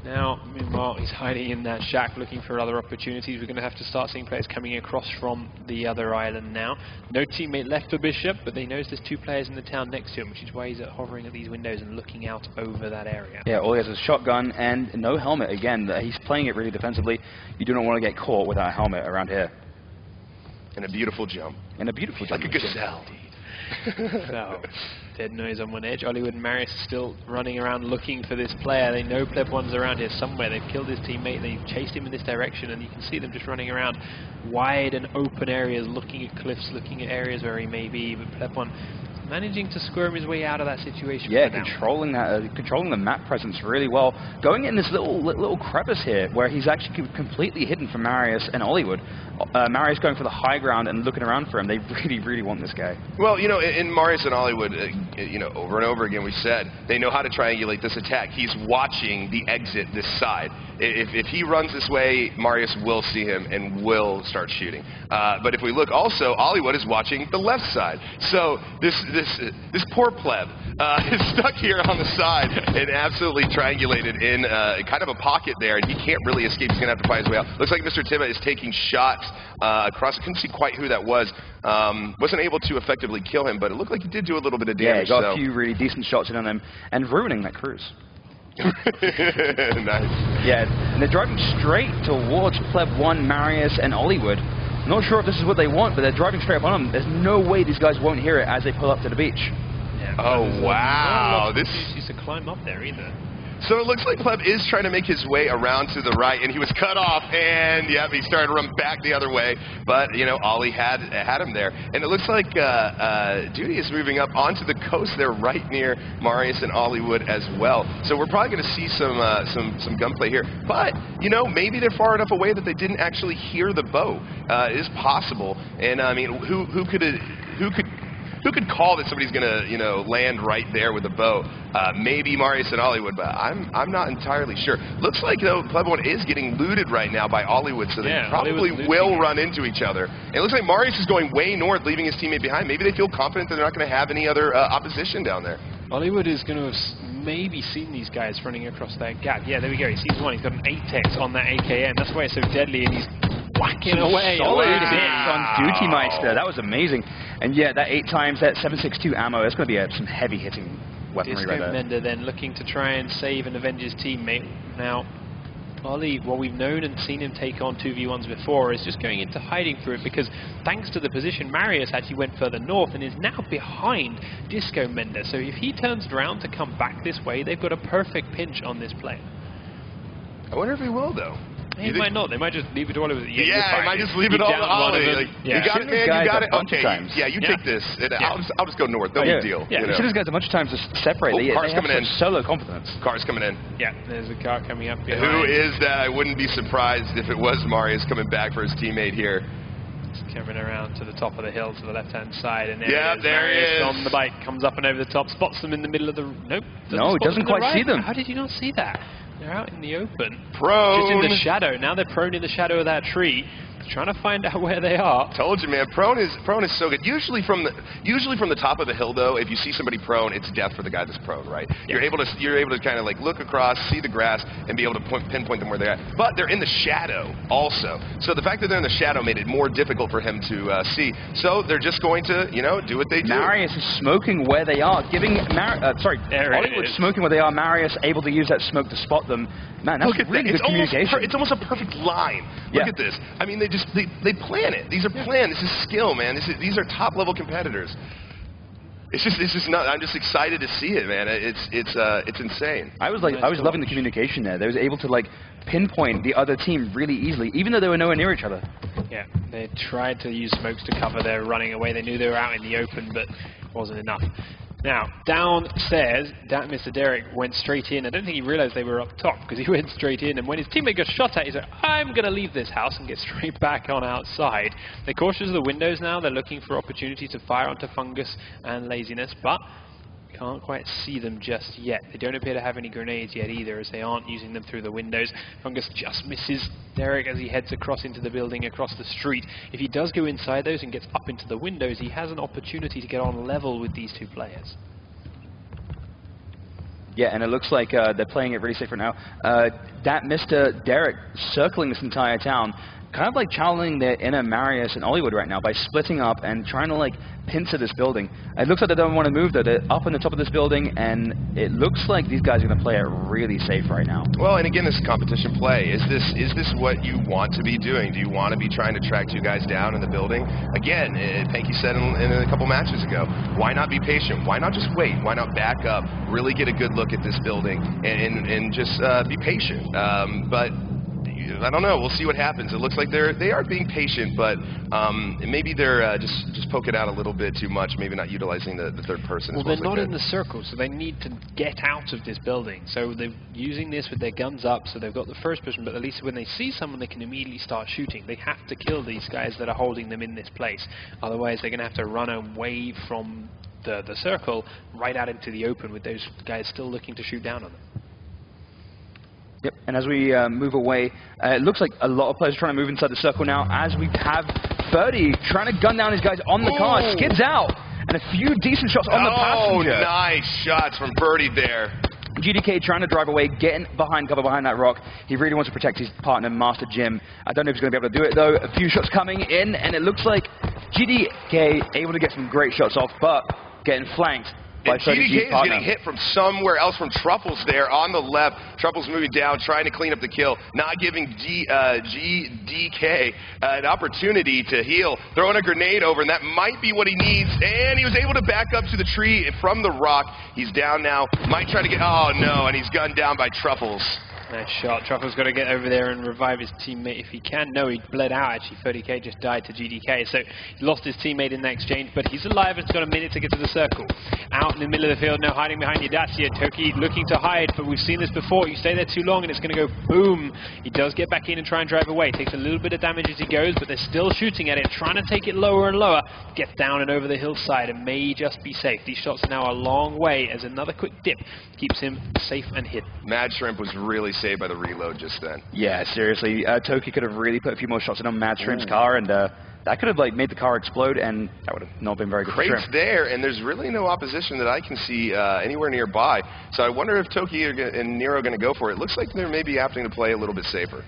Now, meanwhile, he's hiding in that shack looking for other opportunities. We're going to have to start seeing players coming across from the other island now. No teammate left for Bishop, but he knows there's 2 players in the town next to him, which is why he's hovering at these windows and looking out over that area. Yeah, all he has is a shotgun and no helmet. Again, he's playing it really defensively. You do not want to get caught without a helmet around here. And a beautiful jump. And a beautiful jump. Like a gazelle. So, Dead Noise on one edge. Hollywood and Marius still running around looking for this player. They know Pleb 1's around here somewhere. They've killed his teammate. They've chased him in this direction, and you can see them just running around wide and open areas, looking at cliffs, looking at areas where he may be. But Pleb 1 managing to squirm his way out of that situation. Yeah, controlling the map presence really well. Going in this little crevice here where he's actually completely hidden from Marius and Hollywood. Marius going for the high ground and looking around for him. They really want this guy. Well, you know, in Marius and Hollywood, you know, over and over again we said they know how to triangulate this attack. He's watching the exit this side. If he runs this way, Marius will see him and will start shooting. But if we look also, Hollywood is watching the left side. So this poor pleb is stuck here on the side and absolutely triangulated in kind of a pocket there, and he can't really escape. He's going to have to find his way out. Looks like Mr. Timma is taking shots across. I couldn't see quite who that was. Wasn't able to effectively kill him, but it looked like he did do a little bit of damage. Yeah, he got a few really decent shots in on him and ruining that cruise. Nice. Yeah, and they're driving straight towards Pleb 1, Marius, and Hollywood. Not sure if this is what they want, but they're driving straight up on them. There's no way these guys won't hear it as they pull up to the beach. Yeah, oh, wow. This used to climb up there either. So it looks like Pleb is trying to make his way around to the right, and he was cut off, and yep, he started to run back the other way. But, you know, Ollie had him there. And it looks like Duty is moving up onto the coast there right near Marius and Hollywood as well. So we're probably going to see some gunplay here. But, you know, maybe they're far enough away that they didn't actually hear the bow. It is possible. And, I mean, who could who could call that somebody's going to, you know, land right there with a bow? Maybe Marius and Hollywood, but I'm not entirely sure. Looks like, though, Plebone is getting looted right now by Hollywood, so they probably will run into each other. And it looks like Marius is going way north, leaving his teammate behind. Maybe they feel confident that they're not going to have any other opposition down there. Hollywood is going to have maybe seen these guys running across that gap. Yeah, there we go. He sees one. He's got an 8-tex on that AKM. That's why it's so deadly, and he's whacking away. Solid hits on Duty Meister. That was amazing. And yeah, that 8 times, that 7.62 ammo, that's going to be some heavy hitting weaponry right there. Mender then looking to try and save and avenge his teammate. Now, Ollie, what we've known and seen him take on 2v1s before, is just going into hiding for it, because thanks to the position, Marius actually went further north and is now behind Disco Mender. So if he turns around to come back this way, they've got a perfect pinch on this player. I wonder if he will, though. He might not. They might just leave it to Oliver. Yeah, they might just leave it all to Ollie. Like, you got it, man. You got it. Okay. Yeah, you take this. I'll just go north. No big deal. Yeah, you see these guys a bunch of times just separate. They have solo competence. Car's coming in. Yeah, there's a car coming up behind. Who is that? I wouldn't be surprised if it was Marius coming back for his teammate here. He's coming around to the top of the hill to the left-hand side, and there he is on the bike, comes up and over the top, spots them in the middle of the... Nope. No, doesn't quite see them. How did you not see that? They're out in the open. Prone. Just in the shadow. Now they're prone in the shadow of that tree. Trying to find out where they are. Told you, man. Prone is so good. Usually from the top of the hill, though, if you see somebody prone, it's death for the guy that's prone, right? Yeah. You're able to kind of like look across, see the grass, and be able to pinpoint them where they're at. But they're in the shadow also. So the fact that they're in the shadow made it more difficult for him to see. So they're just going to, you know, do what they do. Marius is smoking where they are, giving Hollywood smoking where they are. Marius able to use that smoke to spot them. Man, that's really good communication. It's almost a perfect line. Look at this. I mean, they plan it. These are planned. This is skill, man. These are top level competitors. It's just not. I'm just excited to see it, man. It's insane. I was loving the communication there. They was able to like pinpoint the other team really easily, even though they were nowhere near each other. Yeah, they tried to use smokes to cover their running away. They knew they were out in the open, but it wasn't enough. Now, downstairs, Mr. Derek went straight in. I don't think he realized they were up top, because he went straight in, and when his teammate got shot at, he said, I'm going to leave this house and get straight back on outside. They're cautious of the windows now. They're looking for opportunities to fire onto Fungus and Laziness, but can't quite see them just yet. They don't appear to have any grenades yet either, as they aren't using them through the windows. Fungus just misses Derek as he heads across into the building, across the street. If he does go inside those and gets up into the windows, he has an opportunity to get on level with these two players. Yeah, and it looks like they're playing it really safe right now. That Mr. Derek circling this entire town, kind of like channeling their inner Marius and Hollywood right now by splitting up and trying to like pincer this building. It looks like they don't want to move though. They're up on the top of this building, and it looks like these guys are going to play it really safe right now. Well, and again, this is competition play. Is this what you want to be doing? Do you want to be trying to track two guys down in the building? Again, Panky said in a couple matches ago, why not be patient? Why not just wait? Why not back up, really get a good look at this building, and just be patient? But I don't know. We'll see what happens. It looks like they are being patient, but maybe they're just poking out a little bit too much. Maybe not utilizing the third person. Well, they're not in the circle, so they need to get out of this building. So they're using this with their guns up. So they've got the first person, but at least when they see someone, they can immediately start shooting. They have to kill these guys that are holding them in this place. Otherwise, they're going to have to run away from the circle right out into the open with those guys still looking to shoot down on them. Yep, and as we move away, it looks like a lot of players are trying to move inside the circle now, as we have 30 trying to gun down his guys on the car, skids out, and a few decent shots on the passenger. Oh, nice shots from Birdie there. GDK trying to drive away, getting behind cover behind that rock. He really wants to protect his partner, Master Jim. I don't know if he's going to be able to do it, though. A few shots coming in, and it looks like GDK able to get some great shots off, but getting flanked. And GDK is getting hit from somewhere else, from Truffles there on the left. Truffles moving down, trying to clean up the kill, not giving GDK an opportunity to heal. Throwing a grenade over, and that might be what he needs. And he was able to back up to the tree from the rock. He's down now. Might try to get, oh no, and he's gunned down by Truffles. Nice shot. Truffle's got to get over there and revive his teammate if he can. No, he bled out actually. 30k just died to GDK, so he lost his teammate in that exchange, but he's alive and it's got a minute to get to the circle. Out in the middle of the field now, hiding behind Yadacia. Toki looking to hide, but we've seen this before. You stay there too long and it's going to go boom. He does get back in and try and drive away. Takes a little bit of damage as he goes, but they're still shooting at it, trying to take it lower and lower. Gets down and over the hillside and may just be safe. These shots are now a long way as another quick dip keeps him safe and hidden. Mad Shrimp was really saved by the reload just then. Yeah, seriously. Toki could have really put a few more shots in on Mad Shrimp's car, and that could have like made the car explode, and that would have not been very good for Crate's Shrimp. there, and there's really no opposition that I can see anywhere nearby. So I wonder if Toki and Nero are going to go for it. It looks like they're maybe opting to play a little bit safer.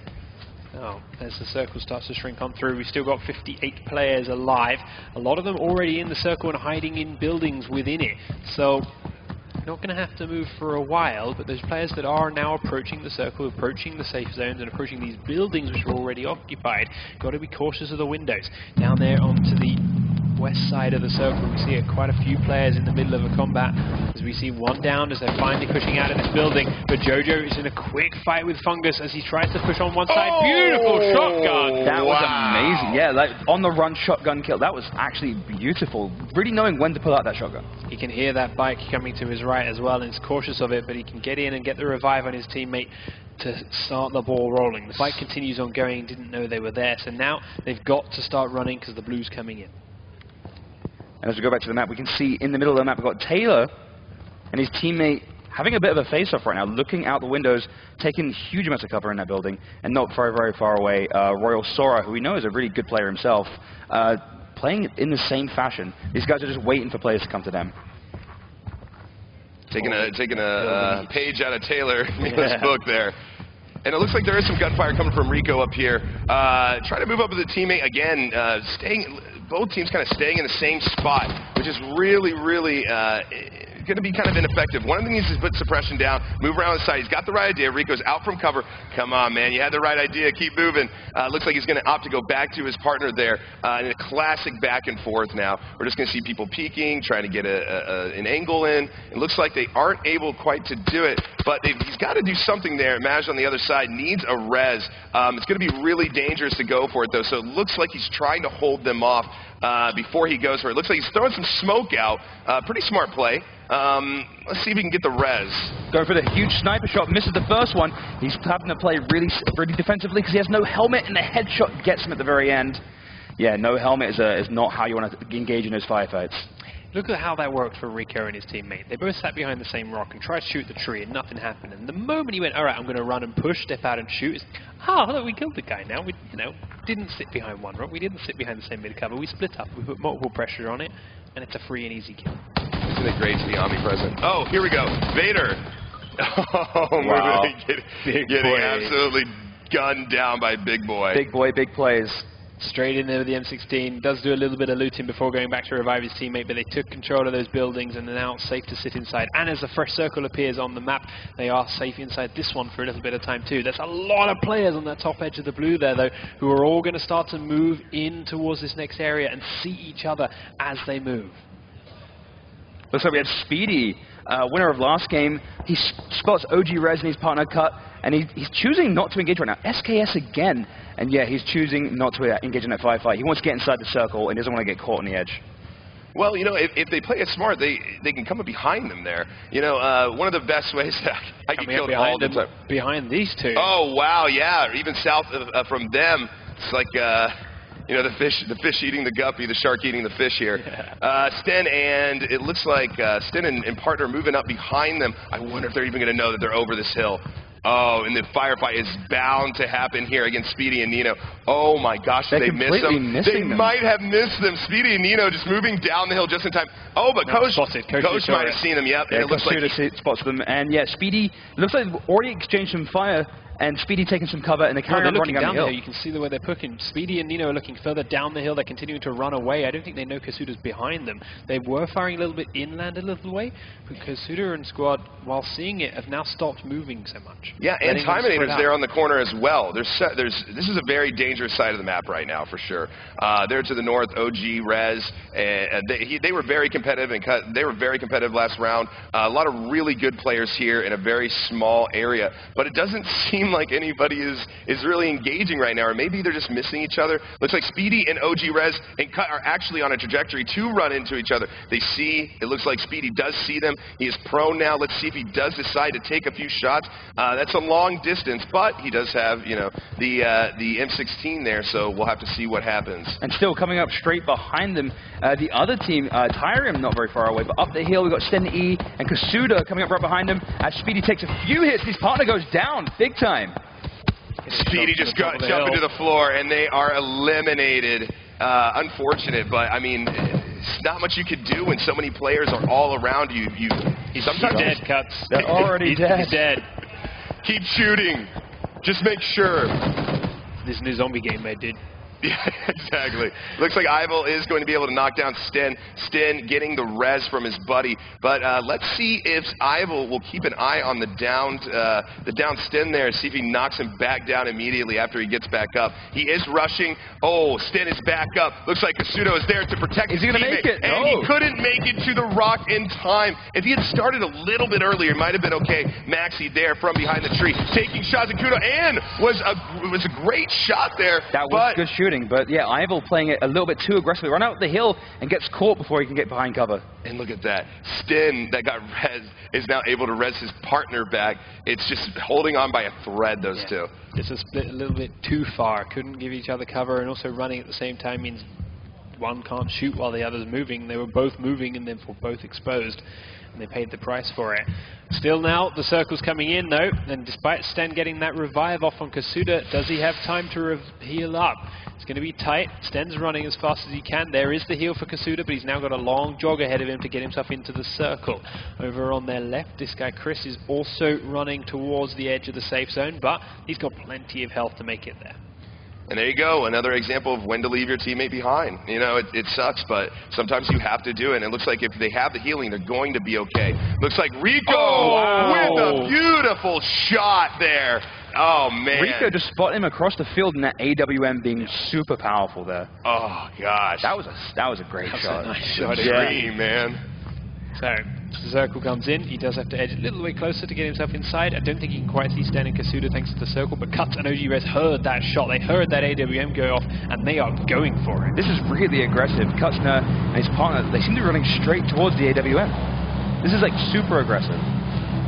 Oh, as the circle starts to shrink on through, we've still got 58 players alive. A lot of them already in the circle and hiding in buildings within it. So not going to have to move for a while, but those players that are now approaching the circle, approaching the safe zones and approaching these buildings which are already occupied, got to be cautious of the windows. Down there onto the west side of the circle, we see quite a few players in the middle of a combat, as we see one down as they're finally pushing out of this building, but Jojo is in a quick fight with Fungus as he tries to push on one side. Beautiful shotgun! That was amazing. Yeah, like on the run shotgun kill. That was actually beautiful. Really knowing when to pull out that shotgun. He can hear that bike coming to his right as well, and he's cautious of it, but he can get in and get the revive on his teammate to start the ball rolling. The bike continues on going, didn't know they were there, so now they've got to start running because the blue's coming in. And as we go back to the map, we can see in the middle of the map, we've got Taylor and his teammate having a bit of a face-off right now, looking out the windows, taking huge amounts of cover in that building, and not very, very far away, Royal Sora, who we know is a really good player himself, playing in the same fashion. These guys are just waiting for players to come to them. Taking a page out of Taylor's book there. And it looks like there is some gunfire coming from Rico up here. Trying to move up with a teammate again, both teams kind of staying in the same spot, which is really, really going to be kind of ineffective. One of them needs to put suppression down, move around the side. He's got the right idea. Rico's out from cover. Come on, man. You had the right idea. Keep moving. Looks like he's going to opt to go back to his partner there in a classic back and forth now. We're just going to see people peeking, trying to get an angle in. It looks like they aren't able quite to do it, but he's got to do something there. Maj on the other side needs a res. It's going to be really dangerous to go for it, though, so it looks like he's trying to hold them off before he goes for it. Looks like he's throwing some smoke out. Pretty smart play. Let's see if he can get the res. Going for the huge sniper shot, misses the first one. He's having to play really defensively because he has no helmet, and the headshot gets him at the very end. Yeah, no helmet is not how you want to engage in those firefights. Look at how that worked for Rico and his teammate. They both sat behind the same rock and tried to shoot the tree, and nothing happened. And the moment he went, all right, I'm going to run and push, step out and shoot, it's, look, we killed the guy now. We, didn't sit behind one rock. We didn't sit behind the same mid cover. We split up. We put multiple pressure on it, and it's a free and easy kill. Isn't it great to be omnipresent? Oh, here we go. Vader. Oh, wow. Getting absolutely gunned down by Big Boy. Big Boy, big plays. Straight in there with the M16, does do a little bit of looting before going back to revive his teammate, but they took control of those buildings and are now safe to sit inside. And as a fresh circle appears on the map, they are safe inside this one for a little bit of time too. There's a lot of players on that top edge of the blue there though, who are all going to start to move in towards this next area and see each other as they move. Looks like we have Speedy, winner of last game. He spots OG Rez in his partner cut, and he's choosing not to engage right now. SKS again, and yeah, he's choosing not to engage in that firefight. He wants to get inside the circle and doesn't want to get caught on the edge. Well, if they play it smart, they can come up behind them there. One of the best ways that I can kill all the time. Behind these two. Oh, wow, yeah, even south from them. It's like... the fish eating the guppy, the shark eating the fish here. Yeah. Sten and it looks like Sten and partner moving up behind them. I wonder if they're even going to know that they're over this hill. Oh, and the firefight is bound to happen here against Speedy and Nino. Oh my gosh, did they miss them? They might have missed them. Speedy and Nino just moving down the hill just in time. Oh, but Coach might have seen them. Yep. Yeah, and it looks like spots them. And yeah, Speedy looks like they've already exchanged some fire. and Speedy taking some cover, and they're carrying on running down the hill. You can see the way they're pushing. Speedy and Nino are looking further down the hill. They're continuing to run away. I don't think they know Kasuda's behind them. They were firing a little bit inland a little way, but Kasuda and squad, while seeing it, have now stopped moving so much. Yeah, and Timinator's there on the corner as well. This is a very dangerous side of the map right now, for sure. There to the north, OG, Rez, and they were very competitive, and they were very competitive last round. A lot of really good players here in a very small area, but it doesn't seem like anybody is really engaging right now, or maybe they're just missing each other. Looks like Speedy and OG, Rez, and Cut are actually on a trajectory to run into each other. It looks like Speedy does see them. He is prone now. Let's see if he does decide to take a few shots. That's a long distance, but he does have, you know, the M16 there, so we'll have to see what happens. And still coming up straight behind them, the other team, Tyrium not very far away, but up the hill we've got Sten E and Kasuda coming up right behind him. As Speedy takes a few hits, his partner goes down big time. Speedy just got jumping to the floor, and they are eliminated. Unfortunate, but I mean, it's not much you could do when so many players are all around you. He's dead, Cuts. They're already dead. He's dead. Keep shooting. Just make sure. This new zombie game made, dude. Yeah, exactly. Looks like Ivel is going to be able to knock down Sten. Sten getting the res from his buddy. But let's see if Ivel will keep an eye on the down Sten there, see if he knocks him back down immediately after he gets back up. He is rushing. Oh, Sten is back up. Looks like Kasuda is there to protect his teammate. Is he going to make it? And he couldn't make it to the rock in time. If he had started a little bit earlier, it might have been okay. Maxi there from behind the tree, taking shots at Kudo, and was a great shot there. That was good shooting. But yeah, Ivel playing it a little bit too aggressively. Run out the hill and gets caught before he can get behind cover. And look at that. Sten, that got res, is now able to res his partner back. It's just holding on by a thread, those two. It's a split a little bit too far. Couldn't give each other cover, and also running at the same time means one can't shoot while the other's moving. They were both moving and therefore both exposed, and they paid the price for it. Still now, the circle's coming in though, and despite Sten getting that revive off on Kasuda, does he have time to heal up? It's going to be tight. Sten's running as fast as he can. There is the heal for Kasuda, but he's now got a long jog ahead of him to get himself into the circle. Over on their left, this guy Chris is also running towards the edge of the safe zone, but he's got plenty of health to make it there. And there you go, another example of when to leave your teammate behind. You know, it sucks, but sometimes you have to do it. And it looks like if they have the healing, they're going to be okay. Looks like Rico with a beautiful shot there. Oh, man. Rico just spotted him across the field, and that AWM being super powerful there. Oh, gosh. That was a great shot. A nice shot. Dream, man. So, the circle comes in. He does have to edge a little way closer to get himself inside. I don't think he can quite see Sten and Kasuda thanks to the circle, but Cuts and OG Res heard that shot. They heard that AWM go off, and they are going for it. This is really aggressive. Kutzner and his partner, they seem to be running straight towards the AWM. This is like super aggressive.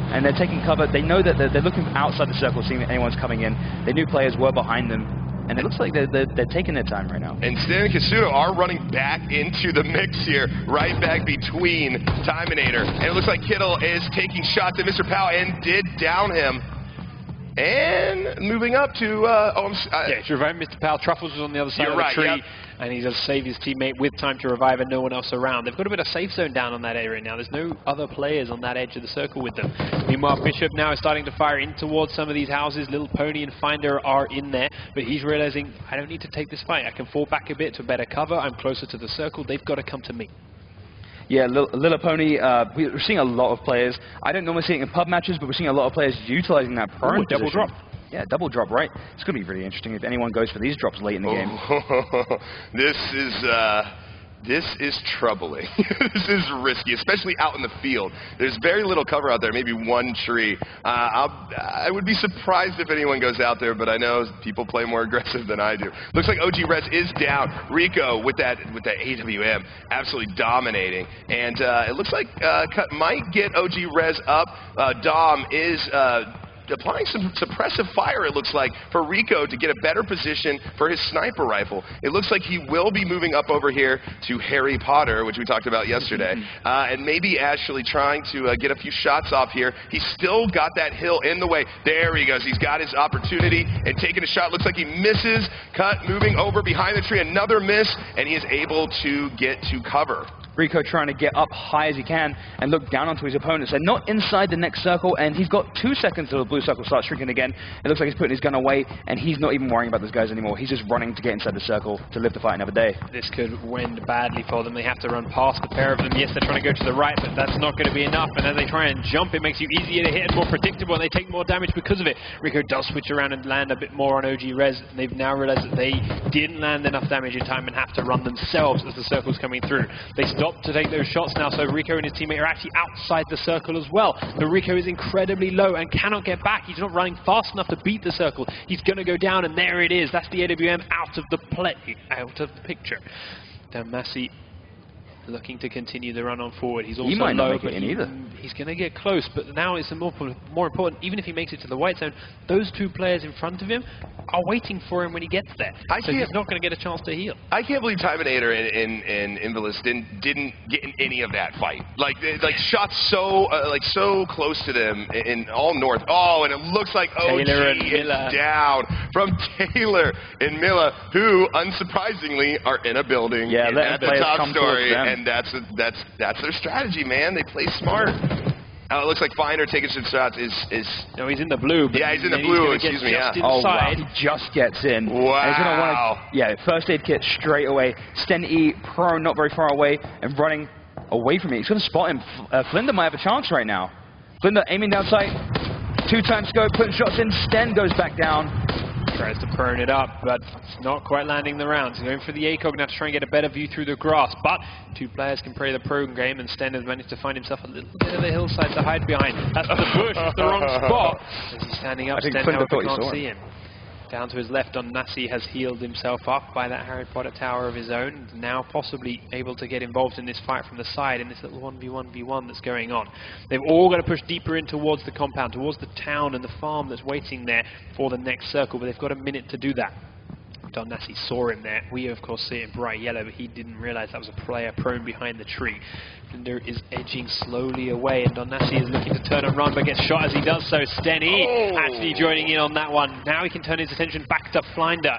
And they're taking cover. They know that they're looking outside the circle, seeing that anyone's coming in. They knew players were behind them. And it looks like they're taking their time right now. And Sten and Kasuda are running back into the mix here, right back between Timinator. And it looks like Kittle is taking shots at Mr. Powell and did down him. And moving up to, to revive Mr. Powell. Truffles was on the other side of the tree, and he's just saved his teammate with time to revive and no one else around. They've got a bit of safe zone down on that area now. There's no other players on that edge of the circle with them. Meanwhile, Bishop now is starting to fire in towards some of these houses. Little Pony and Finder are in there, but he's realizing, I don't need to take this fight. I can fall back a bit to better cover. I'm closer to the circle. They've got to come to me. Yeah, Little Pony, we're seeing a lot of players. I don't normally see it in pub matches, but we're seeing a lot of players utilizing that prone double drop. Yeah, double drop, right. It's going to be really interesting if anyone goes for these drops late in the game. This is troubling. This is risky, especially out in the field. There's very little cover out there, maybe one tree. I would be surprised if anyone goes out there, but I know people play more aggressive than I do. Looks like OG Res is down. Rico with that AWM absolutely dominating. And it looks like Cut might get OG Res up. Dom is applying some suppressive fire, it looks like, for Rico to get a better position for his sniper rifle. It looks like he will be moving up over here to Harry Potter, which we talked about yesterday, and maybe actually trying to get a few shots off here. He's still got that hill in the way. There he goes. He's got his opportunity and taking a shot. Looks like he misses. Cut moving over behind the tree. Another miss, and he is able to get to cover. Rico trying to get up high as he can and look down onto his opponents. They're not inside the next circle, and he's got 2 seconds until the blue circle starts shrinking again. It looks like he's putting his gun away, and he's not even worrying about those guys anymore. He's just running to get inside the circle to live to fight another day. This could end badly for them. They have to run past the pair of them. Yes, they're trying to go to the right, but that's not going to be enough. And as they try and jump, it makes you easier to hit and more predictable, and they take more damage because of it. Rico does switch around and land a bit more on OG Res. They've now realized that they didn't land enough damage in time and have to run themselves as the circle's coming through. They stop to take those shots now, so Rico and his teammate are actually outside the circle as well. But Rico is incredibly low and cannot get back. He's not running fast enough to beat the circle. He's going to go down, and there it is. That's the AWM out of the play, out of the picture. Massey looking to continue the run on forward. He's also might not low, make it in either. He's going to get close, but now it's more important, even if he makes it to the white zone, those 2 players in front of him are waiting for him when he gets there. So he's not going to get a chance to heal. I can't believe Timinator and Invalus didn't get in any of that fight. Like shots so close to them in all north. Oh, and it looks like OG is down from Taylor and Milla, who unsurprisingly are in a building. Yeah, at the top story, and that's their strategy, man. They play smart. It looks like Finder taking some shots is... No, he's in the blue. Yeah, he's in the blue, excuse me, yeah. Oh, wow. He just gets in. Wow. And he's gonna wanna, first aid kit straight away. Sten E, prone, not very far away, and running away from me. He's going to spot him. Flinder might have a chance right now. Flinder aiming down sight. 2 times scope, putting shots in. Sten goes back down. Tries to prone it up, but it's not quite landing the rounds. He's going for the ACOG now to try and get a better view through the grass, but 2 players can play the prone game, and Sten has managed to find himself a little bit of the hillside to hide behind. That's the bush, the wrong spot. As he's standing up, Sten, however, can't see him. Down to his left, Nasi has healed himself up by that Harry Potter tower of his own, now possibly able to get involved in this fight from the side in this little 1v1v1 that's going on. They've all got to push deeper in towards the compound, towards the town and the farm that's waiting there for the next circle, but they've got a minute to do that. Don Nasi saw him there. We, of course, see it in bright yellow, but he didn't realize that was a player prone behind the tree. Flinder is edging slowly away, and Don Nasi is looking to turn and run, but gets shot as he does so. Stenny actually joining in on that one. Now he can turn his attention back to Flinder.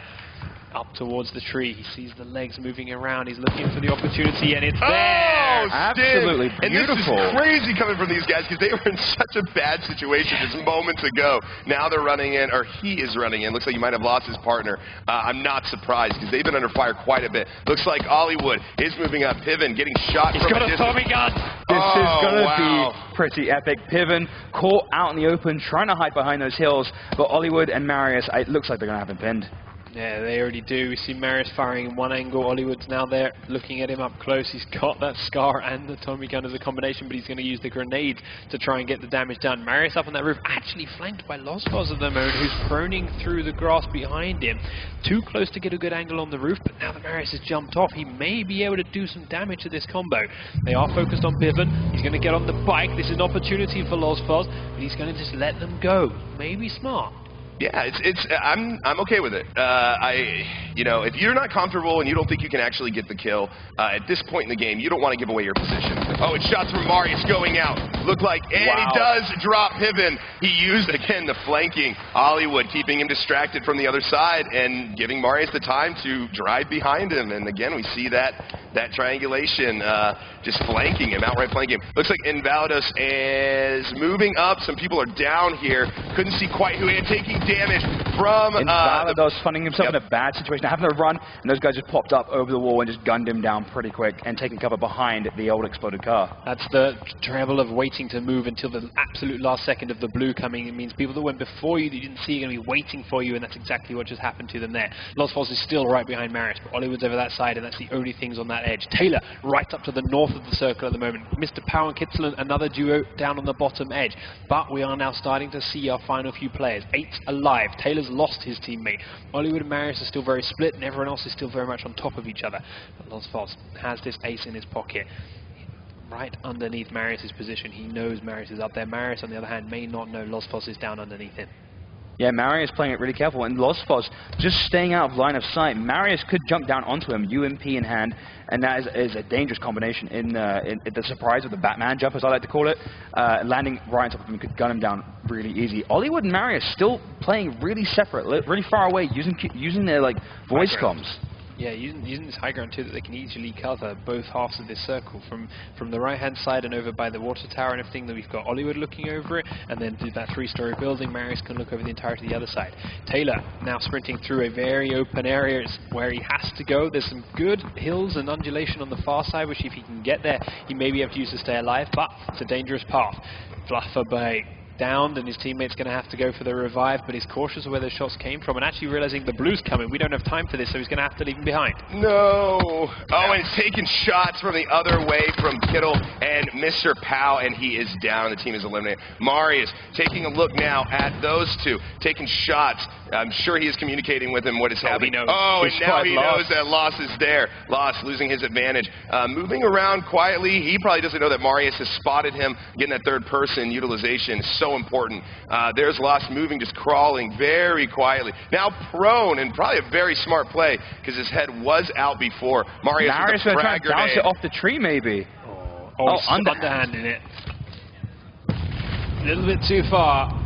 Up towards the tree. He sees the legs moving around. He's looking for the opportunity, and it's there! Absolutely beautiful. And this is crazy coming from these guys, because they were in such a bad situation just moments ago. Now they're running in, or he is running in. Looks like he might have lost his partner. I'm not surprised, because they've been under fire quite a bit. Looks like Hollywood is moving up. Piven getting shot from a distance. He's got a Tommy gun! This is going to be pretty epic. Piven caught out in the open, trying to hide behind those hills, but Hollywood and Marius, it looks like they're going to have him pinned. Yeah, they already do. We see Marius firing in one angle. Hollywood's now there looking at him up close. He's got that Scar and the Tommy gun as a combination, but he's going to use the grenade to try and get the damage done. Marius up on that roof, actually flanked by Losfos at the moment, who's proning through the grass behind him. Too close to get a good angle on the roof, but now that Marius has jumped off, he may be able to do some damage to this combo. They are focused on Piven. He's going to get on the bike. This is an opportunity for Losfos, but he's going to just let them go. Maybe smart. Yeah, I'm okay with it. If you're not comfortable and you don't think you can actually get the kill at this point in the game, you don't want to give away your position. Oh, it's shots from Marius going out. Look like, and he does drop Piven. He used again the flanking. Hollywood keeping him distracted from the other side and giving Marius the time to drive behind him. And again, we see that triangulation, just flanking him, outright flanking him. Looks like Invalidos is moving up. Some people are down here. Couldn't see quite who he had taking damage from Invalidos finding himself in a bad situation, having to run, and those guys just popped up over the wall and just gunned him down pretty quick and taking cover behind the old exploded car. That's the trouble of waiting to move until the absolute last second of the blue coming. It means people that went before you that you didn't see are going to be waiting for you, and that's exactly what just happened to them there. Losfos is still right behind Marius, but Hollywood's over that side, and that's the only things on that edge. Taylor right up to the north of the circle at the moment. Mr. Power and Kitzelan, another duo down on the bottom edge. But we are now starting to see our final few players. 8 alive. Taylor's lost his teammate. Hollywood and Marius are still very split, and everyone else is still very much on top of each other. But Losfos has this ace in his pocket, right underneath Marius' position. He knows Marius is up there. Marius, on the other hand, may not know Losfos is down underneath him. Yeah, Marius playing it really careful, and Losfos just staying out of line of sight. Marius could jump down onto him, UMP in hand, and that is a dangerous combination in the surprise of the Batman jump, as I like to call it. Landing right on top of him could gun him down really easy. Hollywood and Marius still playing really separate, really far away, using their voice comms. Yeah, using this high ground too, that they can easily cover both halves of this circle from the right-hand side and over by the water tower and everything. That we've got Hollywood looking over it, and then through that 3-story building, Marius can look over the entirety of the other side. Taylor now sprinting through a very open area. It's where he has to go. There's some good hills and undulation on the far side, which if he can get there, he may be able to use to stay alive, but it's a dangerous path. Fluffer by downed, and his teammate's going to have to go for the revive, but he's cautious of where those shots came from, and actually realizing the blue's coming. We don't have time for this, so he's going to have to leave him behind. No! Oh, and he's taking shots from the other way from Kittle and Mr. Pow, and he is down. The team is eliminated. Marius taking a look now at those two, taking shots. I'm sure he is communicating with him what is happening. And now he knows that Loss is there. Loss losing his advantage. Moving around quietly. He probably doesn't know that Marius has spotted him. Getting that third person utilization is so important. There's Loss moving, just crawling very quietly. Now prone, and probably a very smart play because his head was out before. Marius going to try to bounce it off the tree, maybe. Underhanding it. A little bit too far.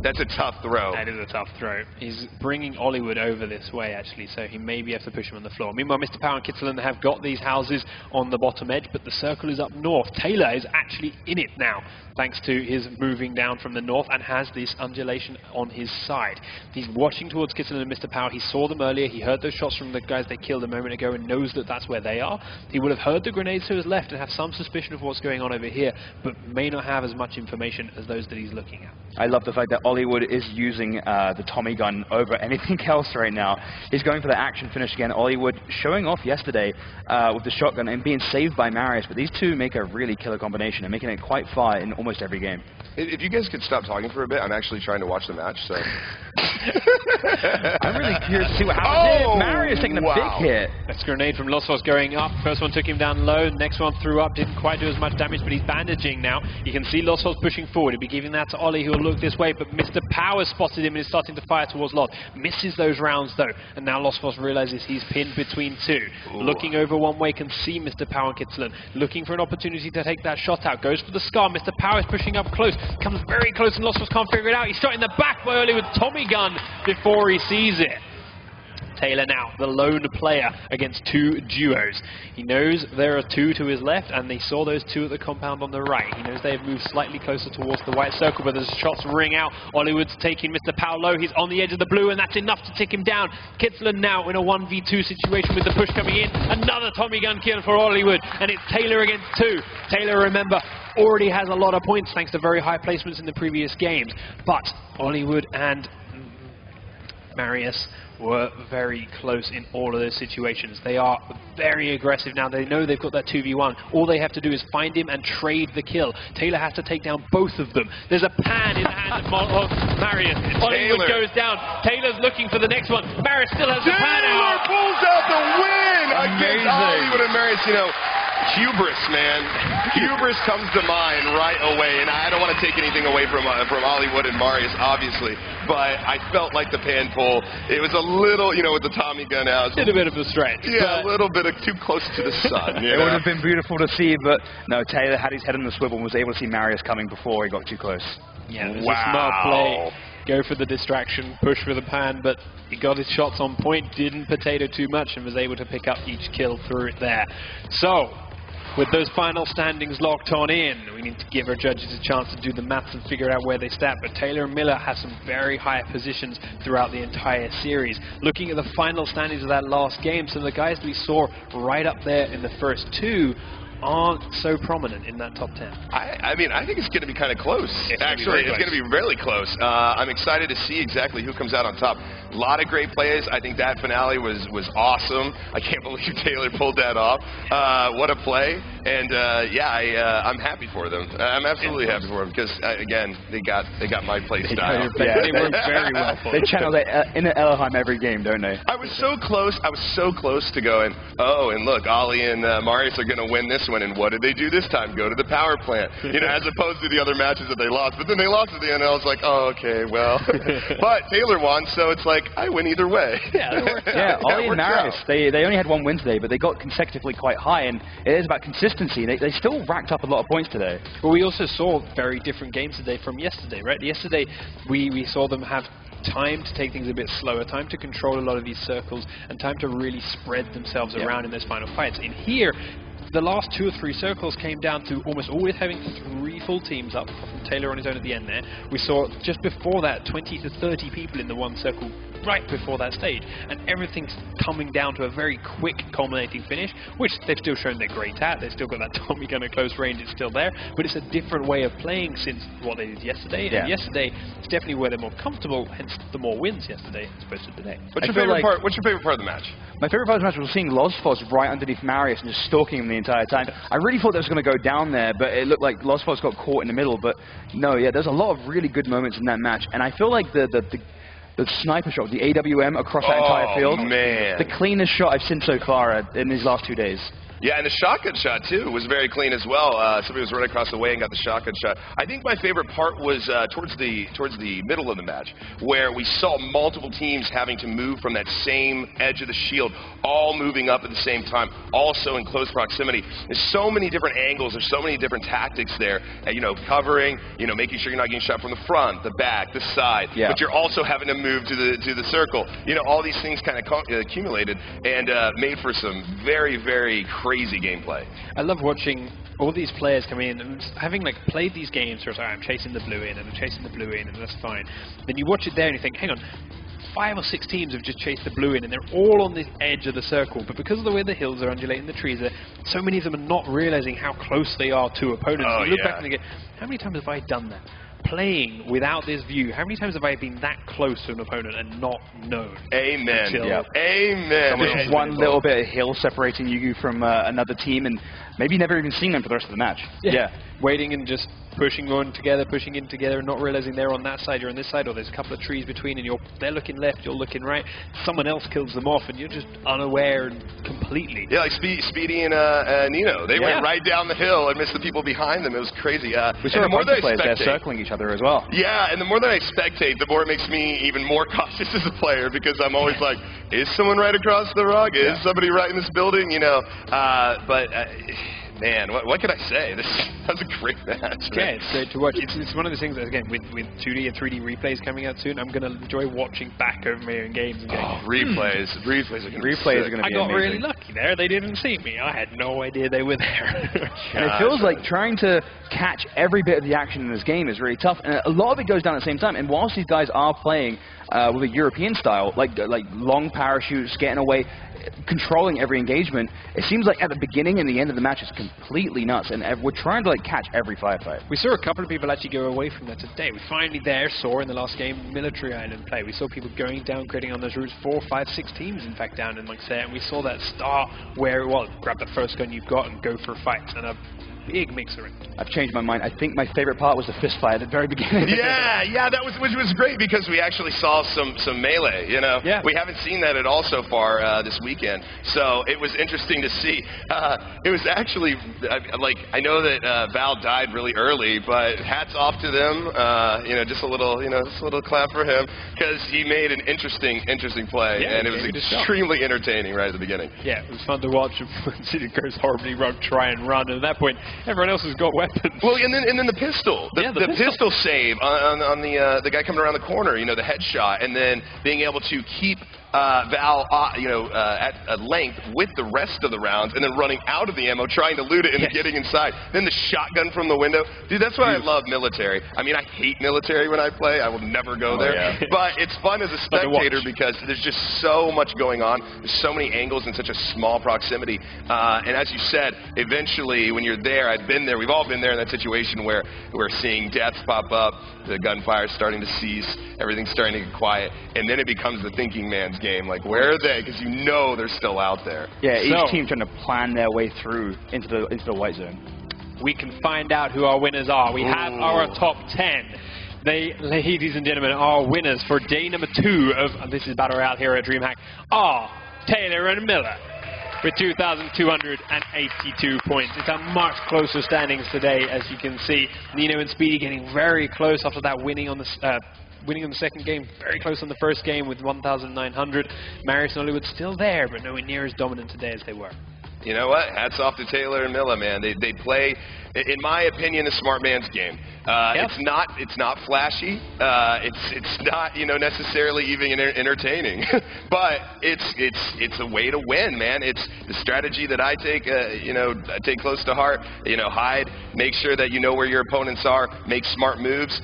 That's a tough throw. That is a tough throw. He's bringing Hollywood over this way, actually, so he maybe have to push him on the floor. Meanwhile, Mr. Power and Kittlin have got these houses on the bottom edge, but the circle is up north. Taylor is actually in it now, thanks to his moving down from the north, and has this undulation on his side. He's watching towards Kittlin and Mr. Power. He saw them earlier. He heard those shots from the guys they killed a moment ago and knows that that's where they are. He would have heard the grenades to his left and have some suspicion of what's going on over here, but may not have as much information as those that he's looking at. I love the fact that Hollywood is using the Tommy gun over anything else right now. He's going for the action finish again. Hollywood showing off yesterday with the shotgun and being saved by Marius, but these two make a really killer combination and making it quite far in almost every game. If you guys could stop talking for a bit, I'm actually trying to watch the match, so... I'm really curious to see what happens here. Marius taking a big hit. That's a grenade from Lossos going up. First one took him down low. Next one threw up. Didn't quite do as much damage, but he's bandaging now. You can see Lossos pushing forward. He'll be giving that to Ollie, who will look this way, but Mr. Power spotted him and is starting to fire towards Lot. Misses those rounds, though, and now Lossos realizes he's pinned between two. Ooh. Looking over one way, can see Mr. Power and Kittlin. Looking for an opportunity to take that shot out. Goes for the scar. Mr. Power is pushing up close. Comes very close, and Lossos can't figure it out. He's shot in the back by Ollie with Tommy gun before he sees it. Taylor now, the lone player against two duos. He knows there are two to his left, and they saw those two at the compound on the right. He knows they have moved slightly closer towards the white circle, but as shots ring out, Hollywood's taking Mr. Powell low. He's on the edge of the blue, and that's enough to take him down. Kittlin now in a 1v2 situation with the push coming in. Another Tommy gun kill for Hollywood, and it's Taylor against two. Taylor, remember, already has a lot of points thanks to very high placements in the previous games, but Hollywood and Marius were very close in all of those situations. They are very aggressive now. They know they've got that 2v1. All they have to do is find him and trade the kill. Taylor has to take down both of them. There's a pan in the hand of Marius. Hollywood goes down. Taylor's looking for the next one. Marius still has the pan out. Taylor pulls out the win against Hollywood and Marius. You know, hubris, man. Hubris comes to mind right away, and I don't want to take anything away from Hollywood and Marius, obviously, but I felt like the pan pull, it was a little, you know, with the Tommy gun out. Did a bit of a stretch. Yeah, a little bit of too close to the sun. It would have been beautiful to see, but no, Taylor had his head on the swivel and was able to see Marius coming before he got too close. Yeah, it was a smart play. Go for the distraction, push for the pan, but he got his shots on point, didn't potato too much, and was able to pick up each kill through it there. So, with those final standings locked on in, we need to give our judges a chance to do the maths and figure out where they stand. But Taylor and Miller have some very high positions throughout the entire series. Looking at the final standings of that last game, some of the guys we saw right up there in the first two aren't so prominent in that top 10. I mean, I think it's going to be kind of close. Actually, it's going to be really close. I'm excited to see exactly who comes out on top. A lot of great plays. I think that finale was awesome. I can't believe Taylor pulled that off. What a play. And yeah, I'm happy for them. I'm absolutely happy for them because again, they got my play style. They worked very well for They channel it in Elohim every game, don't they? I was so close. I was so close to going, oh, and look, Ollie and Marius are going to win this one. And what did they do this time? Go to the power plant. You know, as opposed to the other matches that they lost. But then they lost at the end, and I was like, oh, okay, well. But Taylor won, so it's like, I win either way. Yeah, it worked out. Yeah, Ollie and Marius, they only had one win today, but they got consecutively quite high, and it is about consistency. They still racked up a lot of points today. Well, we also saw very different games today from yesterday, right? Yesterday, we saw them have time to take things a bit slower, time to control a lot of these circles, and time to really spread themselves around in those final fights. In here, the last 2 or 3 circles came down to almost always having 3 full teams up, from Taylor on his own at the end there. We saw just before that 20 to 30 people in the one circle right before that stage, and everything's coming down to a very quick culminating finish, which they've still shown they're great at. They've still got that Tommy gun at close range, it's still there, but it's a different way of playing since what they did yesterday, and yesterday it's definitely where they're more comfortable, hence the more wins yesterday as opposed to today. What's your favorite part? What's your favorite part of the match? My favorite part of the match was seeing Lozfos right underneath Marius and just stalking him the entire time. I really thought that was going to go down there, but it looked like Lozfos got caught in the middle, but no, yeah, there's a lot of really good moments in that match, and I feel like the sniper shot, the AWM across that entire field, the cleanest shot I've seen so far in these last 2 days. Yeah, and the shotgun shot, too, was very clean as well. Somebody was running across the way and got the shotgun shot. I think my favorite part was towards the middle of the match, where we saw multiple teams having to move from that same edge of the shield, all moving up at the same time, also in close proximity. There's so many different angles, there's so many different tactics there, covering, making sure you're not getting shot from the front, the back, the side, but you're also having to move to the circle. All these things kind of accumulated and made for some very, very crazy gameplay. I love watching all these players come in and having played these games where I'm chasing the blue in and I'm chasing the blue in and that's fine. Then you watch it there and you think, hang on, 5 or 6 teams have just chased the blue in and they're all on the edge of the circle, but because of the way the hills are undulating, the trees are, so many of them are not realizing how close they are to opponents. You look back and you go, how many times have I done that? Playing without this view, how many times have I been that close to an opponent and not known? Amen. Amen. There's one little bit of hill separating you from another team, and maybe never even seen them for the rest of the match. Waiting and just pushing in together, and not realizing they're on that side, you're on this side, or there's a couple of trees between, and they're looking left, you're looking right. Someone else kills them off, and you're just unaware completely. Yeah, like Speedy and Nino, they went right down the hill and missed the people behind them. It was crazy. We saw a bunch of players there circling each other as well. Yeah, and the more that I spectate, the more it makes me even more cautious as a player, because I'm always like, is someone right across the rock? Is somebody right in this building? Man, what can I say? That was a great match. Yeah, it's great to watch. It's one of those things that, again, with 2D and 3D replays coming out soon, I'm going to enjoy watching back over my own games. And going, replays are going to be amazing. I got really lucky there. They didn't see me. I had no idea they were there. And it feels like trying to catch every bit of the action in this game is really tough, and a lot of it goes down at the same time. And whilst these guys are playing with a European style, like long parachutes, getting away, controlling every engagement, it seems like at the beginning and the end of the match is completely nuts, and we're trying to catch every firefight. We saw a couple of people actually go away from that today. We finally saw in the last game Military Island play. We saw people going down, critting on those routes, 4, 5, 6 teams in fact down in there, and we saw that start where, grab the first gun you've got and go for a fight, and a big mixer in. I've changed my mind. I think my favorite part was the fist fight at the very beginning. That was great, because we actually saw some melee, We haven't seen that at all so far this weekend, so it was interesting to see. It was actually, I know that Val died really early, but hats off to them, just a little clap for him, because he made an interesting play, and it was extremely entertaining right at the beginning. Yeah, it was fun to watch him. It goes horribly wrong, try and run, and at that point, everyone else has got weapons. Well, and then the pistol, the pistol save on the guy coming around the corner, the headshot, and then being able to keep Val, at a length with the rest of the rounds, and then running out of the ammo, trying to loot it, and then getting inside. Then the shotgun from the window. Dude, that's why I love military. I mean, I hate military when I play. I will never go there. Yeah. But it's fun as a spectator because there's just so much going on. There's so many angles in such a small proximity. And as you said, eventually, when you're there, I've been there. We've all been there in that situation where we're seeing deaths pop up, the gunfire's starting to cease, everything's starting to get quiet, and then it becomes the thinking man's game. Like, where are they? Because they're still out there. Yeah, each team trying to plan their way through into the white zone. We can find out who our winners are. We have our top 10. They, ladies and gentlemen, our winners for day number 2 of This is Battle Royale here at DreamHack are Taylor and Miller with 2,282 points. It's a much closer standings today, as you can see. Nino and Speedy getting very close after that winning on the second game, very close on the first game with 1,900. Marius and Hollywood still there, but nowhere near as dominant today as they were. You know what? Hats off to Taylor and Milla, man. They play in my opinion, a smart man's game. It's not flashy. It's not, you know, necessarily even entertaining, but it's a way to win, man. It's the strategy that I take, you know, I take close to heart. You know, hide, make sure that you know where your opponents are, make smart moves,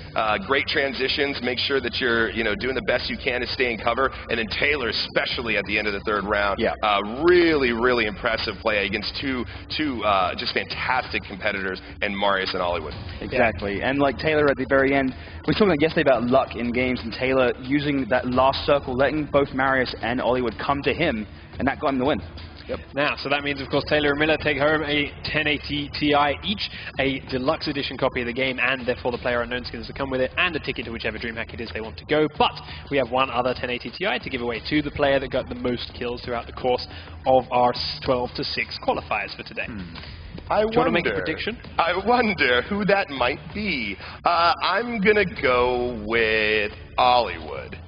great transitions, make sure that you're, you know, doing the best you can to stay in cover, and then Taylor, especially at the end of the third round, really, really impressive play against two just fantastic competitors, and Marius and Hollywood. Exactly, and like Taylor at the very end, we were talking yesterday about luck in games, and Taylor using that last circle, letting both Marius and Hollywood come to him, and that got him the win. Yep. Now, so that means, of course, Taylor and Miller take home a 1080 Ti each, a deluxe edition copy of the game, and therefore the player unknown skins that come with it, and a ticket to whichever DreamHack it is they want to go. But we have one other 1080 Ti to give away to the player that got the most kills throughout the course of our 12-6 qualifiers for today. Do you want to make a prediction? I wonder who that might be. I'm going to go with Hollywood.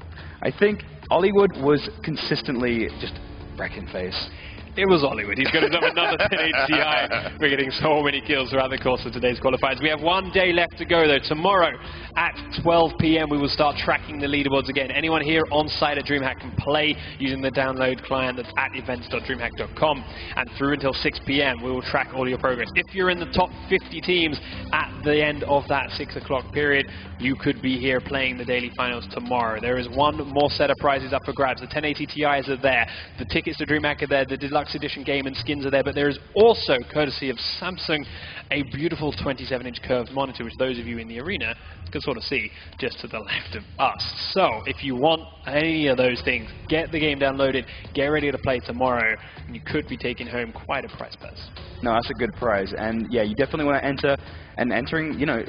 I think Hollywood was consistently just wrecking face. It was Hollywood. He's going to have another 1080 Ti. We're getting so many kills throughout the course of today's qualifiers. We have one day left to go, though. Tomorrow at 12 p.m. we will start tracking the leaderboards again. Anyone here on site at DreamHack can play using the download client that's at events.dreamhack.com. And through until 6 p.m. we will track all your progress. If you're in the top 50 teams at the end of that 6 o'clock period, you could be here playing the daily finals tomorrow. There is one more set of prizes up for grabs. The 1080 Ti's are there. The tickets to DreamHack are there. The deluxe edition game and skins are there, but there is also, courtesy of Samsung, a beautiful 27-inch curved monitor, which those of you in the arena can sort of see just to the left of us. So if you want any of those things, get the game downloaded, get ready to play tomorrow, and you could be taking home quite a prize purse. No, that's a good prize, and yeah, you definitely want to enter, and entering, you know,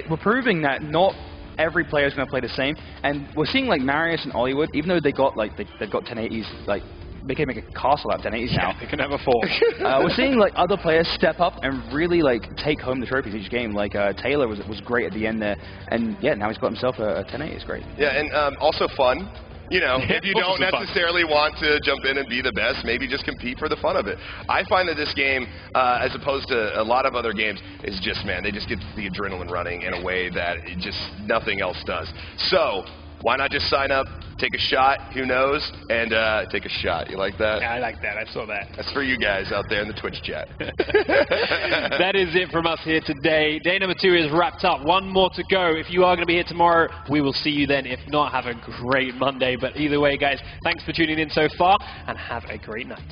we're proving that not every player is going to play the same, and we're seeing like Marius and Hollywood, even though they got like they've got 1080s, like they can make a castle out of 1080s now. They can have a 4. We're seeing like other players step up and really like take home the trophies each game. Like Taylor was great at the end there, and yeah, now he's got himself a 1080. It's great. Yeah, and also fun. You know, if you don't necessarily want to jump in and be the best, maybe just compete for the fun of it. I find that this game, as opposed to a lot of other games, is just, man, they just get the adrenaline running in a way that it just nothing else does. So why not just sign up, take a shot, who knows, and take a shot. You like that? Yeah, I like that. I saw that. That's for you guys out there in the Twitch chat. That is it from us here today. Day number 2 is wrapped up. One more to go. If you are going to be here tomorrow, we will see you then. If not, have a great Monday. But either way, guys, thanks for tuning in so far, and have a great night.